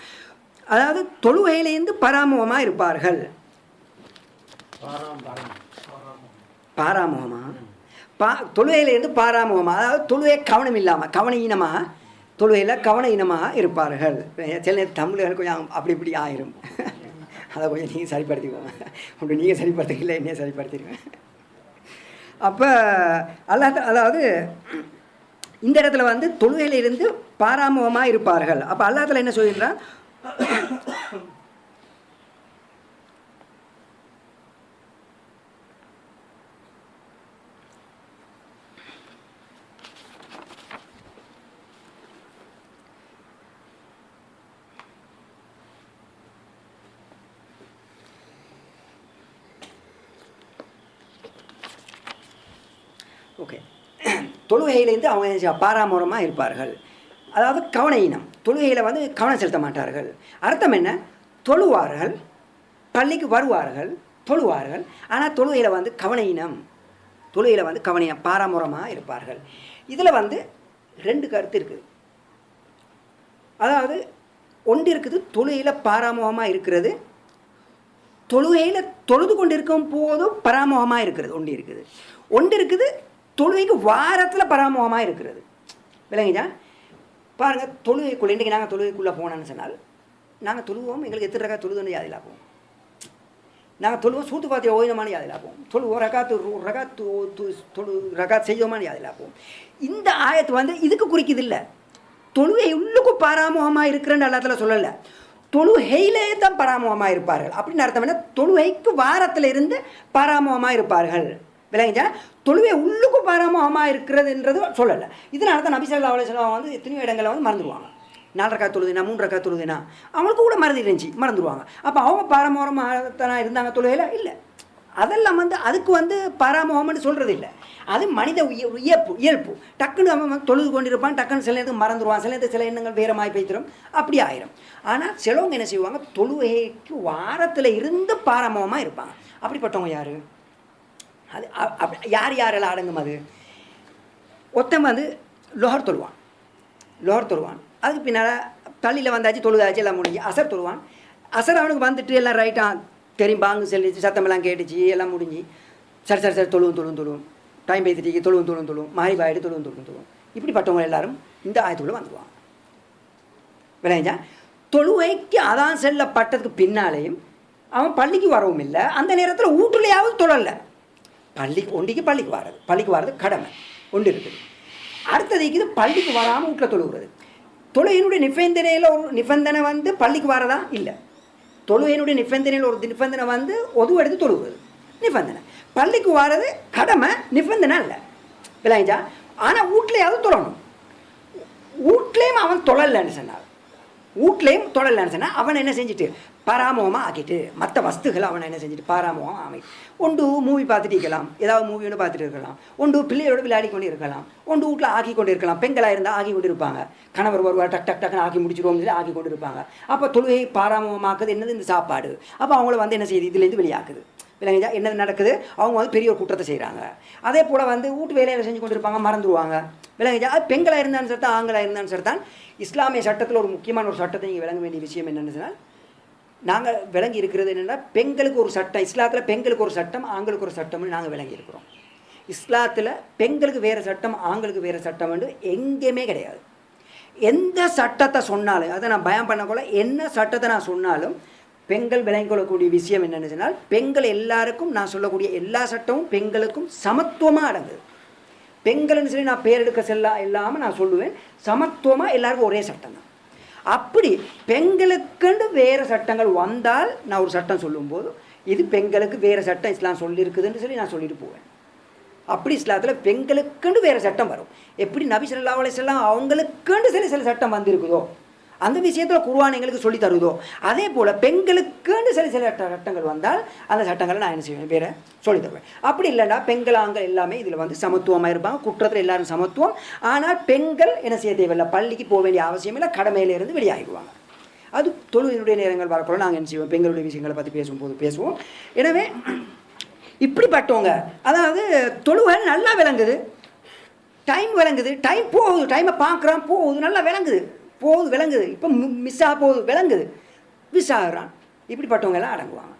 அதாவது தொழுகையிலேருந்து பராமுகமாக இருப்பார்கள். பாராமுகமாக தொழுகையிலேருந்து பாராமுகமாக, அதாவது தொழுகை கவனம் இல்லாமல் கவனஈனமாக, தொழுகையில் கவனஈனமாக இருப்பார்கள். சில நேரம் தமிழர்கள் கொஞ்சம் அப்படி இப்படி ஆயிரும், அதை கொஞ்சம் நீங்கள் சரிப்படுத்திக்குவோங்க. அப்படி நீங்கள் சரிப்படுத்திக்கல, என்னையே சரிப்படுத்திடுவேன். அப்போ அதாவது இந்த இடத்துல வந்து தொழுகையிலிருந்து பாராமுகமாக இருப்பார்கள். அப்போ அல்லாஹ் தஆலா என்ன சொல்கிறான், ஓகே, தொழுகையிலேருந்து அவங்க பாராமுகமாக இருப்பார்கள், அதாவது கவனஈனம், தொழுகையில் வந்து கவனம் செலுத்த மாட்டார்கள். அர்த்தம் என்ன, தொழுவார்கள், பள்ளிக்கு வருவார்கள், தொழுவார்கள், ஆனால் தொழுகையில் வந்து கவனஈனம், தொழுகையில் வந்து கவனீனம் பாராமுகமாக இருப்பார்கள். இதில் வந்து 2 கருத்து இருக்குது. அதாவது ஒன்று இருக்குது தொழுகையில் பாராமுகமாக இருக்கிறது, தொழுகையில் தொழுது கொண்டு இருக்கும் போதும் பராமுகமாக இருக்கிறது ஒன்று இருக்குது. ஒன்று இருக்குது தொழுகைக்கு வாரத்தில் பராமுகமாக இருக்கிறது. விளங்குச்சா? பாருங்கள், தொழுகைக்குள்ளே இன்றைக்கி நாங்கள் தொழுகைக்குள்ளே போனோன்னு சொன்னால் நாங்கள் தொழுவோம், எங்களுக்கு எத்தனை ரகா தொழுதுன்னு யாதில் ஆகும். நாங்கள் தொழுவோம் சூத்து பார்த்திய ஓய்தமான யாதில் ஆகும். தொழுவோம் ரகாத் செய்தோமான யாதில் ஆகும். இந்த ஆயத்து வந்து இதுக்கு குறிக்குது இல்லை. தொழுகை உள்ளுக்கு பாராமுகமாக இருக்கிறேன்னு எல்லாத்துல சொல்லலை, தொழுகையிலே தான் பராமுகமாக இருப்பார்கள் அப்படின்னு அர்த்தம். என்ன? தொழுகைக்கு வாரத்தில் இருந்து பராமுகமாக இருப்பார்கள். விளங்குச்சா? தொழுகை உள்ளுக்கு பாராமுகமாக இருக்கிறதுன்றது சொல்லலை. இதனால தான் நபி ஸல்லல்லாஹு அலைஹி வஸல்லம் வந்து எத்தனையோ இடங்களில் வந்து மறந்துடுவாங்க. 4 ரக்காத் தொழுதுனா 3 ரக்காத் தொழுதுனா அவங்களுக்கு கூட மறந்துடுவாங்க. அப்போ அவங்க பாராமுகமாக இருந்தாங்க தொழுகையில் இல்லை. அதெல்லாம் வந்து அதுக்கு வந்து பாராமுகம்னு சொல்கிறது இல்லை. அது மனித இயல்பு. டக்குன்னு அவன் தொழுது கொண்டிருப்பான், டக்குன்னு சில நேரத்துக்கு மறந்துடுவான், சில நேரத்துக்கு சில எண்ணங்கள் வேறு மாதிரி போய்த்திரும், அப்படி ஆயிரும். ஆனால் சிலவங்க என்ன செய்வாங்க, தொழுகைக்கு வாரத்தில் இருந்து பாராமுகமாக இருப்பாங்க. அப்படிப்பட்டவங்க யார்? அது யாரெல்லாம் அடங்கும்? அது ஒருத்தன் வந்து லோஹர் தொழுவான், அதுக்கு பின்னால் பள்ளியில் வந்தாச்சு, தொழுதாச்சு, எல்லாம் முடிஞ்சு அசர் தொழுவான். அசர் அவனுக்கு வந்துட்டு எல்லாம் ரைட்டாக தெரியும், பாங்கு செல்லிச்சு, சத்தமெல்லாம் கேட்டுச்சு, எல்லாம் முடிஞ்சு சரி தொழுவும் டைம் பேசிட்டு தொழுவும் மாறிபாயிட்டு தொழுவும். இப்படிப்பட்டவங்க எல்லாரும் இந்த ஆயத்துக்குள்ளே வந்துடுவாங்க. விளைஞ்சா தொழுவைக்கு அதான் செல்லப்பட்டதுக்கு பின்னாலேயும் அவன் பள்ளிக்கு வரவும் இல்லை, அந்த நேரத்தில் வீட்டுலையாவது தொழலை. பள்ளிக்கு வர்றது கடமை ஒன்று இருக்குது. அடுத்தது இது பள்ளிக்கு வராமல் வீட்டில் தொழுகிறது. தொழுகையினுடைய நிபந்தனை வந்து பள்ளிக்கு வரதா இல்லை. தொழுகையினுடைய நிபந்தனையில் ஒரு நிபந்தனை வந்து ஒது எடுத்து தொழுகிறது நிபந்தனை. பள்ளிக்கு வர்றது கடமை, நிபந்தனை இல்லை. விளங்கிச்சா? ஆனால் வீட்லையாவது தொழணும். வீட்லேயும் அவன் தொழலைன்னு சொன்னான், அவன் என்ன செஞ்சுட்டு பராமுகமாக ஆக்கிட்டு மற்ற வஸ்துகளை அவனை என்ன செஞ்சுட்டு பாராமுகமாக அமைத்து ஒன்று மூவி பார்த்துட்டு இருக்கலாம், ஏதாவது மூவி ஒன்று பார்த்துட்டு இருக்கலாம், ஒன்று பிள்ளையோட விளையாடி கொண்டு இருக்கலாம், ஒன்று வீட்டில் ஆக்கி கொண்டு இருக்கலாம். பெண்களாக இருந்தால் ஆக்கி கொண்டு இருப்பாங்க, கணவர் வருவார், டக்குன்னு ஆக்கி முடிச்சிடுவோம் சொல்லி ஆக்கி கொண்டு இருப்பாங்க. அப்போ தொழுகை பாராமுகமாக்குது என்னது? இந்த சாப்பாடு. அப்போ அவங்கள வந்து என்ன செய்யுது? இதுலேருந்து வெளியாக்குது. விளங்குச்சா? என்னது நடக்குது? அவங்க வந்து பெரிய ஒரு குற்றத்தை செய்கிறாங்க. அதே போல் வந்து வீட்டு வேலையில் செஞ்சு கொண்டு இருப்பாங்க, மறந்துடுவாங்க. விளங்குச்சா? அது பெண்களாக இருந்தாலும் சரிதான், ஆண்களாக இருந்தாலும் சரிதான். இஸ்லாமிய சட்டத்தில் ஒரு முக்கியமான ஒரு சட்டத்தை நீங்கள் விளங்க வேண்டிய விஷயம் என்னென்னு சொன்னால், நாங்கள் விளங்கி இருக்கிறது என்னென்னா, பெண்களுக்கு ஒரு சட்டம், இஸ்லாத்தில் பெண்களுக்கு ஒரு சட்டம், ஆண்களுக்கு ஒரு சட்டம்னு நாங்கள் விளங்கி இருக்கிறோம். இஸ்லாத்தில் பெண்களுக்கு வேறு சட்டம், ஆண்களுக்கு வேறு சட்டம் என்று எங்கேயுமே கிடையாது. எந்த சட்டத்தை சொன்னாலும், அதை நான் பயம் பண்ணக்குள்ள என்ன சட்டத்தை நான் சொன்னாலும் பெண்கள் விளங்கிக் கொள்ளக்கூடிய விஷயம் என்னென்னு சொன்னால், பெண்கள் எல்லாருக்கும் நான் சொல்லக்கூடிய எல்லா சட்டமும் பெண்களுக்கும் சமத்துவமாக அடங்குது. பெண்கள்னு சொல்லி நான் பேர் எடுக்க இல்லாமல் நான் சொல்லுவேன், சமத்துவமாக எல்லாருக்கும் ஒரே சட்டம் தான். அப்படி பெண்களுக்குன்னு வேறு சட்டங்கள் வந்தால் நான் ஒரு சட்டம் சொல்லும்போது இது பெண்களுக்கு வேறு சட்டம் இஸ்லாம் சொல்லியிருக்குதுன்னு சொல்லி நான் சொல்லிட்டு போவேன். அப்படி இஸ்லாத்தில் பெண்களுக்குன்னு வேறு சட்டம் வரும். எப்படி நபி ஸல்லல்லாஹு அலைஹி வஸல்லம் அவங்களுக்குன்னு சில சட்டம் வந்திருக்குதோ, அந்த விஷயத்தில் குர்ஆன் எங்களுக்கு சொல்லி தருதோ, அதே போல் பெண்களுக்குன்னு சில சட்டங்கள் வந்தால் அந்த சட்டங்களை நான் என்ன செய்வேன்? வேறு சொல்லி தருவேன். அப்படி இல்லைன்னா பெண்கள் ஆண்கள் எல்லாமே இதில் வந்து சமத்துவமாக இருப்பாங்க. குற்றத்தில் எல்லாரும் சமத்துவம். ஆனால் பெண்கள் என்ன செய்ய தேவையில்லை, பள்ளிக்கு போக வேண்டிய அவசியம் இல்லை, கடமையிலிருந்து வெளியாகிடுவாங்க. அது தொழுகையினுடைய நேரங்கள் வரப்போ நாங்கள் என்ன செய்வோம்? பெண்களுடைய விஷயங்களை பற்றி பேசுவோம். எனவே இப்படிப்பட்டவங்க, அதாவது தொழுகை நல்லா விளங்குது, டைம் போகுது, டைமை பார்க்குறான், போகுது, நல்லா விளங்குது, இப்போ மிஸ் ஆக போகுது, விளங்குது, மிஸ் ஆகுறான். இப்படிப்பட்டவங்க எல்லாம் அடங்குவாங்க.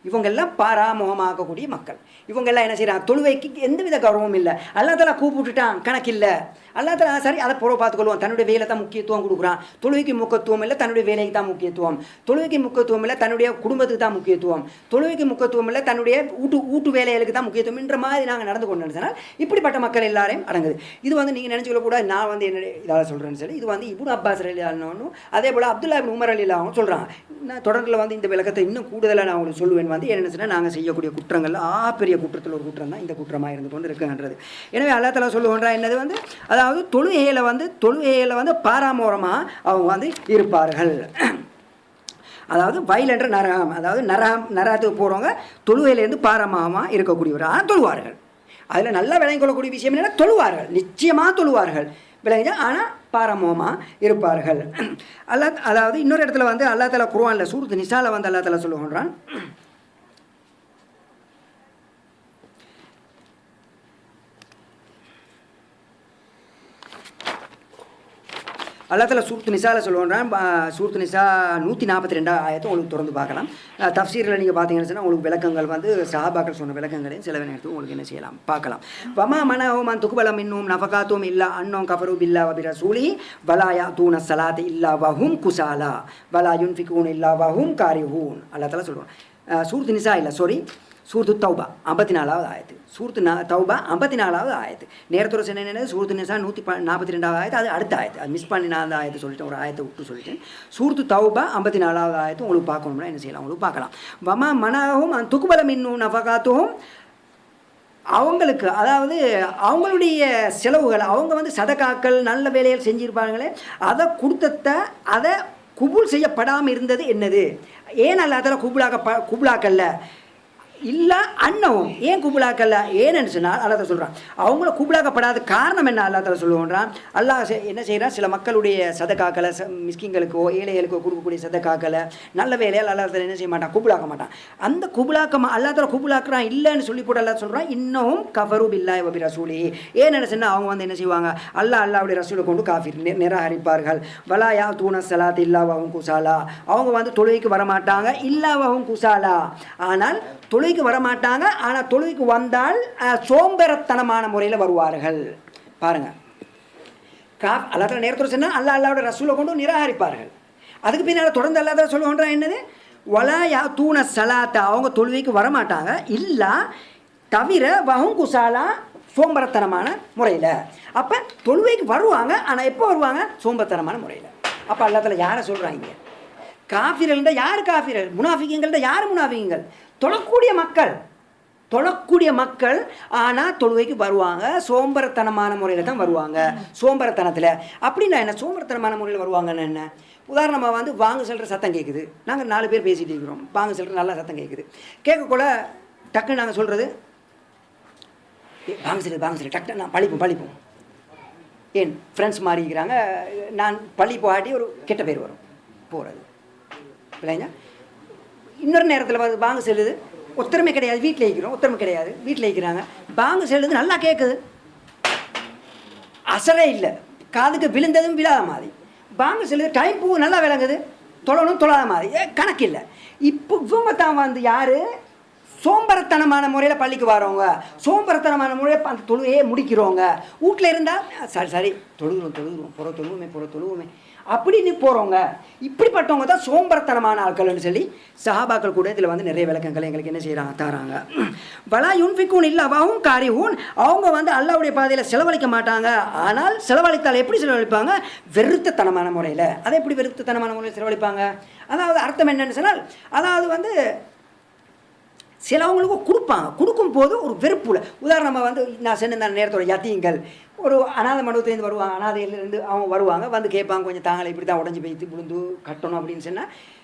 இவங்கெல்லாம் பாராமுகமாக்கக்கூடிய மக்கள். இவங்கெல்லாம் என்ன செய்கிறாங்க? தொழுவைக்கு எந்தவித கௌரவமும் இல்லை. அல்லாஹ் தஆலா கூப்பிட்டுட்டான், கணக்கில்லை. அல்லாஹ் தஆலா சரி அதை புற பார்த்துக்கொள்வோம். தன்னுடைய வேலை தான் முக்கியத்துவம் கொடுக்குறான். தொழுவைக்கு முக்கியத்துவம் இல்லை, தன்னுடைய வேலைக்கு தான் முக்கியத்துவம். தொழுவைக்கு முக்கியத்துவம் இல்லை, தன்னுடைய குடும்பத்துக்கு தான் முக்கியத்துவம். தொழுவைக்கு முக்கியத்துவம் இல்லை, தன்னுடைய வீட்டு வேலைகளுக்கு தான் முக்கியத்துவம் என்ற மாதிரி நாங்கள் நடந்து கொண்டு சொன்னால் இப்படிப்பட்ட மக்கள் எல்லாரையும் அடங்குது. இது வந்து நீங்கள் நினச்சிக்கொள்ள கூட நான் வந்து என்ன இதால் சொல்கிறேன்னு சொல்லி, இது வந்து இப்னு அப்பாஸ் ரலியல்லாஹு, அதே போல் அப்துல்லா இப்னு உமர் ரலியல்லாஹு சொல்கிறாங்க. நான் தொடர்ந்து வந்து இந்த விளக்கத்தை இன்னும் கூடுதலாக நான் உங்களுக்கு சொல்லுவேன். வந்து என்னென்னு சொன்னால், நாங்கள் செய்யக்கூடிய குற்றங்கள் பெரிய குற்றத்தில் ஒரு குற்றம் தான் இந்த குற்றமாக இருந்து கொண்டு இருக்குன்றது. எனவே அல்லாஹ் தஆலா சொல்லுகின்றா என்னது வந்து, அதாவது தொழுகையில் வந்து பாராமுகமாக அவங்க வந்து இருப்பார்கள். அதாவது வயல் என்ற நரகம், அதாவது நரகத்துக்கு போகிறவங்க தொழுகையிலேருந்து பாராமுகமாக இருக்கக்கூடியவராக தொழுவார்கள். அதில் நல்லா விளங்கிக் கொள்ளக்கூடிய விஷயம் என்னென்னா, தொழுவார்கள், நிச்சயமாக தொழுவார்கள், விளங்குச்சா? ஆனால் பாராமுகமாக இருப்பார்கள். அதாவது இன்னொரு இடத்துல வந்து அல்லாஹ் தஆலா குர்ஆனில் சூரத்து நிசால வந்து அல்லாஹ் தஆலா சொல்லுகின்றான், அல்லாஹ் சூரத்து நிசாவில் சொல்லுவான். சூரத்து நிசா 142 ஆயத்தை உங்களுக்கு தொடர்ந்து பார்க்கலாம். தஃப்சீரில் நீங்கள் பார்த்தீங்கன்னு சொன்னால் உங்களுக்கு விளக்கங்கள் வந்து சஹாபாக்கள் சொன்ன விளக்கங்களையும் சில நேரத்துக்கு உங்களுக்கு என்ன செய்யலாம் பார்க்கலாம். வமா மனஹும் அன் துக்பல மின்ஹும் நஃபகாத்துஹும் இல்லா அன்னஹும் கஃபரு பில்லாஹி வ பிரசூலிஹி வலா யஅதூன ஸலாத இல்லா வஹும் குஸாலா வலா யுன்ஃபிகூன இல்லா வஹும் காரிஹூன். அல்லாஹ் தஆலா சொல்லுவான். சூரத்து நிசா இல்லை, சூரத்து தௌபா 54வது ஆயத்து. சூரத்து தௌபா 54வது ஆயத்து. நேரத்தோட சொன்னது சூரத்து நிசா 142வது ஆயத்து. அது அடுத்த ஆயத்து, அது மிஸ் பண்ணி நான் அந்த ஆயத்தை சொல்லிட்டேன், ஒரு ஆயத்தை விட்டு சொல்லிட்டேன். சூரத்து தௌபா 54வது ஆயத்து உங்களுக்கு பார்க்கணும்னா என்ன செய்யலாம், உங்களுக்கு பார்க்கலாம். வமா மனஹும் அன் துக்பல மின்ஹும் நஃபகாத்துஹும், அவங்களுக்கு அதாவது அவங்களுடைய செலவுகள், அவங்க வந்து சதகாக்கள் நல்ல வேலைகள் செஞ்சுருப்பாங்களே, அதை கொடுத்த அதை குபூல் செய்யப்படாமல் இருந்தது என்னது, ஏன் அல்லாஹ் தஆலா குபூலாக்கல்ல இல்லை அன்னவும் ஏன் குபுலாக்கல்ல, ஏன்னு சொன்னால் அல்லாஹ் சொல்கிறான் அவங்கள குபுலாக்கப்படாத காரணம் என்ன அல்லாஹ் தஆலா சொல்லுவான். அல்லாஹ் என்ன செய்கிறான், சில மக்களுடைய சதகாக்களை மிஸ்கின்களுக்கோ ஏழைகளுக்கோ கொடுக்கக்கூடிய சதகாக்களை நல்ல வேலையால் அல்லாஹ் தஆலா என்ன செய்ய மாட்டான், குபுலாக்க மாட்டான். அந்த அல்லாஹ் தஆலா குபுலாக்குறான் இல்லைன்னு சொல்லி போட்டு அல்லாஹ் சொல்கிறான் இன்னும் கஃபரு பில்லாஹி வ பிரசூலிஹி. ஏன்னு சொன்னால் அவங்க வந்து என்ன செய்வாங்க, அல்லாஹ்வுடைய ரசூலை கொண்டு காஃபிர் நிராகரிப்பார்கள். வலா யஅதூன ஸலாத இல்லா வஹும் குஸாலா, அவங்க வந்து தொழுகைக்கு வரமாட்டாங்க இல்லா வஹும் குஸாலா, ஆனால் தொழுகைக்கு வரமாட்டாங்க, ஆனால் தொழுகைக்கு வந்தால் சோம்பேறத்தனமான முறையில் வருவார்கள். பாருங்க, அல்லாஹ் நேரத்தோடு சொன்னால் அல்லாஹ்வோட ரசூலை கொண்டு நிராகரிப்பார்கள். அதுக்கு பின்னால் தொடர்ந்து அல்லாஹ் சொல்லுவோன்றா என்னது, வலா யஅதூன ஸலாத்த, அவங்க தொழுகைக்கு வரமாட்டாங்க இல்லா தவிர வஹும் குஸாலா, சோம்பேறத்தனமான முறையில். அப்போ தொழுகைக்கு வருவாங்க, ஆனால் எப்போ வருவாங்க, சோம்பேறத்தனமான முறையில். அப்போ அல்லாஹ் யாரை சொல்கிறாங்க, காஃபிர்கள்ட யார் காஃபிர்கள், முனாஃபிகங்கள்ட யார் முனாஃபிகங்கள், தொழக்கூடிய மக்கள் ஆனால் தொழுகைக்கு வருவாங்க, சோம்பரத்தனமான முறையில் தான் வருவாங்க. சோம்பரத்தனத்தில் அப்படின்னா என்ன, சோம்பரத்தனமான முறையில் வருவாங்கன்னு என்ன, உதாரணமாக வந்து வாங்க செல்கிற சத்தம் கேட்குது, நாங்கள் 4 பேர் பேசிகிட்டு இருக்கிறோம், வாங்க செல்கிற நல்லா சத்தம் கேட்குது, கேட்கக்கூட டக்குன்னு நாங்கள் சொல்கிறது வாங்க செல்லு டக்குன்னு நான் பழிப்போம். ஏன் ஃப்ரெண்ட்ஸ் மாறி இருக்கிறாங்க, நான் பள்ளி போகாட்டி ஒரு கெட்ட பேர் வரும் போகிறது இல்லைங்க. இன்னொரு நேரத்தில் வந்து பாங்கு செல்லுது, ஒத்தரமே கிடையாது, வீட்டில் இருக்கிறோம், ஒத்தரமே கிடையாது, வீட்டில் இருக்கிறாங்க, பாங்கு செல்லுது நல்லா கேட்குது, அசரே இல்லை, காதுக்கு விழுந்ததும் விழாத மாதிரி, பாங்கு செல்லுது டைம் பூ நல்லா விளங்குது, தொழணும் தொழாத மாதிரி, கணக்கு இல்லை. இப்போ இவங்க தான் வந்து யார், சோம்பரத்தனமான முறையில் பள்ளிக்கு வரவங்க, சோம்பரத்தனமான முறையில் அந்த தொழுகையே முடிக்கிறவங்க. வீட்டில் இருந்தால் சரி தொழுகிறோம் புற தொழுவுமே அப்படின்னு போகிறவங்க, இப்படிப்பட்டவங்க தான் சோம்பரத்தனமான ஆட்கள்னு சொல்லி சஹாபாக்கள் கூட இதில் வந்து நிறைய விளக்கங்கள் எங்களுக்கு என்ன செய்கிறாங்க, தராங்க. வலா யுன்ஃபிகூன் இல்லா வஹும் காரிஹூன், அவங்க வந்து அல்லாஹ்வுடைய பாதையில் செலவழிக்க மாட்டாங்க, ஆனால் செலவழித்தால் எப்படி செலவழிப்பாங்க, வெறுத்தனமான முறையில். அதை எப்படி வெறுத்தனமான முறையில் செலவழிப்பாங்க, அதாவது அர்த்தம் என்னன்னு சொன்னால், அதாவது வந்து சிலவங்களுக்கு கொடுப்பாங்க, கொடுக்கும்போது ஒரு வெறுப்புல. உதாரணமாக வந்து நான் சொன்ன நேரத்தோட யத்தீங்கள் ஒரு அநாத மண்டபத்துலேருந்து வருவாங்க, அநாதையிலேருந்து அவங்க வருவாங்க, வந்து கேட்பாங்க கொஞ்சம் தாங்களை இப்படி தான் உடஞ்சி போய்த்து விழுந்து கட்டணும் அப்படின்னு சொன்னால்,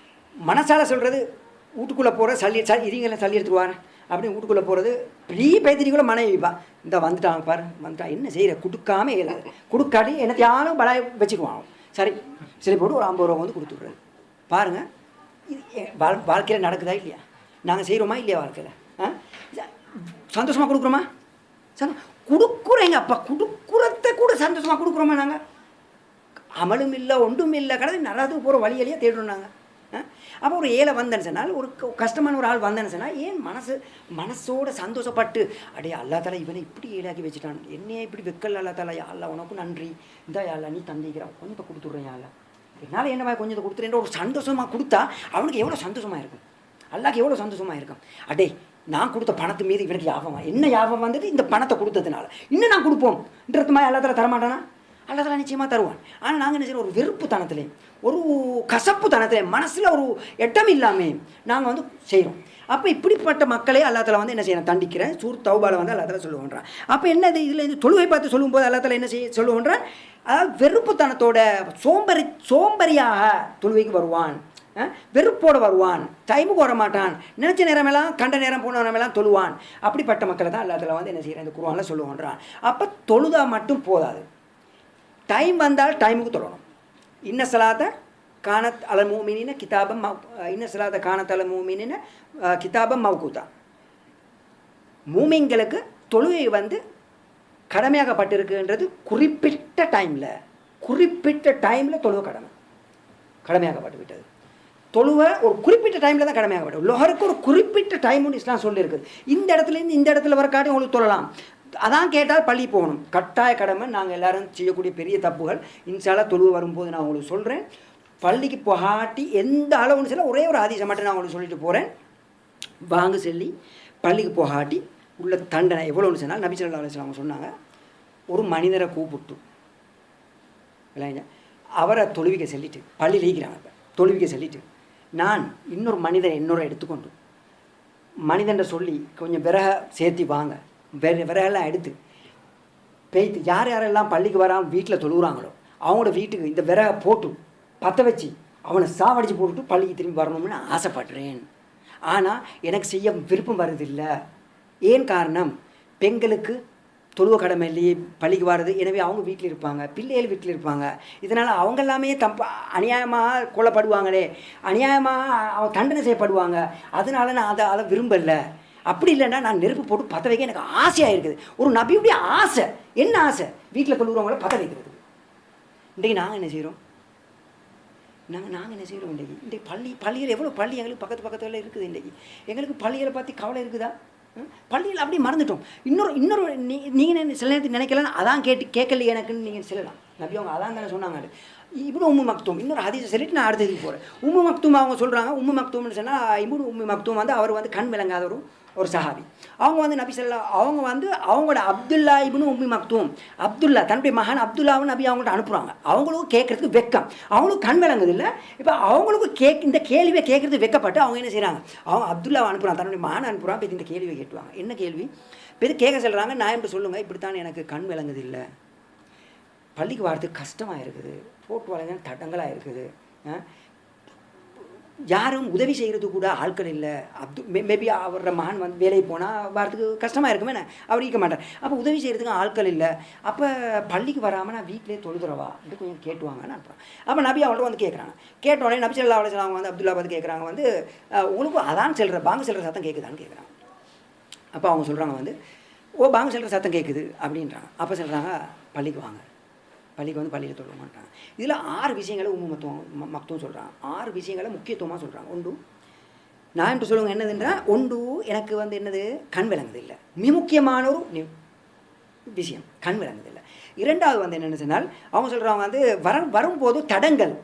மனசால சொல்கிறது வீட்டுக்குள்ளே போகிற இதுங்களை சளி எடுத்துருவார் அப்படின்னு வீட்டுக்குள்ளே போகிறது பெரிய பேத்திரி கூட மனைவி வைப்பா, இந்த வந்துட்டாங்க பாரு வந்துட்டா என்ன செய்கிற, கொடுக்காம இயலாது, கொடுக்காட்டி என்னத்தையாலும் பலாய வச்சுக்குவாங்க. சரி சரி போட்டு ஒரு 50 ரூபா வந்து கொடுத்துட்றது. பாருங்கள் இது வாழ்க்கையில் நடக்குதா இல்லையா, நாங்கள் செய்கிறோமா இல்லையா, வாழ்க்கையில் சந்தோஷமாக கொடுக்குறோமா, கொடுக்குறேங்க அப்பா, கொடுக்குறத கூட சந்தோஷமாக கொடுக்குறோமா, நாங்கள் அமலும் இல்லை ஒன்றும் இல்லை, கடவுள் நல்லதுக்கு போகிற வழியிலேயே தேடுறோம் நாங்கள். அப்போ ஒரு ஏழை வந்தேன்னு சொன்னால், ஒரு கஷ்டமான ஒரு ஆள் வந்தேன்னு சொன்னால், ஏன் மனசோட சந்தோஷப்பட்டு அடையே அல்லாஹ் தஆலா இவனை இப்படி ஏழாக்கி வச்சுட்டான், என்னையே இப்படி வெக்கல் அல்லாஹ் தஆலா, யா அல்லாஹ் உனக்கும் நன்றி, இந்த யா அல்லாஹ் நீ தந்திக்கிறான், கொஞ்சத்தை கொடுத்துட்றேன் யா அல்லாஹ், என்னால் என்னவா கொஞ்சத்தை கொடுத்துறேன்ற ஒரு சந்தோஷமாக கொடுத்தா அவனுக்கு எவ்வளோ சந்தோஷமாக இருக்கும், அல்லாஹ்க்கு எவ்வளோ சந்தோஷமாக இருக்கும். அடே நான் கொடுத்த பணத்து மீது இவனுக்கு யாபமா, என்ன யாபம் வந்துட்டு இந்த பணத்தை கொடுத்ததுனால இன்னும் நான் கொடுப்போம்ன்றது மாதிரி அல்லாஹ் தஆலா தரமாட்டானா, அல்லாஹ் தஆலா நிச்சயமாக தருவான். ஆனால் நாங்கள் என்ன செய்யறோம், ஒரு வெறுப்பு தனத்திலே, ஒரு கசப்பு தனத்திலே, மனசில் ஒரு எட்டம் இல்லாமல் நாங்கள் வந்து செய்கிறோம். அப்போ இப்படிப்பட்ட மக்களே அல்லாஹ் தஆலா வந்து என்ன செய்யணும், தண்டிக்கிறேன். சூரத் தௌபால வந்து அல்லாஹ் தஆலா சொல்லுவோன்றான். அப்போ என்னது இதில் இந்த தொழுகை பார்த்து சொல்லும்போது அல்லாஹ் தஆலா என்ன சொல்லுவோன்றான், அதாவது வெறுப்புத்தனத்தோட சோம்பரியாக தொழுகைக்கு வருவான், வெறுப்போடு வருவான், டைமுக்கு வர மாட்டான், நினச்ச நேரமெல்லாம் கண்ட நேரம் போன நேரமெல்லாம் தொழுவான். அப்படிப்பட்ட மக்களை தான் அல்லாஹ் தஆலா வந்து என்ன செய்கிறேன், இந்த குர்ஆனில் சொல்லுவோன்றான். அப்போ தொழுதா மட்டும் போதாது, டைம் வந்தால் டைமுக்கு தொழணும். இன்ன ஸலாத்த கானத் அலல் முஃமினீன கிதாபம் இன்ன ஸலாத்த கானத் அலல் முஃமினீன கிதாபம் மவ்கூதா, மூமின்களுக்கு தொழுகை வந்து கடமையாகப்பட்டிருக்குன்றது குறிப்பிட்ட டைமில், குறிப்பிட்ட டைமில் தொழுவ கடமையாக்கப்பட்டு விட்டது. தொழுவை ஒரு குறிப்பிட்ட டைமில் தான் கடமையாக்கப்பட்டது. லொஹருக்கு ஒரு குறிப்பிட்ட டைம் ஒன்று இஸ்லாம் சொல்லியிருக்குது. இந்த இடத்துலேருந்து இந்த இடத்துல வரக்காட்டி உங்களுக்கு தொழலாம். அதான் கேட்டால் பள்ளி போகணும், கட்டாய கடமை. நாங்கள் எல்லோரும் செய்யக்கூடிய பெரிய தப்புகள். இன்ஷால்லா தொழுவ வரும்போது நான் உங்களுக்கு சொல்கிறேன். பள்ளிக்கு போகாட்டி எந்த அளவுன்னு சொல்ல ஒரே ஒரு ஆதிசம் மட்டும் நான் உங்களுக்கு சொல்லிட்டு போகிறேன். வாங்க சொல்லி பள்ளிக்கு போகாட்டி உள்ள தண்டனை எவ்வளோன்னு சொன்னால் நபி ஸல்லல்லாஹு அலைஹி வஸல்லம் சொன்னாங்க, ஒரு மனிதரை கூப்பிட்டு இல்லைங்க அவரை தொழுவிக்க சொல்லிட்டு பள்ளியில் ஈக்கிறாங்க. தொழுவிக்க சொல்லிட்டு நான் இன்னொரு மனிதரை எடுத்துக்கொண்டு மனிதன்ட்ட சொல்லி கொஞ்சம் விறக சேர்த்தி வாங்க, விறகெல்லாம் எடுத்து பெய்த்து யார் யாரெல்லாம் பள்ளிக்கு வராமல் வீட்டில் தொழுகிறாங்களோ அவங்களோட வீட்டுக்கு இந்த விறகை போட்டு பற்ற வச்சு அவனை சாவடித்து போட்டுட்டு பள்ளிக்கு திரும்பி வரணும்னு ஆசைப்படுறேன். ஆனால் எனக்கு செய்ய விருப்பம் வருதில்லை. ஏன் காரணம், பெண்களுக்கு தொழுவ கடமை இல்லையே பள்ளிக்கு வர்றது. எனவே அவங்க வீட்டில் இருப்பாங்க, பிள்ளைகள் வீட்டில் இருப்பாங்க. இதனால் அவங்க எல்லாமே அநியாயமாக கொல்லப்படுவாங்களே, அநியாயமாக அவங்க தண்டனை செய்யப்படுவாங்க. அதனால நான் அதை விரும்பலை. அப்படி இல்லைன்னா நான் நெருப்பு போட்டு பற்ற வைக்க எனக்கு ஆசையாக இருக்குது. ஒரு நபியுடைய ஆசை. என்ன ஆசை? வீட்டில் தொழுகிறவங்கள பற்ற வைக்கிறது. இன்றைக்கு நாங்கள் என்ன செய்கிறோம்? நாங்கள் என்ன செய்கிறோம்? இன்றைக்கு பள்ளிகள் எவ்வளோ பள்ளி எங்களுக்கு பக்கத்தில் இருக்குது. இன்றைக்கி எங்களுக்கு பள்ளிகளை பற்றி கவலை இருக்குதா? பள்ளியில் அப்படி மறந்துட்டோம். இன்னொரு நீங்கள் சில நேரத்துக்கு நினைக்கலாம், அதான் கேட்கல எனக்குன்னு நீங்கள் சொல்லலாம். நபி அவங்க அதான் தானே சொன்னாங்க. இப்னு உம்மு மக்தூம் இன்னொரு ஹதீஸை சொல்லிட்டு நான் அடுத்ததுக்கு போகிறேன். உம்மு மக்தூம் அவங்க சொல்கிறாங்க. உம்மு மக்தூம்னு சொன்னால் இப்னு உம்மு மக்தூம் வந்து அவர் வந்து கண் விளங்காத ஒரு சஹாபி. அவங்க வந்து நபி ஸல்லல்லாஹு அவங்க வந்து அவங்களோட அப்துல்லா இப்னு உம்மு மக்தூம், அப்துல்லா தன்னுடைய மகன் அப்துல்லாவும் நபி அவங்கள்ட்ட அனுப்புகிறாங்க. அவங்களுக்கும் கேட்குறதுக்கு வெக்கம், அவங்களுக்கும் கண் விளங்குது இல்லை. இப்போ அவங்களுக்கும் இந்த கேள்வியை கேட்குறது வெக்கப்பட்டு அவங்க என்ன செய்கிறாங்க, அவங்க அப்துல்லாவை அனுப்புகிறாங்க, தன்னுடைய மகனை அனுப்புகிறாங்க. இப்போ இந்த கேள்வியை கேட்டுவாங்க. என்ன கேள்வி? இப்போ இது கேட்க சொல்கிறாங்க, நான் எப்படி சொல்லுங்கள், இப்படித்தான் எனக்கு கண் விளங்குது இல்லை, பள்ளிக்கு வரதுக்கு கஷ்டமாக இருக்குது, போட்டு வளைஞ்ச தடங்களாக இருக்குது, யாரும் உதவி செய்கிறது கூட ஆட்கள் இல்லை. மேபி அவரோட மகன் வந்து வேலைக்கு போனால் வரத்துக்கு கஷ்டமாக இருக்குமே, அவர் இருக்க மாட்டார். அப்போ உதவி செய்கிறதுக்கு ஆட்கள் இல்லை. அப்போ பள்ளிக்கு வராமல் நான் வீட்டிலே தொழுதுறவா அப்படி கொஞ்சம் கேட்டுவாங்கன்னு அனுப்புகிறேன். அப்போ நபி அவங்கள்ட்ட வந்து கேட்குறாங்க. கேட்ட உடனே நபி ஸல்லல்லாஹு அலைஹி வஸல்லம் வந்து அப்துல்லா பார்த்து கேட்குறாங்க, வந்து உங்களுக்கு அதான் செல்கிற பாங்க செல்கிற சத்தம் கேட்குதான்னு கேட்குறாங்க. அப்போ அவங்க சொல்கிறாங்க வந்து, ஓ பாங்க செல்கிற சத்தம் கேட்குது அப்படின்றாங்க. அப்போ சொல்கிறாங்க, பள்ளிக்கு வாங்க, பள்ளிக்கு வந்து பள்ளியில் தொழுவ மாட்டாங்க. இதில் 6 விஷயங்களை மக்தூம் சொல்கிறாங்க. 6 விஷயங்களை முக்கியத்துவமாக சொல்கிறாங்க. ஒன்று நான் என்று சொல்லுவாங்க என்னதுன்றா, ஒன்று எனக்கு வந்து என்னது கண் விளங்குது இல்லை, மிக முக்கியமான ஒரு விஷயம் கண் விளங்குது இல்லை. இரண்டாவது வந்து என்னென்னு சொன்னால் அவங்க சொல்கிறவங்க வந்து வரும்போது தடங்கள்,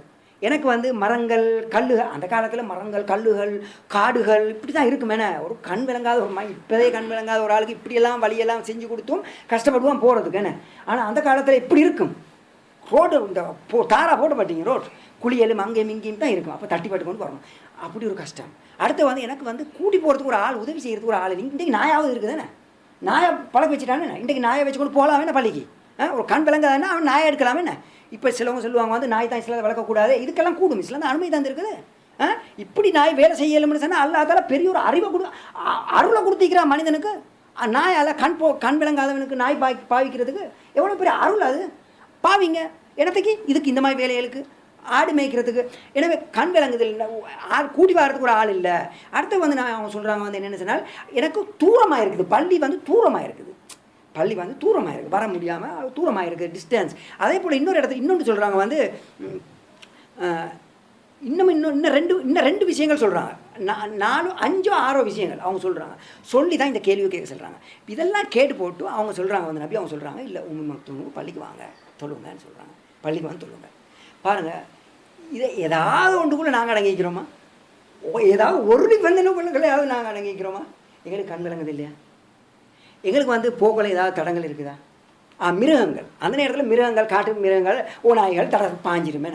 எனக்கு வந்து மரங்கள் கல்லுகள், அந்த காலத்தில் மரங்கள் கல்லுகள் காடுகள் இப்படி தான் இருக்குமேன. ஒரு கண் விளங்காத ஒரு இப்போதே கண் விளங்காத ஒரு ஆளுக்கு இப்படியெல்லாம் வழியெல்லாம் செஞ்சு கொடுத்தும் கஷ்டப்படுவான் போகிறதுக்குன்னு. ஆனால் அந்த காலத்தில் இப்படி இருக்கும். ரோடு இந்த தாரா போட்டு பார்த்தீங்க, ரோட் குளியலும் அங்கேயும் இங்கேயும் தான் இருக்கும். அப்போ தட்டி பட்டு கொண்டு வரணும். அப்படி ஒரு கஷ்டம். அடுத்து வந்து எனக்கு வந்து கூட்டி போகிறதுக்கு ஒரு ஆள், உதவி செய்கிறதுக்கு ஒரு ஆள். இன்றைக்கு நாயாவது இருக்குதுதானே, நாயை பழக்க வச்சுட்டானே, இன்றைக்கு நாயை வச்சு கொண்டு போகலாமே பள்ளிக்கு. ஒரு கண் விளங்காதானே அவன் நாயை எடுக்கலாமே. இப்போ சிலவங்க சொல்லுவாங்க வந்து நாய் தான் இஸ்லாத்தை வளர்க்கக்கூடாது, இதுக்கெல்லாம் கூடும், இஸ்லாம் தான் அனுமதி தந்துருக்குது. இப்படி நாய் வேலை செய்யலும்னு சொன்னால் அல்லாஹ் பெரிய ஒரு அறிவை அருளை கொடுத்திக்கிறான் மனிதனுக்கு. நாயால் கண் விளங்காதவனுக்கு நாய் பாவிக்கிறதுக்கு எவ்வளோ பெரிய அருள் அது. பாவிங்க இடத்துக்கு இதுக்கு இந்த மாதிரி வேலைகளுக்கு ஆடு மேய்க்கிறதுக்கு. எனவே கண் விளங்குதல் கூட்டி வர்றதுக்கு ஒரு ஆள் இல்லை. அடுத்து வந்து நான் அவங்க சொல்கிறாங்க வந்து என்னென்னு சொன்னால், எனக்கு தூரமாக இருக்குது, பள்ளி வந்து தூரமாக இருக்குது, பள்ளி வந்து தூரமாக இருக்குது, வர முடியாமல் தூரமாக இருக்குது, டிஸ்டன்ஸ். அதே போல் இன்னொன்று சொல்கிறாங்க வந்து இன்னும் ரெண்டு விஷயங்கள் சொல்கிறாங்க. 4 5 6 விஷயங்கள் அவங்க சொல்கிறாங்க. சொல்லி தான் இந்த கேள்வியை கேட்க சொல்கிறாங்க. இதெல்லாம் கேட்டு போட்டு அவங்க சொல்கிறாங்க வந்து நபி அவங்க சொல்கிறாங்க, இல்லை உம்மு மக்தூம் பள்ளிக்கு வாங்க தொழுங்கன்னு சொல்கிறாங்க. பள்ளிக்கு வந்து தொழுங்க. பாருங்கள், இதை ஏதாவது ஒன்றுக்குள்ளே நாங்கள் அடங்கிக்கிறோமா? ஏதாவது ஒரு நிபந்தனைக்குள்ளேயாவது நாங்கள் அடங்கிக்கிறோமா? எங்களுக்கு கண் விளங்குது இல்லையா? எங்களுக்கு வந்து போக்குவரத்து ஏதாவது தடங்கள் இருக்குதா? மிருகங்கள், அந்த நேரத்தில் மிருகங்கள், காட்டு மிருகங்கள், ஓநாய்கள் பாஞ்சிருமே,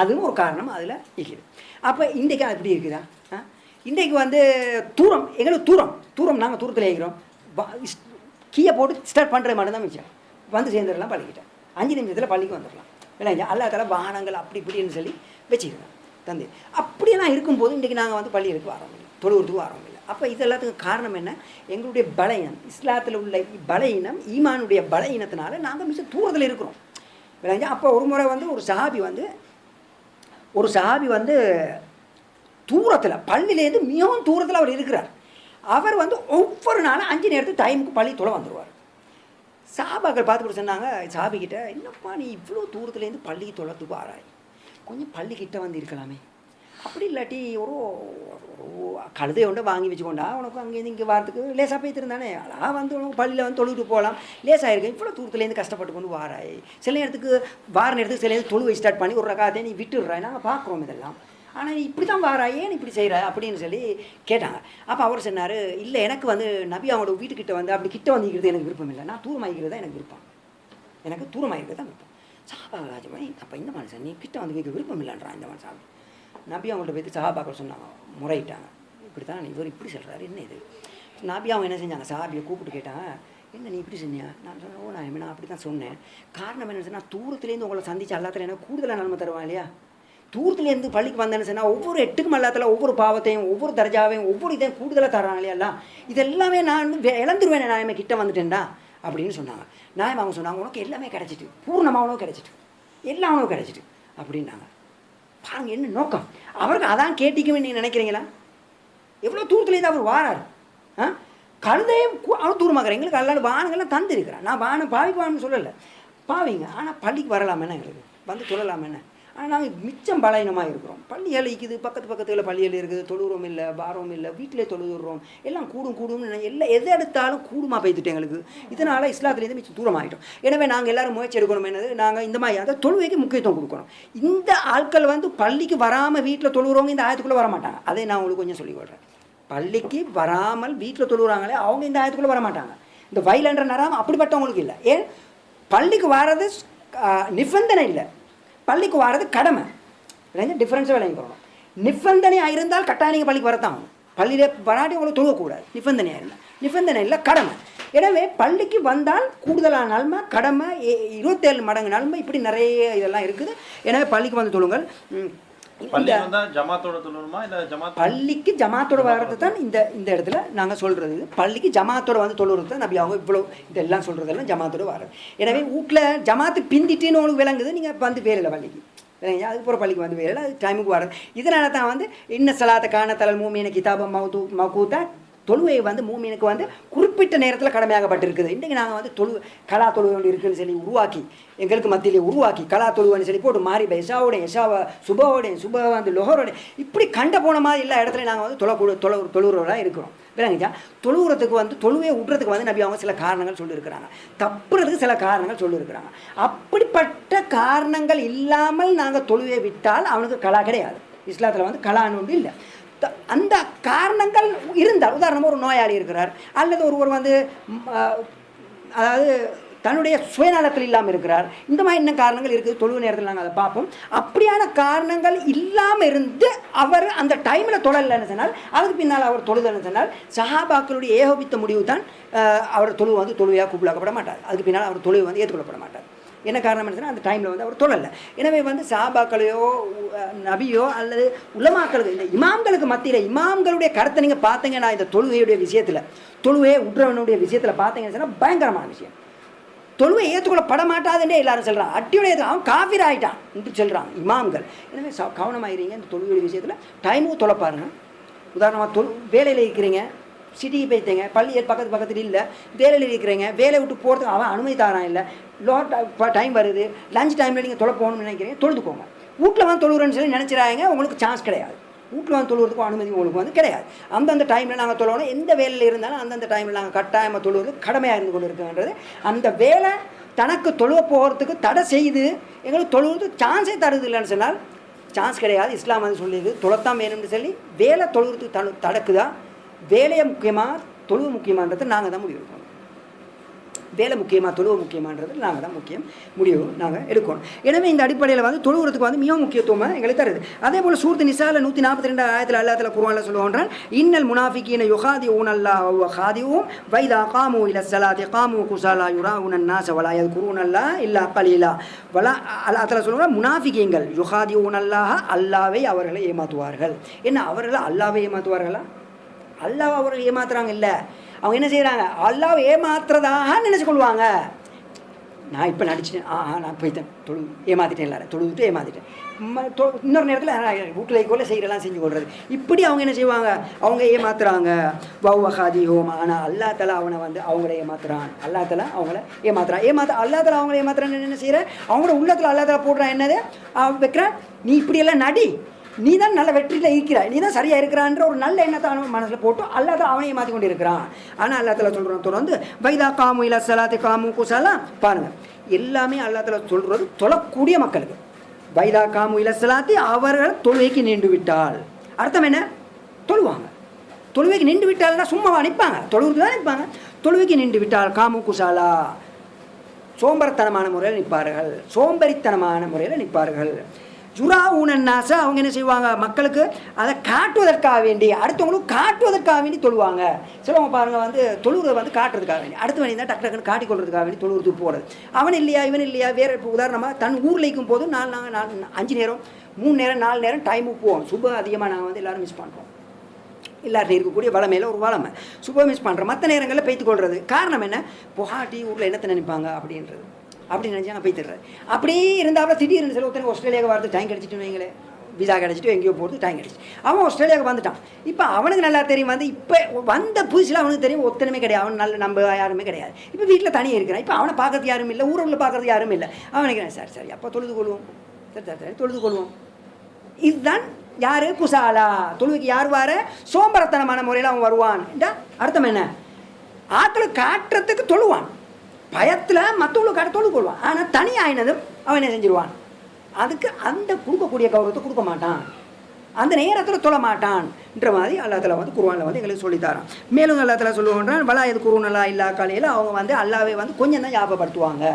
அதுவும் ஒரு காரணம் அதில் இருக்குது. அப்போ இன்றைக்கு அது எப்படி இருக்குதா? இன்றைக்கு வந்து தூரம், எங்களுக்கு தூரம் நாங்கள் தூரத்தில் இருக்கிறோம். கீயை போட்டு ஸ்டார்ட் பண்ணுறது மட்டும்தான் மிச்சம். வந்து சேர்ந்துடலாம், பள்ளிக்கிட்டேன் 5 நிமிஷத்தில் பள்ளிக்கு வந்துடலாம். இல்லைங்க அல்லாத்தால வாகனங்கள் அப்படி இப்படின்னு சொல்லி வச்சுக்கிறோம் தந்தை. அப்படியெல்லாம் இருக்கும்போது இன்றைக்கி நாங்கள் வந்து பள்ளிகளுக்கு வரோமில்லை, தொழுகிறதுக்கு வரோமில்லை. அப்போ இது எல்லாத்துக்கும் காரணம் என்ன? எங்களுடைய பலவீனம், இஸ்லாத்தில் உள்ள பலவீனம், ஈமானுடைய பலவீனத்தினால நாங்கள் மிக தூரத்தில் இருக்கிறோம். இல்லைங்க அப்போ ஒரு முறை வந்து ஒரு சஹாபி வந்து தூரத்தில், பள்ளியிலேருந்து மிகவும் தூரத்தில் அவர் இருக்கிறார். அவர் வந்து ஒவ்வொரு நாளும் 5 நேரத்துக்கு டைமுக்கு பள்ளி தொலை வந்துடுவார். சாபாக்கள் பார்த்து சொன்னாங்க சாபிக்கிட்ட, என்னப்பா நீ இவ்வளோ தூரத்துலேருந்து பள்ளிக்கு தொலைத்துக்கு ஆராய், கொஞ்சம் பள்ளிக்கிட்ட வந்து இருக்கலாமே, அப்படி இல்லாட்டி ஒரு கழுதையை ஒன்று வாங்கி வச்சுக்கொண்டா உனக்கு அங்கேருந்து இங்கே வாரத்துக்கு லேசாக போய்த்திருந்தானே, அதான் வந்து உனக்கு பள்ளியில் வந்து தொழுவிட்டு போகலாம், லேசாக இருக்கு, இவ்வளோ தூரத்துலேருந்து கஷ்டப்பட்டு கொண்டு வாராய், சில நேரத்துக்கு வார நேரத்துக்கு சில நேரத்துக்கு தொழுவை ஸ்டார்ட் பண்ணி ஒரு ரகாத்தையும் நீ விட்டுடுறாய், நாங்கள் பார்க்குறோம் இதெல்லாம், ஆனால் இப்படி தான் வாராயே நீ இப்படி செய்கிற அப்படின்னு சொல்லி கேட்டாங்க. அப்போ அவர் சொன்னார், இல்லை எனக்கு வந்து நபி அவங்களோட வீட்டுக்கிட்ட வந்து அப்படி கிட்ட வந்துக்கிறது எனக்கு விருப்பம் இல்லை, நான் தூரமாகிக்கிறது தான் எனக்கு விருப்பம், எனக்கு தூரமாகிக்கிறது தான் விருப்பம். சாபாஜி அப்போ இந்த மனுஷன் நீ கிட்ட வந்து வைக்க விருப்பம் இல்லைன்றான் இந்த மனுஷன். நபி அவங்கள்ட்ட போய்த்து சஹாபாக்கள் சொன்னாங்க, முறையிட்டாங்க, இப்படி தான் இவர் இப்படி சொல்கிறாரு, என்ன இது. நபி அவங்க என்ன செஞ்சாங்க, சஹாபியை கூப்பிட்டு கேட்டாங்க, என்ன நீ இப்படி சொன்னியா? நான் சொன்னேன், ஓ நான் அப்படி தான் சொன்னேன், காரணம் என்ன சொன்னால் தூரத்துலேருந்து உங்களை சந்திச்சு அல்லாத்துல எனக்கு கூடுதலாக நன்மை தருவான் இல்லையா, தூரத்துலேருந்து பள்ளிக்கு வந்தேன்னு சொன்னால் ஒவ்வொரு எட்டுக்கும் அல்லாத்தில் ஒவ்வொரு பாவத்தையும் ஒவ்வொரு தர்ஜாவையும் ஒவ்வொரு இதையும் கூடுதலாக தர்றாங்க இல்லையா, இதெல்லாமே நான் இழந்துருவேன் நான் கிட்ட வந்துட்டேன்டா அப்படின்னு சொன்னாங்க. நான் அவங்க சொன்னாங்க, உனக்கு எல்லாமே கிடச்சிட்டு, பூர்ணமாக உணவு கிடச்சிட்டு, எல்லா உணவு கிடச்சிட்டு அப்படின்னாங்க. பாருங்க என்ன நோக்கம், அவருக்கு அதான் கேட்டிக்குமே நீங்கள் நினைக்கிறீங்களா? எவ்வளோ தூரத்துலேருந்து அவர் வாரார், கழுதையும் அவ்வளோ தூரமாக்குறேன், எங்களுக்கு எல்லாரும் வானங்கள்லாம் தந்துருக்கிறேன், நான் வானம் பாவிக்கு வான்னு சொல்லலை, பாவிங்க, ஆனால் பள்ளிக்கு வரலாமேண்ணே, எங்களுக்கு வந்து சொல்லலாமேண்ணே, ஆனால் நாங்கள் மிச்சம் பலகீனமாக இருக்கிறோம், பள்ளிகள் இருக்குது, பக்கத்தில் பள்ளிகள் இருக்குது, தொழுகிறோம் இல்லை, பாரம் இல்லை, வீட்டிலே தொழுகிறோம், எல்லாம் கூடும்னு எல்லாம் எது எடுத்தாலும் கூடுமா போய்த்துட்டு எங்களுக்கு, இதனால் இஸ்லாத்துலேருந்து மிச்சம் தூரமாகிட்டோம். எனவே நாங்கள் எல்லோரும் முயற்சி எடுக்கணும், என்னது நாங்கள் இந்த மாதிரி அந்த தொழுவைக்கு முக்கியத்துவம் கொடுக்கணும். இந்த ஆட்கள் வந்து பள்ளிக்கு வராமல் வீட்டில் தொழுகிறவங்க இந்த ஆயத்துக்குள்ளே வரமாட்டாங்க, அதை நான் உங்களுக்கு கொஞ்சம் சொல்லி கொடுறேன். பள்ளிக்கு வராமல் வீட்டில் தொழுகிறாங்களே அவங்க இந்த ஆயத்துக்குள்ளே வரமாட்டாங்க, இந்த வயலன்ற நேரம் அப்படிப்பட்டவங்களுக்கு இல்லை. ஏன் பள்ளிக்கு வர்றது நிபந்தனை இல்லை, பள்ளிக்கு வர்றது கடமை, இல்லைங்க டிஃப்ரென்ஸை விளங்கிக்கணும். நிபந்தனையாக இருந்தால் கட்டாயம் நீங்கள் பள்ளிக்கு வரத்தான் ஆகும், பள்ளியில் வராட்டி உங்களுக்கு தொழுவக்கூடாது, நிபந்தனையாக இருந்தால், நிபந்தனை இல்லை கடமை. எனவே பள்ளிக்கு வந்தால் கூடுதலான நன்மை, கடமை 27 மடங்கு நன்மை, இப்படி நிறைய இதெல்லாம் இருக்குது. எனவே பள்ளிக்கு வந்து தொழுங்கள். பள்ளிக்கு ஜமாத்தோட வர்றது தான் இந்த இடத்துல நாங்கள் சொல்கிறது, பள்ளிக்கு ஜமாத்தோட வந்து தொழுறது தான் நபி அவங்க இவ்வளோ இதெல்லாம் சொல்கிறதெல்லாம் ஜமாத்தோட வர்றது. எனவே வீட்டில் ஜமாத்து பிந்திட்டுன்னு உங்களுக்கு விளங்குது, நீங்கள் வந்து வேலையில் பள்ளிக்கு அதுக்கப்புறம் பள்ளிக்கு வந்து வேலை அது டைமுக்கு வர்றது. இதனால தான் வந்து இன்ன சலாத்த காண தலல் மூமின கிதாபம் மகூத்தா, தொழுவை வந்து மூமினுக்கு வந்து குறிப்பிட்ட நேரத்தில் கடமையாகப்பட்டிருக்குது. இன்றைக்கி நாங்கள் வந்து கலா தொழுவை ஒன்று இருக்குதுன்னு சொல்லி உருவாக்கி எங்களுக்கு மத்தியிலே உருவாக்கி கலா தொழுவைன்னு சொல்லி போட்டு மாறி எஷாவோடைய எஷாவை சுபவோடைய சுப வந்து லொஹரோடைய இப்படி கண்ட போன மாதிரி எல்லா இடத்துலையும் நாங்கள் வந்து தொழுகிறவராக இருக்கிறோம். விளங்கிச்சா? தொழுகிறதுக்கு வந்து தொழுவையை விட்றதுக்கு வந்து நபி அவங்க சில காரணங்கள் சொல்லியிருக்கிறாங்க, தப்புறதுக்கு சில காரணங்கள் சொல்லியிருக்கிறாங்க. அப்படிப்பட்ட காரணங்கள் இல்லாமல் நாங்கள் தொழுவையை விட்டால் அவனுக்கு கலா கிடையாது. இஸ்லாத்தில் வந்து கலான்னு ஒன்று இல்லை. அந்த காரணங்கள் இருந்தால், உதாரணமாக ஒரு நோயாளி இருக்கிறார், அல்லது ஒருவர் வந்து அதாவது தன்னுடைய சுயநலத்தில் இல்லாமல் இருக்கிறார், இந்த மாதிரி என்ன காரணங்கள் இருக்குது தொழுவு நேரத்தில் நாங்கள் அதை பார்ப்போம். அப்படியான காரணங்கள் இல்லாமல் இருந்து அவர் அந்த டைமில் தொழலைன்னு சொன்னால், அதுக்கு பின்னால் அவர் தொழுதல்னு சொன்னால் சஹாபாக்களுடைய ஏகோபித்த முடிவு தான் அவர் தொழுவு வந்து தொழுவையாக கூப்பிடாக்கப்பட மாட்டார், அதுக்கு பின்னால் அவர் தொழுவை வந்து ஏற்றுக்கொள்ளப்பட மாட்டார். என்ன காரணம் சொன்னால் அந்த டைமில் வந்து அவர் தொழலை. எனவே வந்து சஹாபாக்களையோ நபியோ அல்லது உலமாக்களுக்கு இந்த இமாம்களுக்கு மத்தியில் இமாம்களுடைய கருத்தை நீங்கள் பார்த்தீங்கன்னா இந்த தொழுகையுடைய விஷயத்தில், தொழுவையை உற்றவனுடைய விஷயத்தில் பார்த்தீங்கன்னு சொன்னால் பயங்கரமான விஷயம். தொழுவை ஏற்றுக்கொள்ளப்பட மாட்டாதுன்னே எல்லாரும் சொல்கிறான், அட்டியோடைய அவன் காஃபிர் ஆகிட்டான் என்று சொல்கிறான் இமாம்கள். எனவே கவனமாகிறீங்க இந்த தொழுகையுடைய விஷயத்தில், டைமுக்கு தொலை பாருங்கள். உதாரணமாக வேலையில் இருக்கிறீங்க, சிட்டிக்கு போய்த்தேங்க, பள்ளியில் பக்கத்தில் இல்லை, வேலையில் இருக்கிறீங்க, வேலையை விட்டு போகிறதுக்கு அவன் அனுமதி தாரான் இல்லை, டைம் வருது, லஞ்ச் டைமில் நீங்கள் தொலை போகணும்னு நினைக்கிறீங்க, தொழுதுக்கோங்க. வீட்டில் வந்து தொழுகிறேன்னு சொல்லி நினச்சிடாங்க, உங்களுக்கு சான்ஸ் கிடையாது. வீட்டில் வந்து தொழுகிறதுக்கும் அனுமதி உங்களுக்கு வந்து கிடையாது. அந்தந்த டைமில் நாங்கள் தொழணும், எந்த வேலையில் இருந்தாலும் அந்தந்த டைமில் நாங்கள் கட்டாயமாக தொழுவது கடமையாக இருந்து கொண்டு இருக்குன்றது. அந்த வேலை தனக்கு தொழுவ போகிறதுக்கு தடை செய்து எங்களுக்கு தொழுவது சான்ஸே தருது இல்லைன்னு சொன்னால் சான்ஸ் கிடையாது. இஸ்லாம் வந்து சொல்லியது தொலைத்தான் வேணும்னு சொல்லி வேலை தொழுகிறதுக்கு தடக்குதா, வேலையை முக்கியமாக தொழுவு முக்கியமானது நாங்கள் தான் முடிவு எடுக்கணும். வேலை முக்கியமாக தொழுவு முக்கியமானது நாங்கள் தான் முடிவு நாங்கள் எடுக்கணும். எனவே இந்த அடிப்படையில் வந்து தொழுவுறதுக்கு வந்து மிக முக்கியத்துவமாக எங்களுக்கு தருது. அதே போல் சூரத்து நிசால 142 ஆயத்தில் அல்லாஹ் குர்ஆனில் சொல்லுவான், இன்னல் முனாஃபிகீன யுகாதிஊன அல்லாஹ் காதிவும் வைதா காமு இல ஸலாத்தி காமு குஸாலா யுராவுன الناس வலா யذ்குரூன அல்லாஹ் இல்லா கலீலா. வலா அல்லாஹ் சொல்லுவாங்க, முனாஃபிகீன்கள் யுகாதிஊன அல்லாஹ், அல்லாஹ்வை அவர்களை ஏமாற்றுவார்கள். என்ன அவர்களை அல்லாஹ்வை ஏமாற்றுவார்களா? அல்லாஹ் அவர்கள் ஏமாத்துறாங்க இல்லை, அவங்க என்ன செய்கிறாங்க, அல்லாஹ் ஏமாத்துறதாக நினச்சி கொள்வாங்க. நான் இப்போ நடிச்சிட்டேன், நான் போய்த்தேன், ஏமாற்றிட்டேன், எல்லாரும் தொழுதுட்டு ஏமாற்றிட்டேன். இன்னொரு நேரத்தில் வீட்டில் வைக்கோல செய்கிறலாம் செஞ்சு கொள்வது. இப்படி அவங்க என்ன செய்வாங்க, அவங்க ஏமாத்துறாங்க. வௌவஹாதி ஹோம். ஆனால் அல்லா தலா அவனை வந்து அவங்கள ஏமாத்துறான். அல்லா தலா அவங்கள ஏமாத்துறான். அல்லா தலா அவங்கள ஏமாத்துறான்னு என்ன செய்கிற, அவங்களோட உள்ளத்தில் அல்லா தலா போடுறான் என்னது வைக்கிறான், நீ இப்படியெல்லாம் நடி, நீ தான் நல்ல வெற்றியில் இருக்கிறாய், நீ தான் சரியாக இருக்கிறான்ற ஒரு நல்ல எண்ணத்தை அவன் மனசில் போட்டு அல்லா தான் அவனையும் மாற்றி கொண்டு இருக்கிறான். ஆனால் அல்லா தலா சொல்கிறான் தொடர்ந்து வைதா காமு இலா சலாத்தி காமு குசாலாம். பாருங்கள், எல்லாமே அல்லா தலா சொல்கிறது தொழக்கூடிய மக்களுக்கு. வைதா காமு இலா சலாத்தி, அவர்கள் தொழுகைக்கு நின்று விட்டால் அர்த்தம் என்ன, தொழுவாங்க. தொழுவைக்கு நின்று விட்டால்னா சும்மாவா நிற்பாங்க, தொழுவுக்கு தான் நிற்பாங்க. தொழுவைக்கு நின்று விட்டால் காமு குசாலா, சோம்பரத்தனமான முறையில் நிற்பார்கள், சோம்பரித்தனமான முறையில் நிற்பார்கள். ஜுரா ஊனன்னாச, அவங்க என்ன செய்வாங்க, மக்களுக்கு அதை காட்டுவதற்காக வேண்டி, அடுத்தவங்களுக்கு காட்டுவதற்காக வேண்டி தொழுவாங்க. சிலவங்க பாருங்கள் வந்து தொழுகிறத வந்து காட்டுறதுக்காக வேண்டி, அடுத்த வேண்டி தான் டக்கு டக்குன்னு காட்டி கொள்றதுக்காக வேண்டி தொழுகிறதுக்கு போகிறது. அவன் இல்லையா இவன் இல்லையா, வேறு இப்போ உதாரணமாக தன் ஊரில் இருக்கும் போது 5 நேரம் 3 நேரம் 4 நேரம் டைமுக்கு போவோம். சுப அதிகமாக நாங்கள் வந்து எல்லோரும் மிஸ் பண்ணுறோம். எல்லார்ட்டும் இருக்கக்கூடிய வளமையில் ஒரு வளமை சுப மிஸ் பண்ணுறோம். மற்ற நேரங்களில் பெய்த்து கொள்வது காரணம் என்ன, புகாட்டி ஊரில் என்னத்தை நினைப்பாங்க அப்படின்றது, அப்படி நினச்சாங்க போய்த்துடுறாரு. அப்படியே இருந்தால் திடீர்னு சில ஒருத்தர் ஆஸ்திரேலியாவுக்கு வரது டைம் கிடச்சிட்டு வைங்களே, விசா கிடச்சிட்டு எங்கேயோ போகிறது டைம் கிடச்சி, அவன் ஆஸ்திரேலியாவுக்கு வந்துட்டான். இப்போ அவனுக்கு நல்லா தெரியும், வந்து இப்போ வந்த புதுசில் அவனுக்கு தெரியும் ஒத்தனமே கிடையாது, அவன் நல்ல நம்ம யாருமே கிடையாது. இப்போ வீட்டில் தனியாக இருக்கிறான். இப்போ அவனை பார்க்கறது யாரும் இல்லை, ஊரில் பார்க்கறது யாரும் இல்லை. அவன் நினைக்கிறேன் சரி அப்போ தொழுது கொள்வோம், சரி தொழுது கொள்வோம். இதுதான் யார் குசாலா, தொழுவுக்கு யார் வார, சோம்பரத்தனமான முறையில் அவன் வருவான். அர்த்தம் என்ன, ஆக்களை காட்டுறதுக்கு தொழுவான், பயத்தில் மற்றவங்களுக்கு காட்ட தொழுது கொள்வான். ஆனால் தனி ஆயினதும் அவன் என்ன செஞ்சிருவான், அதுக்கு அந்த கொடுக்கக்கூடிய கௌரவத்தை கொடுக்க மாட்டான், அந்த நேரத்தில் தொழ மாட்டான்ன்ற மாதிரி அல்லா தலா வந்து குர்ஆனில் வந்து எங்களுக்கு சொல்லித்தரான். மேலும் அல்லா தலா சொல்லுவான், வலா இது குருநலா இல்லா காலையில் அவங்க வந்து அல்லாவே வந்து கொஞ்சம் தான் ஞாபகப்படுத்துவாங்க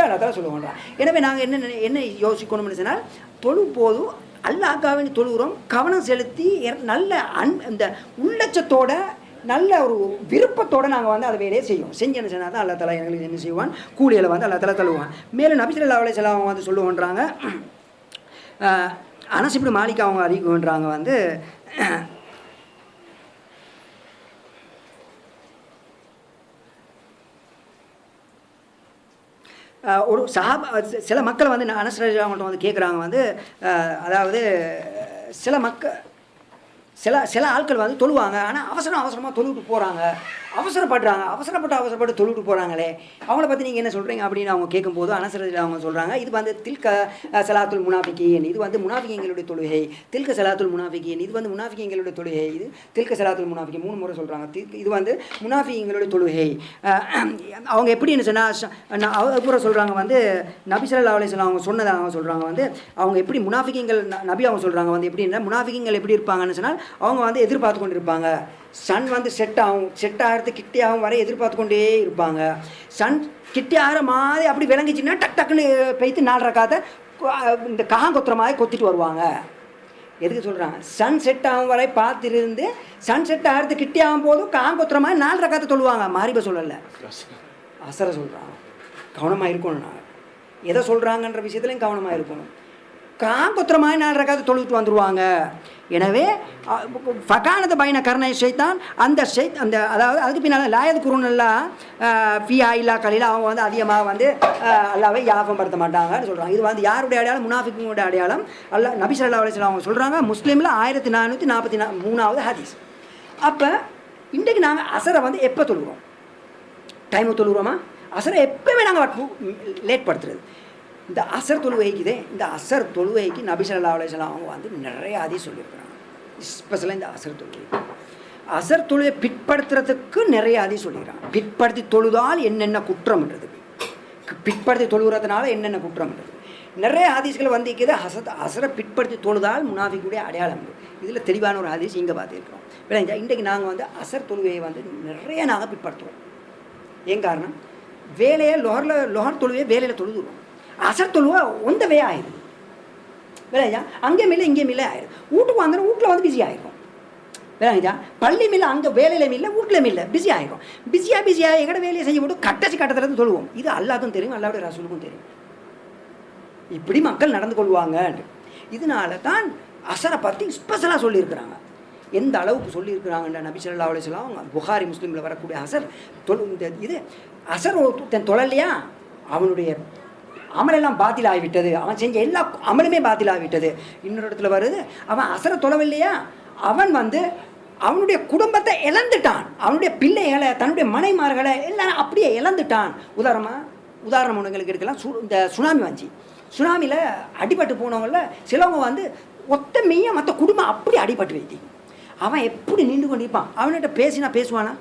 அல்லா தலா சொல்லுவான்றான். எனவே நாங்கள் என்ன யோசிக்கணும்னு சொன்னால், தொழு போதும் அல்லாஹ்க்காக தொழுகிறோம், கவனம் செலுத்தி நல்ல இந்த உள்ளச்சத்தோட நல்ல ஒரு விருப்பத்தோடு நாங்கள் வந்து அதை வேலையை செஞ்சேன்னு சொன்னால் தான் அல்லா தலா எங்களுக்கு என்ன செய்வான், கூலியில் வந்து அல்லா தலா தழுவான். மேலும் நபி ஸல்லல்லாஹு அலைஹி வஸல்லம் அவங்க வந்து சொல்லுவோன்றாங்க, அனஸ் இப்னு மாலிக் அவங்க அறிவிக்கின்றாங்க வந்து, ஒரு சில மக்கள் வந்து அனஸ் அவங்கள்ட்ட வந்து கேட்குறாங்க வந்து, அதாவது சில ஆட்கள் வந்து தொழுவாங்க, ஆனால் அவசரமாக தொழுவிட்டு போகிறாங்க, அவசரப்பட்டு தொழுவிட்டு போகிறாங்களே, அவங்கள பற்றி நீங்கள் என்ன சொல்கிறீங்க அப்படின்னு அவங்க கேட்கும்போது அனசரத்தில் அவங்க சொல்கிறாங்க, இது வந்து தில்க சலாத்துல் முனாஃபிகீன், இது வந்து முனாஃபிகீங்களுடைய தொழுகை, தில்க சலாத்துல் முனாஃபிகீன், இது வந்து முனாஃபிகீங்களுடைய தொழுகை, இது தில்க சலாத்துல் முனாஃபிகீன் 3 முறை சொல்கிறாங்க. இது வந்து முனாஃபிகீங்களுடைய தொழுகை. அவங்க எப்படின்னு சொன்னால் அப்புறம் சொல்கிறாங்க வந்து, நபி ஸல்லல்லாஹு அலைஹி வஸல்லம் அவங்க சொன்னதை அவங்க சொல்கிறாங்க வந்து, அவங்க எப்படி முனாஃபிகீங்கள் நபி அவங்க சொல்கிறாங்க வந்து எப்படின்னா, முனாஃபிகீங்கள் எப்படி இருப்பாங்கன்னு சொன்னால், அவங்க வந்து எதிர்பார்த்து கொண்டு இருப்பாங்க, சன் வந்து செட் ஆகிறது கிட்டே ஆகும் வரை எதிர்பார்த்து கொண்டே இருப்பாங்க. சன் கிட்டே ஆகிற மாதிரி அப்படி விளங்கிச்சின்னா டக்குன்னு பெய்த்து 4 ரக்காத்தை இந்த காங்கொத்துற மாதிரி கொத்திட்டு வருவாங்க. எதுக்கு சொல்கிறாங்க, சன் செட் ஆகும் வரை பார்த்துருந்து சன் செட் ஆகிறது கிட்டே ஆகும் போதும் காங்கொத்துற மாதிரி 4 ரக்காத்தை சொல்லுவாங்க. மாறிப சொல்லலை, அசரை சொல்கிறாங்க. கவனமாக இருக்கணும், நாங்கள் எதை சொல்கிறாங்கன்ற விஷயத்துலையும் கவனமாக இருக்கணும். காங்கொத்துற மாதிரி 4 ரக்காத்தை தொழுவிட்டு வந்துடுவாங்க. எனவே ஃபகானத பைன கர்ணை ஷைத்தான், அந்த அதாவது அதுக்கு பின்னால் லாயது குருநல்லா ஃபியா இல்லா கலையில் அவங்க வந்து அதிகமாக வந்து அல்லாவை யாபப்படுத்த மாட்டாங்கன்னு சொல்கிறாங்க. இது வந்து யாருடைய அடையாளம், முனாஃபிக்குடைய அடையாளம். நபி ஸல்லல்லாஹு அலைஹி வஸல்லம் அவங்க சொல்கிறாங்க, முஸ்லீமில் 1443வது ஹதீஸ். அப்போ இன்றைக்கு நாங்கள் அசரை வந்து எப்போ தொழுகிறோம், டைமு தொழுகிறோமா, அசரை எப்போவே நாங்கள் லேட் படுத்துறது. இந்த அசர் தொழுகைக்குதே, இந்த அசர் தொழுகைக்கு நபி ஸல்லல்லாஹு அலைஹி வஸல்லம் அவங்க வந்து நிறைய ஹதீஸ் சொல்லியிருக்கிறாங்க. ஸ்பெஷலாக இந்த அசர் தொழுகை பிற்படுத்துறதுக்கு நிறைய ஹதீஸ் சொல்லியிருக்கிறாங்க. பிற்படுத்தி தொழுதால் என்னென்ன குற்றம்ன்றது, பிற்படுத்தி தொழுகிறதுனால என்னென்ன குற்றம்ன்றது நிறைய ஹதீஸ்கள் வந்து இருக்குது. அசரை பிற்படுத்தி தொழுதால் முனாஃபிக்குடைய அடையாளம். இதில் தெளிவான ஒரு ஹதீஸ் இங்கே பார்த்துருக்கிறோம். விளைஞ்சா இன்றைக்கு நாங்கள் வந்து அசர் தொழுகையை வந்து நிறைய நாங்கள் பிற்படுத்துகிறோம். ஏன் காரணம், வேலையை லொஹர் தொழுகையை வேலையில் தொழுதுறோம், அசர் தொழுவா ஒந்தவே ஆயிடுது. வேலையா அங்கேயும் இல்லை இங்கேயும் இல்லை ஆயிடுது. வீட்டுக்கு வந்தோம், வீட்டில் வந்து பிஸி ஆகிடும். வேலையா பள்ளி மில்லை, அங்கே வேலையில இல்லை, வீட்டில் இல்லை, பிஸி ஆகிடும். பிஸியாக எங்கட வேலையை செஞ்சு போட்டு கட்டத்துலேருந்து தொழுவோம். இது அல்லாஹ்வுக்கும் தெரியும், அல்லாஹ்வுடைய ரசூலுக்கும் தெரியும். இப்படி மக்கள் நடந்து கொள்வாங்க. இதனால தான் அசரை பற்றி ஸ்பெஷலாக சொல்லியிருக்கிறாங்க. எந்த அளவுக்கு சொல்லியிருக்கிறாங்கன்ற நபி ஸல்லல்லாஹு அலைஹி வஸல்லம் புகாரி முஸ்லீமில் வரக்கூடிய அசர் இது அசர் தொழலையா அவனுடைய அமலெல்லாம் பாத்திலாகிவிட்டது, அவன் செஞ்ச எல்லா அமலுமே பாத்திலாகிவிட்டது. இன்னொரு இடத்துல வருது, அவன் அசர தொலைவில்லையா, அவன் வந்து அவனுடைய குடும்பத்தை இழந்துட்டான், அவனுடைய பிள்ளைகளை தன்னுடைய மனைமார்களை எல்லாம் அப்படியே இழந்துட்டான். உதாரணம் ஒன்றுங்களுக்கு இருக்கலாம். இந்த சுனாமி வந்துச்சு, சுனாமியில் அடிபட்டு போனவங்கள சிலவங்க வந்து ஒத்த மெய்ய மற்ற குடும்பம் அப்படி அடிபட்டு வைத்தி அவன் எப்படி நின்று கொண்டிருப்பான். அவன்கிட்ட பேசுவானா?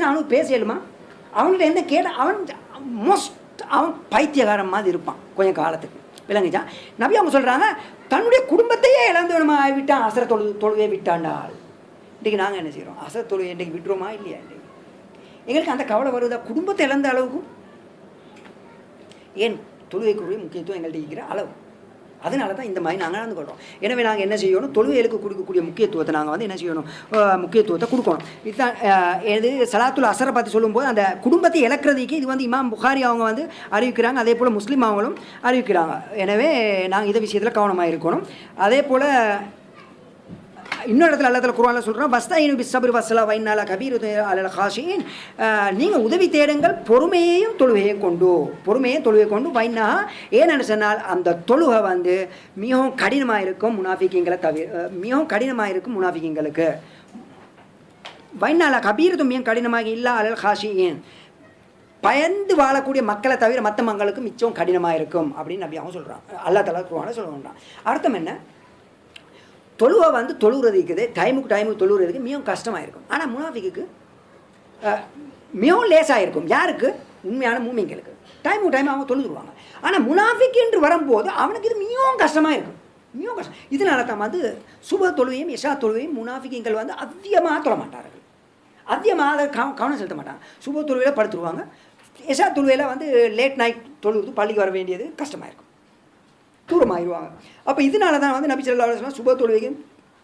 அவனுக்கு பேச இயலுமா? அவன்கிட்ட என்ன கேட்ட அவன் பைத்தியகாரம் மாதிரி இருப்பான் கொஞ்சம் காலத்துக்கு. விளங்குச்சா? நபி அவங்க சொல்கிறாங்க, தன்னுடைய குடும்பத்தையே இழந்தவனமா ஆகிவிட்டான், அசர தொழுவே விட்டாண்டால். இன்றைக்கி நாங்கள் என்ன செய்கிறோம்? அசர தொழுவை இன்றைக்கு விட்டுருவோமா இல்லையா? இன்றைக்கு எங்களுக்கு அந்த கவலை வருதா? குடும்பத்தை இழந்த அளவுக்கும் ஏன் தொழுகைக்குரிய முக்கியத்துவம் எங்கள்கிட்ட இருக்கிற அளவு. அதனால தான் இந்த மாதிரி நாங்கள் நடந்து கொள்கிறோம். எனவே நாங்கள் என்ன செய்யணும்? தொழுகைகளுக்கு கொடுக்கக்கூடிய முக்கியத்துவத்தை நாங்கள் வந்து என்ன செய்யணும்? முக்கியத்துவத்தை கொடுக்கணும். இதுதான் இது சலாத்துல் அசரை பற்றி சொல்லும்போது அந்த குடும்பத்தை இழக்கிறதுக்கு இது வந்து இமாம் புகாரி அவங்க வந்து அறிவிக்கிறாங்க, அதே போல் முஸ்லீம் அவங்களும் அறிவிக்கிறாங்க. எனவே நாங்கள் இந்த விஷயத்தில் கவனமாக இருக்கணும். அதே போல் இன்னொரு இடத்துல அல்லா தஆலா குர்ஆன்ல சொல்கிறோம், வஸ்தாயினு பிஸ்ஸப்ரி வஸ்ஸலா வைன்னால கபீரு அலல் காஷியின், நீங்கள் உதவி தேடுங்கள் பொறுமையையும் தொழுகையும் கொண்டு வைன்னா. ஏன்னு சொன்னால் அந்த தொழுகை வந்து மிகவும் கடினமாக இருக்கும் முனாஃபிகீங்களுக்கு. வைன்னால கபீரத்தும் மிகவும் கடினமாக இல்லா அலல் காஷியின், பயந்து வாழக்கூடிய மக்களை தவிர மற்ற மக்களுக்கு மிச்சம் கடினமாக இருக்கும் அப்படின்னு நபி அவங்க சொல்கிறான். அல்லா தஆலா குர்ஆன்ல சொல்கிறான். அர்த்தம் என்ன? தொழுவை வந்து தொழுகிறது இருக்குது, டைமுக்கு தொழுகிறதுக்கு மிகவும் கஷ்டமாக இருக்கும். ஆனால் முனாஃபிக்கு மிகவும் லேசாக இருக்கும். யாருக்கு? உண்மையான மூமிங்களுக்கு டைம் அவங்க தொழுதுருவாங்க. ஆனால் முனாஃபிக் என்று வரும்போது அவனுக்கு இது மிகவும் கஷ்டமாக இருக்கும், மிகவும் கஷ்டம். இதனால தான் வந்து சுப தொழுவையும் இஷா தொழுவையும் முனாஃபிக்குகள் வந்து அதிகமாக தொழ மாட்டார்கள், அதிகமாக அதை கவனம் செலுத்த மாட்டாங்க. சுப தொழுவையில் படுத்துருவாங்க, இஷா தொழுவையில் வந்து லேட் நைட் தொழுது பள்ளிக்கு வர வேண்டியது கஷ்டமாக இருக்கும், தூரமாகிடுவாங்க. அப்போ இதனால தான் வந்து நபி ஸல்லல்லாஹு அலைஹி வஸல்லம் சுப தொழுவைக்கும்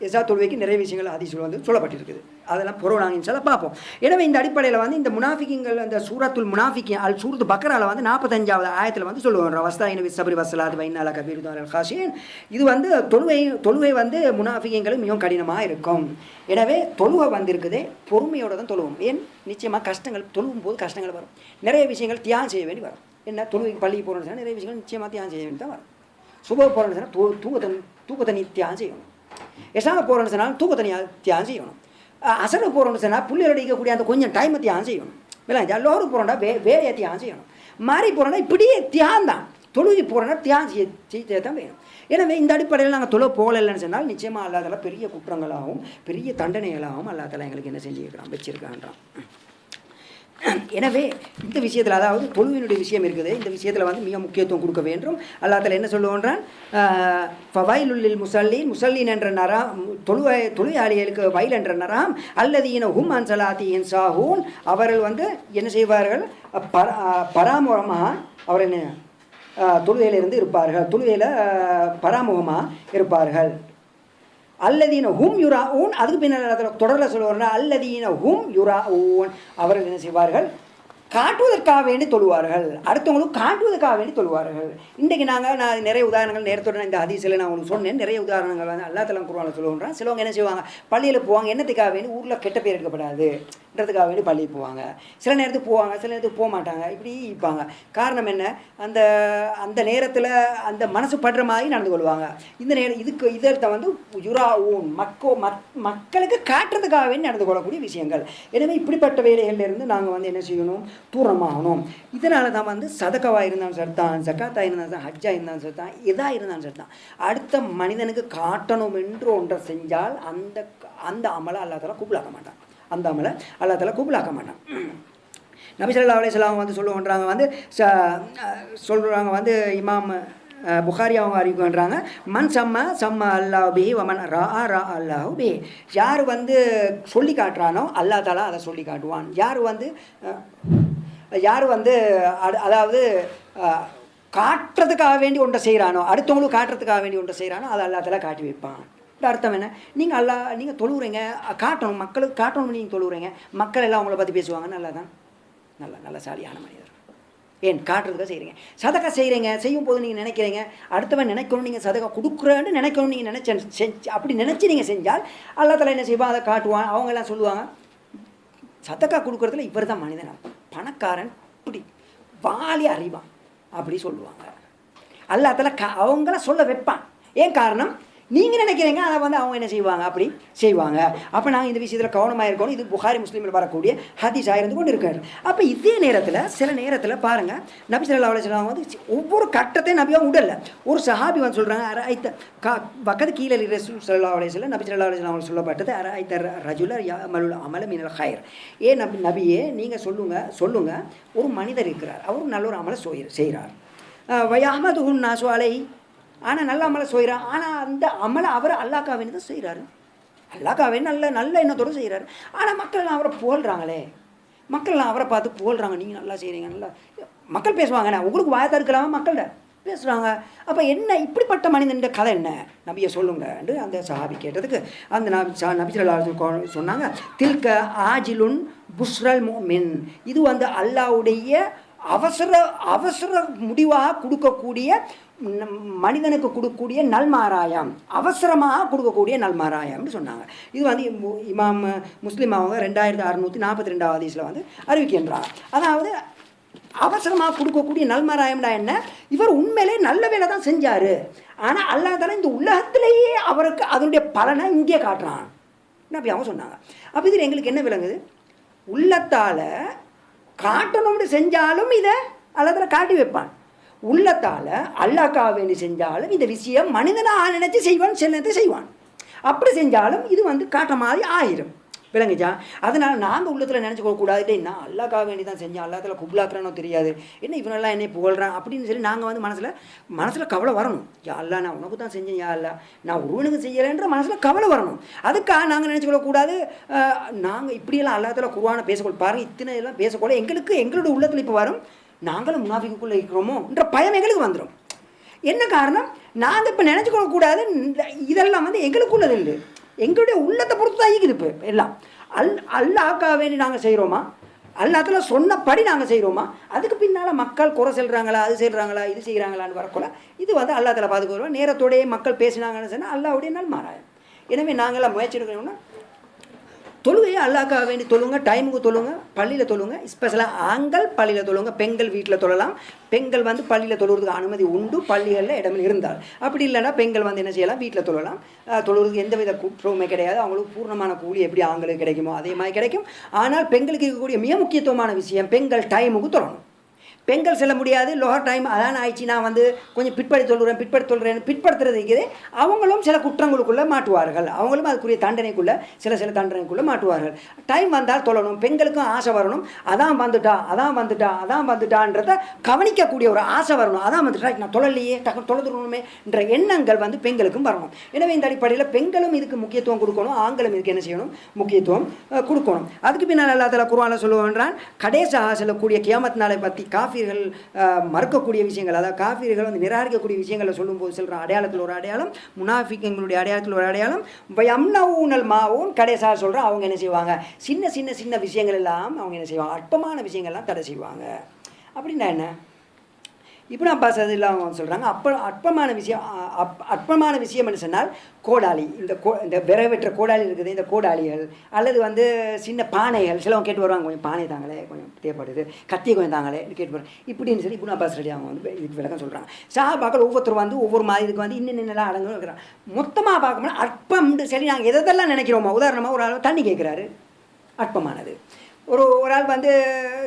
எசா தொழுவைக்கு நிறைய விஷயங்கள் ஹதீஸ்கள் வந்து சொல்லப்பட்டிருக்குது. அதெல்லாம் பொருள் நாங்கள் இன்ஷால்லா பார்ப்போம். எனவே இந்த அடிப்படையில் வந்து இந்த முனாஃபிக்குங்கள் அந்த சூரத்துல் முனாஃபிக்கின் சூரத்து பக்ராவில் வந்து 45வது ஆயத்தில் வந்து சொல்லுவாங்க, வஸ்தாயினு பிஸ்ஸப்ரி வஸ்ஸலாத் வைன்னால கபீரு அலல் காஷியின். இது வந்து தொழுகை வந்து முனாஃபிக்குங்களுக்கு மிகவும் கடினமாக இருக்கும். எனவே தொழுகை வந்திருக்குதே பொறுமையோடு தான் தொழுவோம். ஏன்? நிச்சயமாக கஷ்டங்கள் தொழுவும் போது கஷ்டங்கள் வரும், நிறைய விஷயங்கள் தியாகம் செய்ய வேண்டி வரும். என்ன? தொழுகைக்கு பள்ளிக்கு போகிறோம்னு சொன்னால் நிறைய விஷயங்கள் நிச்சயமாக தியாகம் செய்ய வேண்டி தான் வரும். சுப போகிறோன்னு சொன்னால் தூக்கத்தை நீ தியாகம் செய்யணும். எசாம போகிறோன்னு சொன்னால் தூக்கத்தை நீ தியாகம் செய்யணும். அசர போகிறோன்னு சொன்னால் புள்ளியோட அடிக்கக்கூடிய அந்த கொஞ்சம் டைமை தியாகம் செய்யணும். இல்லை லோரு போகிறோன்னா வேலையை தியாகம் செய்யணும். மாறி போகிறோன்னா இப்படியே தியாகம் தான். தொழுகி போகிறோன்னா தியாகம் செய்ய தான் வேணும். எனவே இந்த அடிப்படையில் நாங்கள் தொழ போகலைன்னு சொன்னால் நிச்சயமாக அல்லா தஆலா பெரிய குற்றங்களாகவும் பெரிய தண்டனைகளாகவும் அல்லா தஆலா எங்களுக்கு என்ன செஞ்சுருக்கிறான், வச்சிருக்கான்றான். எனவே இந்த விஷயத்தில், அதாவது தொழுவினுடைய விஷயம் இருக்குது, இந்த விஷயத்தில் வந்து மிக முக்கியத்துவம் கொடுக்க வேண்டும். அல்லா தஆலா என்ன சொல்லுவோன்றான், ஃபவைலுல் முஸல்லீன் என்ற நரம், தொழுகையாளிகளுக்கு வயல் என்ற நரம், அல்லதீன ஹும் அன் ஸலாத்திஹிம் சாஹூன், அவர்கள் வந்து என்ன செய்வார்கள்? பராமுகமாக அவர் என்ன தொழுகையிலிருந்து இருப்பார்கள், தொழுகையில் பராமுகமாக இருப்பார்கள். அல்லதீன ஹும் யுராஊன், அதுக்கு பின்னால் தொடரில் சொல்லுவார்கள், அல்லதீன ஹும் யுராஊன், அவர்கள் என்ன செய்வார்கள்? காட்டுவதற்காக வேண்டி தொழுவார்கள், அடுத்தவங்களுக்கு காட்டுவதற்காக வேண்டி தொழுவார்கள். இன்றைக்கு நான் நிறைய உதாரணங்கள் நேரத்தோடு இந்த ஹதீஸில் நான் உங்களுக்கு சொன்னேன். நிறைய உதாரணங்கள் வந்து அல்லா தஆலா குர்ஆனில் சொல்லுவாங்க. சிலவங்க என்ன செய்வாங்க? பள்ளியில் போவாங்க, என்னத்துக்காக வேண்டி? ஊரில் கெட்ட பேர் எடுக்கப்படாதுன்றதுக்காக வேண்டி பள்ளிக்கு போவாங்க. சில நேரத்துக்கு போவாங்க, சில நேரத்துக்கு போக மாட்டாங்க, இப்படி இருப்பாங்க. காரணம் என்ன? அந்த நேரத்தில் அந்த மனசு படுற மாதிரி நடந்து கொள்வாங்க. இந்த இதற்கு வந்து யுராஊன், மக்களுக்கு காட்டுறதுக்காக வேண்டி நடந்து கொள்ளக்கூடிய விஷயங்கள். எனவே இப்படிப்பட்ட வேலைகள்லேருந்து நாங்கள் வந்து என்ன செய்யணும்? தூரமாகணும். இதனால தான் வந்து சதக்காவாக இருந்தாலும் சரிதான், ஜக்காத்தாக இருந்தாலும் சரி, ஹஜ்ஜாக இருந்தாலும் சரிதான், எதாக இருந்தாலும் சரிதான், அடுத்த மனிதனுக்கு காட்டணும் என்று ஒன்றை செஞ்சால் அந்த அமலை அல்லா தஆலா கூப்பிடாக்க மாட்டான். அந்த அமலை அல்லா தஆலா கூப்பிடாக்க மாட்டான். நபி ஸல்லல்லாஹு அலைஹி வஸல்லம் வந்து சொல்லுவாங்க வந்து சொல்கிறாங்க வந்து இமாம் புகாரி அவங்க அறிவிக்கின்றாங்க, மன் சம்ம அல்லாஹ் பி வமன் ரா அல்லாஹ் பி, யார் வந்து சொல்லி காட்டுறானோ அல்லா தஆலா அதை சொல்லி காட்டுவான். யார் வந்து அதாவது காட்டுறதுக்காக வேண்டி ஒன்றை செய்கிறானோ, அடுத்தவங்களுக்கு காட்டுறதுக்காக வேண்டி ஒன்றை செய்கிறானோ அதை அல்லா தஆலா காட்டி வைப்பான். அர்த்தம் என்ன? நீங்கள் தொழுவுறீங்க, காட்டணும், மக்களுக்கு காட்டணும், நீங்கள் தொழுவுறீங்க, மக்கள் எல்லாம் அவங்கள பற்றி பேசுவாங்க, நல்லா தான், நல்ல சாலியான மனிதர். ஏன்? காட்டுறதுக்காக செய்கிறீங்க. சதக்கா செய்கிறீங்க, செய்யும் போது நீங்கள் நினைக்கிறீங்க அடுத்தவன் நினைக்கணும், நீங்கள் சதக்கா கொடுக்குறேன்னு நினைக்கணும், நீங்கள் அப்படி நினச்சி நீங்கள் செஞ்சால் அல்லா தஆலா என்ன செய்வான்? அதை காட்டுவான். அவங்கெல்லாம் சொல்லுவாங்க, சதக்கா கொடுக்குறதுல இவர் தான் மனிதனா, பணக்காரன், இப்படி வாலி அறிவான் அப்படி சொல்லுவாங்க. அல்லாஹ் அவங்கள சொல்ல வைப்பான். ஏன் காரணம்? நீங்கள் நினைக்கிறீங்க அதை வந்து அவங்க என்ன செய்வாங்க, அப்படி செய்வாங்க. அப்போ நாங்கள் இந்த விஷயத்தில் கவனமாக இருக்கணும். இது புகாரி முஸ்லீமில் வரக்கூடிய ஹதீஸாக இருந்து கொண்டு இருக்காரு. அப்போ இதே நேரத்தில் சில நேரத்தில் பாருங்கள், நபி ஸல்லல்லாஹு அலைஹி வஸல்லம் வந்து ஒவ்வொரு கட்டத்தையும் நபியாக உடல. ஒரு சஹாபி வந்து சொல்கிறாங்க, அரைத்த பக்கத்து கீழே ரசூல் ஸல்லல்லாஹு அலைஹி வஸல்லம் நபி ஸல்லல்லாஹு அலைஹி வஸல்லம் சொல்லப்பட்டது அரைத்த ரஜுல யஅமலுல் அமல மினல் ஹைர். நபியே நீங்கள் சொல்லுங்கள் ஒரு மனிதர் இருக்கிறார், அவர் நல்ல ஒரு அமலை செய்கிறார். வயஹ்மதுஹு நாஸு அலைஹி, ஆனால் நல்ல அமலை செய்கிறார். ஆனால் அந்த அமலை அவர் அல்லாஹ்க்காக வேண்டி தான் செய்கிறாரு. அல்லாஹ்க்காக வேண்டி நல்ல எண்ணத்தோடு செய்கிறாரு. ஆனால் மக்கள்லாம் அவரை புகழ்கிறாங்களே, மக்கள்லாம் அவரை பார்த்து புகழ்கிறாங்க, நீங்கள் நல்லா செய்கிறீங்க, நல்லா மக்கள் பேசுவாங்கண்ணே, உங்களுக்கு வாயத்தான் இருக்கலாமா, மக்கள்கிட்ட பேசுகிறாங்க. அப்போ என்ன இப்படிப்பட்ட மனிதன் கதை என்ன, நபியை சொல்லுங்கன்னு அந்த சஹாபி கேட்டதுக்கு அந்த நபி ஸல்லல்லாஹு அலைஹி வஸல்லம் சொன்னாங்க, தில்க ஆஜிலுன் புஷ்ரல் முஃமின், இது வந்து அல்லாஹ்வுடைய அவசர முடிவாக கொடுக்கக்கூடிய மனிதனுக்கு கொடுக்கக்கூடிய நல்மாராயம், அவசரமாக கொடுக்கக்கூடிய நல்மாராயம்னு சொன்னாங்க. இது வந்து இமாம் முஸ்லிம் அவங்க 2642 ஹதீஸில் வந்து அறிவிக்கின்றார். அதாவது அவசரமாக கொடுக்கக்கூடிய நல்மாராயம்னா என்ன, இவர் உண்மையிலே நல்ல வேலை தான் செஞ்சார், ஆனால் அல்லாஹ் தஆலா இந்த உலகத்திலேயே அவருக்கு அதனுடைய பலனை இங்கே காட்டுறான் அப்படி அவங்க சொன்னாங்க. அப்போ இதில் எங்களுக்கு என்ன விளங்குது, உள்ளத்தால் காட்டணும்னு செஞ்சாலும் இதை அல்லாஹ் காட்டி வைப்பான். உள்ளத்தால் அல்லாஹ்க்காக வேண்டி செஞ்சாலும் இந்த விஷயம் மனிதனாக நினைச்சு செய்வான், செல்லத்தை செய்வான். அப்படி செஞ்சாலும் இது வந்து காட்ட மாதிரி ஆயிரும். விளங்குச்சா? அதனால் நாங்கள் உள்ளத்தில் நினச்சிக்கூடாது, நான் அல்லாஹ்க்காக வேண்டி தான் செஞ்சேன், அல்லாஹ்ல குப்லாக்குறானோ தெரியாது, என்ன இவனெல்லாம் என்னை புகழ்றான் அப்படின்னு சொல்லி நாங்கள் வந்து மனசில் கவலை வரணும். யா அல்லாஹ் நான் உனக்கு தான் செஞ்சேன், யா அல்லாஹ் நான் ஒருவனுக்கு செய்யலைன்ற மனசில் கவலை வரணும். அதுக்காக நாங்கள் நினச்சிக்கூடாது, நாங்கள் இப்படியெல்லாம் அல்லாஹ்ல குர்ஆனை பேசக்கூட பாருங்கள், இத்தனை எல்லாம் பேசக்கூட எங்களோட உள்ளத்தில் இப்போ வரும், நாங்களும் முனாஃபிக்குள்ளே இருக்கிறோமோன்ற பயம் எங்களுக்கு வந்துடும். என்ன காரணம், நாங்கள் இப்போ நினச்சிக்கூடாது, இதெல்லாம் வந்து எங்களுக்குள்ளது இல்லை, எங்களுடைய உள்ளத்தை பொறுத்து தான் இருக்குது. இப்போ எல்லாம் அல்லாஹ்க்காக வேண்டி நாங்கள் செய்கிறோமா, அல்லாஹ்ல சொன்னபடி நாங்கள் செய்கிறோமா, அதுக்கு பின்னால் மக்கள் குறை சொல்கிறாங்களா, அது செய்கிறாங்களா, இது செய்கிறாங்களான்னு வரக்கூட இது வந்து அல்லாஹ் தஆலா பார்த்துக்குறோம். நேரத்தோடையே மக்கள் பேசினாங்கன்னு சொன்னால் அல்லாஹ்வுடைய நல்மாராயம். எனவே நாங்களாம் முயற்சி எடுக்கணும்னா தொழுகையை அல்லாஹ்க்காக வேண்டி தொழுங்க, டைமுக்கு தொழுங்க, பள்ளியில் தொழுங்க. ஸ்பெஷலாக ஆண்கள் பள்ளியில் தொழுங்க, பெண்கள் வீட்டில் தொழலாம். பெண்கள் வந்து பள்ளியில் தொழுறதுக்கு அனுமதி உண்டு, பள்ளிகளில் இடமில் இருந்தால். அப்படி இல்லைன்னா பெண்கள் வந்து என்ன செய்யலாம், வீட்டில் தொழலாம். தொழுறதுக்கு எந்தவித குற்றவுமே கிடையாது. அவங்களுக்கு பூர்ணமான கூலி எப்படி ஆண்களுக்கு கிடைக்குமோ அதே மாதிரி கிடைக்கும். ஆனால் பெண்களுக்கு இருக்கக்கூடிய மிக முக்கியத்துவமான விஷயம், பெண்கள் டைமுக்கு தொழணும். பெண்கள் செல்ல முடியாது, லோஹர் டைம் அதான் ஆயிடுச்சு, நான் வந்து கொஞ்சம் பிற்படுத்துறதுக்கு அவங்களும் சில குற்றங்களுக்குள்ளே மாட்டுவார்கள், அவங்களும் அதுக்குரிய தண்டனைக்குள்ளே சில தண்டனைக்குள்ளே மாட்டுவார்கள். டைம் வந்தால் தொழணும், பெண்களுக்கும் ஆசை வரணும், அதான் வந்துட்டான்றதை கவனிக்கக்கூடிய ஒரு ஆசை வரணும். அதான் வந்துட்டா நான் தொழலையே, டக்கு தொழுதுணுமே என்ற எண்ணங்கள் வந்து பெண்களுக்கும் வரணும். எனவே இந்த அடிப்படையில் பெண்களும் இதுக்கு முக்கியத்துவம் கொடுக்கணும், ஆண்களும் இதுக்கு என்ன செய்யணும், முக்கியத்துவம் கொடுக்கணும். அதுக்கு பின்னால் அல்லாஹ் தஆலா குர்ஆனில் சொல்லுவான், கடைசியாக செல்லக்கூடிய கியாமத் நாளை பற்றி காஃபிர்கள் மறுக்கக்கூடிய விஷயங்கள், அதாவது காஃபிர்கள் வந்து நிராகரிக்கக்கூடிய விஷயங்களை சொல்லும்போது சொல்கிற அடையாளத்தில் ஒரு அடையாளம், முனாஃபிக்குங்களுடைய அடையாளத்தில் ஒரு அடையாளம், யம்னவுனல் மாவூன், கடைசியாக சொல்கிறோம் அவங்க என்ன செய்வாங்க, சின்ன விஷயங்கள் எல்லாம் அவங்க என்ன செய்வாங்க, அற்பமான விஷயங்கள்லாம் தடை செய்வாங்க. அப்படின்னா என்ன, இப்னு அப்பாஸ் ரலியல்லாஹு அன்ஹு சொல்கிறாங்க, அற்பமான விஷயம் என்று சொன்னால் கோடாலி, இந்த விரைவற்ற கோடாலி இருக்குது, இந்த கோடாலிகள் அல்லது வந்து சின்ன பானைகள், சிலவங்க கேட்டு வருவாங்க, கொஞ்சம் பானை தாங்களே, கொஞ்சம் தேவைப்படுது, கத்தியை கொஞ்சம் தாங்களே கேட்டு வருவாங்க. இப்படின்னு சொல்லி இப்னு அப்பாஸ் ரலியல்லாஹு அன்ஹு வந்து இதுக்கு விளக்கம் சொல்கிறாங்க. சஹாபாக்கள் ஒவ்வொருத்தர் வந்து ஒவ்வொரு மாதிரி இதுக்கு வந்து இன்னெல்லாம் அடங்கும் இருக்கிறாங்க. மொத்தமாக பார்க்கணும்னா அற்பம்னு சரி நாங்கள் எதெல்லாம் நினைக்கிறோமோ, உதாரணமாக ஒரு ஆள் தண்ணி கேட்குறாரு, அற்பமானது. ஒரு ஆள் வந்து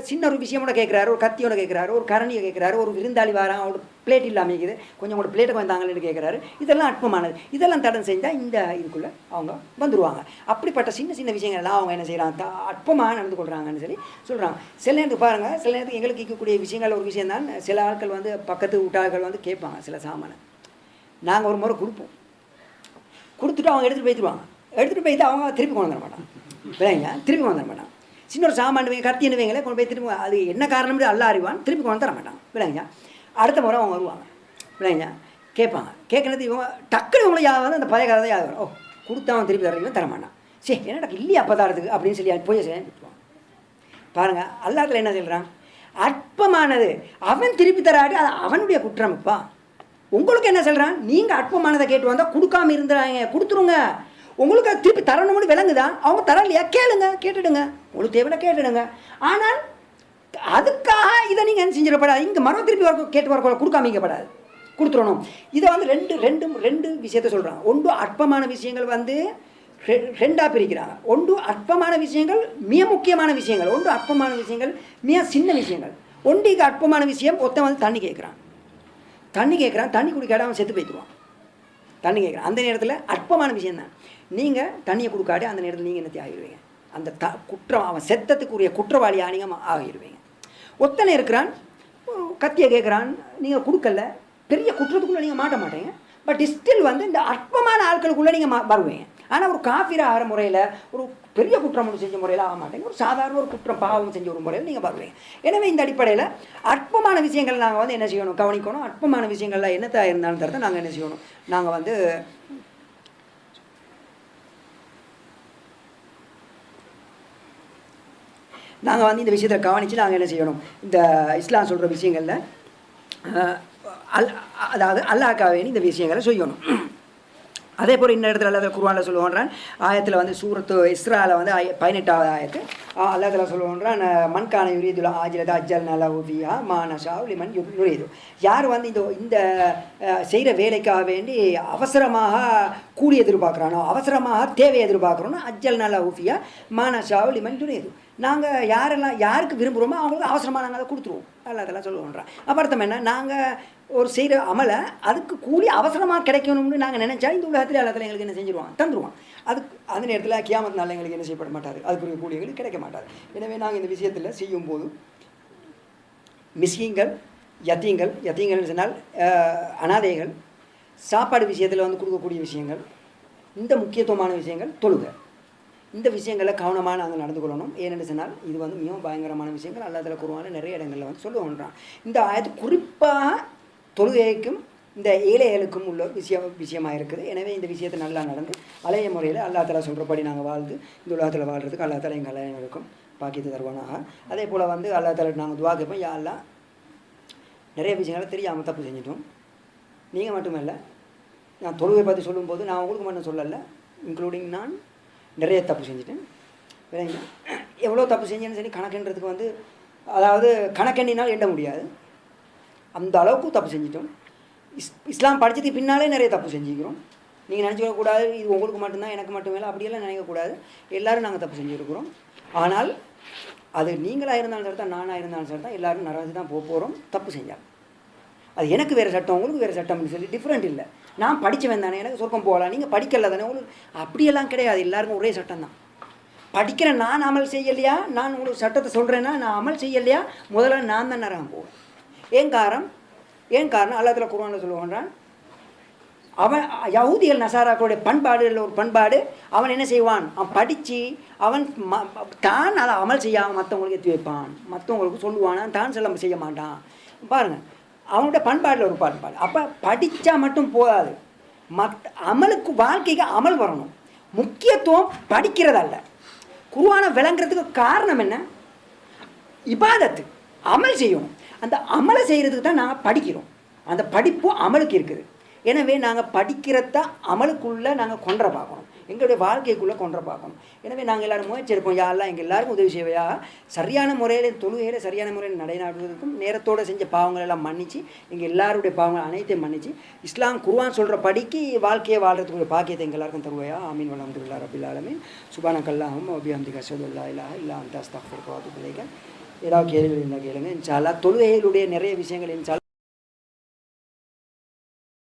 சின்ன ஒரு விஷயமோட கேட்குறாரு, ஒரு கத்தியோட கேட்குறாரு, ஒரு கரண்டியை கேட்குறாரு, ஒரு விருந்தாளி வாரம் ஒரு பிளேட் இல்லாமல் இருக்குது, கொஞ்சம் கூட பிளேட்டை கொஞ்சம் தாங்கன்னு கேட்குறாரு. இதெல்லாம் அற்பமானது. இதெல்லாம் தடம் செஞ்சால் இந்த இதுக்குள்ளே அவங்க வந்துடுவாங்க. அப்படிப்பட்ட சின்ன விஷயங்கள் எல்லாம் அவங்க என்ன செய்கிறாங்க, அற்பமாக நடந்து கொள்கிறாங்கன்னு சொல்லி சொல்கிறாங்க. சில நேரத்துக்கு பாருங்கள், சில நேரத்துக்கு எங்களுக்கு இருக்கக்கூடிய விஷயங்கள் ஒரு விஷயம் தான், சில ஆட்கள் வந்து பக்கத்து வீட்டார்கள் வந்து கேட்பாங்க சில சாமானை, நாங்கள் ஒரு முறை கொடுத்துட்டு அவங்க எடுத்துகிட்டு போயிட்டு அவங்க திருப்பி கொண்டு வந்துட மாட்டாங்க. இல்லைங்க, திருப்பி கொண்டு வந்துட மாட்டாங்க. சின்ன ஒரு சாமான் கத்தி என்னவீங்களே கொண்டு போய் திரும்ப, அது என்ன காரணம் அல்லாஹ் அறிவான், திருப்பி கொண்டு தர மாட்டாங்க. விளையாங்க, அடுத்த முறை அவங்க வருவாங்க, விளையாங்க கேட்பாங்க. கேட்கறது இவங்க டக்குனு இவங்களை யாவது அந்த பழைய கதை யாவது, ஓ கொடுத்தா அவன் திருப்பி தரீங்க தரமாட்டான், சரி என்னடா இல்லையா அப்போ தரத்துக்கு அப்படின்னு சொல்லி போய் செய்வாங்க. பாருங்கள், அல்லாஹ்ல என்ன சொல்கிறான், அற்பமானது அவன் திருப்பி தராட்டி அது அவனுடைய குற்றம்ப்பா. உங்களுக்கு என்ன சொல்கிறான், நீங்கள் அற்பமானதை கேட்டு வந்தால் கொடுக்காமல் இருந்தாங்க, கொடுத்துருங்க. உங்களுக்கு அது திருப்பி தரணும்னு விளங்குதா, அவங்க தரலையா கேளுங்க, கேட்டுடுங்க, உங்களுக்கு தேவையான கேட்டுடுங்க. ஆனால் அதுக்காக இதை நீங்கள் என்ன செஞ்சிடப்படாது, இங்கே மறுவ திருப்பி வர கேட்டு வர கொடுக்காமிக்கப்படாது, கொடுத்துடணும். இதை வந்து ரெண்டு விஷயத்த சொல்கிறாங்க. ஒன்று அற்பமான விஷயங்கள் வந்து ரெண்டாக பிரிக்கிறாங்க. ஒன்று அற்பமான விஷயங்கள் மிக முக்கியமான விஷயங்கள், ஒன்று அற்பமான விஷயங்கள் மிக சின்ன விஷயங்கள். ஒன்றிக்கு அற்பமான விஷயம் ஒருத்தன் வந்து தண்ணி கேட்குறான், தண்ணி குடிக்காத அவன் செத்து போய்த்துவான். தண்ணி கேட்குறான், அந்த நேரத்தில் அற்பமான விஷயந்தான். நீங்கள் தண்ணியை கொடுக்காட்டி அந்த நேரத்தில் நீங்கள் என்னத்தை ஆகிடுவீங்க, அந்த குற்றம் அவன் செத்தத்துக்குரிய குற்றவாளியாக நீங்கள் ஆகிடுவீங்க. ஒத்தனை இருக்கிறான், கத்தியை கேட்குறான், நீங்கள் கொடுக்கல, பெரிய குற்றத்துக்குள்ளே நீங்கள் மாட்ட மாட்டீங்க. பட் ஸ்டில் வந்து இந்த அற்பமான ஆட்களுக்குள்ளே நீங்கள் வருவீங்க. ஆனால் ஒரு காஃபிர ஆகிற முறையில், ஒரு பெரிய குற்றம் ஒன்று செஞ்ச முறையில் ஆக மாட்டேங்க, ஒரு சாதாரண ஒரு குற்றம் பாவம் செஞ்ச ஒரு முறையில் நீங்கள் வருவீங்க. எனவே இந்த அடிப்படையில் அற்பமான விஷயங்கள் நாங்கள் வந்து என்ன செய்யணும், கவனிக்கணும். அற்பமான விஷயங்கள்லாம் என்னத்தான் இருந்தாலும் தரத்தை நாங்கள் என்ன செய்யணும், நாங்கள் வந்து இந்த விஷயத்தை கவனித்து நாங்கள் என்ன செய்யணும், இந்த இஸ்லாம் சொல்கிற விஷயங்களில் அதாவது அல்லாஹ்க்காக இந்த விஷயங்களை செய்யணும். அதே போல் இந்த இடத்துல அல்லாஹ் குர்ஆனில் சொல்லுவான், ஆயத்தில் வந்து சூரத்து இஸ்ராவில் வந்து 18வது ஆயத்து அல்லாஹ் தஆலா சொல்லுவான், மன்கான யுரீதுல் ஆஜிலத அஜ்ஜல்னா லஹு ஃபிஹா மா நஷாஉ லிமன் யுரீது. யார் வந்து இந்த செய்கிற வேலைக்காக வேண்டி அவசரமாக கூலி எதிர்பார்க்குறானோ, அவசரமாக தேவை எதிர்பார்க்குறோன்னா அஜ்ஜல்னா லஹு ஃபிஹா மா நஷாஉ லிமன் யுரீது. நாங்கள் யாருக்கு விரும்புகிறோமோ அவங்களுக்கு அவசரமாக நாங்கள் அதை கொடுத்துருவோம். அல்லாஹ் தஆலா சொல்லுவோன்றான். அப்போ அர்த்தம் என்ன, நாங்கள் ஒரு செய்கிற அமலை அதுக்கு கூலி அவசரமாக கிடைக்கணும்னு நாங்கள் நினச்சா இந்த உலகத்தில் எல்லாத்தில் எங்களுக்கு என்ன செஞ்சுருவான், தந்துடுவான். அதுக்கு அந்த நேரத்தில் கியாமத் நாளில் எங்களுக்கு என்ன செய்யப்பட மாட்டார், அதுக்குரிய கூலி எங்களுக்கு கிடைக்க மாட்டார். எனவே நாங்கள் இந்த விஷயத்தில் செய்யும்போது மிஸ்கீன்கள், யத்தீங்கள்னு சொன்னால் அனாதைகள், சாப்பாடு விஷயத்தில் வந்து கொடுக்கக்கூடிய விஷயங்கள், இந்த முக்கியத்துவமான விஷயங்கள், தொழுகை, இந்த விஷயங்களை கவனமாக நாங்கள் நடந்து கொள்ளணும். ஏனென்று சொன்னால் இது வந்து மிகவும் பயங்கரமான விஷயங்கள். அல்லாஹ் தஆலா குர்ஆனில் நிறைய இடங்களில் வந்து சொல்லுவோன்றான். இந்த ஆயத்து குறிப்பாக தொழுகைக்கும் இந்த ஏழைகளுக்கும் உள்ள விஷயமாக இருக்குது. எனவே இந்த விஷயத்தை நல்லா நடந்து பழைய முறையில் அல்லாஹ் தஆலா சொல்கிறபடி நாங்கள் வாழ்ந்து இந்த உலகத்தில் வாழ்கிறதுக்கு அல்லாஹ் தஆலா எங்கள் அனைவருக்கும் பாக்கியத்தை தருவானாக. அதே போல் வந்து அல்லாஹ் தஆலா நாங்கள் துஆ கேட்போம், யா அல்லாஹ் நிறைய விஷயங்களை தெரியாமல் தப்பு செஞ்சிட்டோம். நீங்கள் மட்டுமல்ல, நான் தொழுகை பற்றி சொல்லும்போது நான் உங்களுக்கு மட்டும் சொல்லலை, இன்க்ளூடிங் நான் நிறைய தப்பு செஞ்சுட்டேன். வேறங்க எவ்வளோ தப்பு செஞ்சேன்னு சொல்லி கணக்குன்றதுக்கு வந்து, அதாவது கணக்கெண்ணினால் எண்ண முடியாது, அந்த அளவுக்கு தப்பு செஞ்சிட்டோம். இஸ்லாம் படித்ததுக்கு பின்னாலே நிறைய தப்பு செஞ்சுக்கிறோம். நீங்கள் நினச்சிக்கக்கூடாது இது உங்களுக்கு மட்டும்தான் எனக்கு மட்டுமே இல்லை, அப்படியெல்லாம் நினைக்கக்கூடாது. எல்லோரும் நாங்கள் தப்பு செஞ்சுருக்கிறோம். ஆனால் அது நீங்களாக இருந்தாலும் சரி தான், நானாக இருந்தாலும் சரி தான், எல்லோரும் நரகத்துக்கு தான் போக போகிறோம் தப்பு செஞ்சால். அது எனக்கு வேறு சட்டம், உங்களுக்கு வேறு சட்டம்னு சொல்லி டிஃப்ரெண்ட் இல்லை. நான் படித்தவன் தானே, எனக்கு சொர்க்கம் போகலாம், நீங்கள் படிக்கல தானே, உங்களுக்கு அப்படியெல்லாம் கிடையாது. எல்லாருக்கும் ஒரே சட்டம் தான். படிக்கிற நான் அமல் செய்யலையா, நான் உங்களுக்கு சட்டத்தை சொல்கிறேன்னா நான் அமல் செய்யலையா, முதல்ல நான் தான் நரகம் போவேன். ஏன் காரணம் அல்லாஹ் தஆலா குர்ஆனில் சொல்லுவான், அவன் யஹூதிகள் நசாராக்களுடைய பண்பாடுகளில் ஒரு பண்பாடு, அவன் என்ன செய்வான், அவன் படித்து அவன் தான் அதை அமல் செய்யாமல் மற்றவங்களுக்கு எத்தி வைப்பான், மற்றவங்களுக்கு சொல்லுவான், தான் செய்ய மாட்டான். பாருங்கள், அவனுடைய பண்பாடில் ஒரு பண்பாடு. அப்போ படித்தா மட்டும் போதாது, அமலுக்கு வாழ்க்கைக்கு அமல் வரணும். முக்கியத்துவம் படிக்கிறதல்ல, குர்ஆனை விளங்குறதுக்கு காரணம் என்ன, இபாதத்து, அமல் செய்யணும். அந்த அமலை செய்கிறதுக்கு தான் நாங்கள் படிக்கிறோம். அந்த படிப்பு அமலுக்கு இருக்குது. எனவே நாங்கள் படிக்கிறத அமலுக்குள்ளே நாங்கள் கொன்ற பார்க்கணும், எங்களுடைய வாழ்க்கைக்குள்ளே கொன்ற பார்க்கணும். எனவே நாங்கள் எல்லோரும் முயற்சி எடுப்போம், யா அல்லாஹ் எங்கள் எல்லாருக்கும் உதவி செய்வையா, சரியான முறையில் தொழுகையில் சரியான முறையில் நடைநாடுவதற்கும் நேரத்தோடு செஞ்ச பாவங்கள் எல்லாம் மன்னிச்சு, எங்கள் எல்லாருடைய பாவங்கள் அனைத்தையும் மன்னிச்சு இஸ்லாம் குர்ஆன் சொல்கிற படிக்கு வாழ்க்கையை வாழ்கிறதுக்குரிய பாக்கியத்தை எங்கள் எல்லாருக்கும் தருவையா. ஆமீன் வல்ஹம்துலில்லாஹி ரப்பில் ஆலமீன். சுப்ஹானக்கல்லாஹும்ம வ பிஹம்திக அஷ்ஹது அல்லா இலாஹா இல்லா அன்த அஸ்தக்ஃபிருக வ அத்தூபு இலைக். ஏதாவது கேள்விகள் இருந்தால் கேளுங்க. இன்ஷா அல்லாஹ் தொழுகைகளுடைய நிறைய விஷயங்கள் இன்ஷா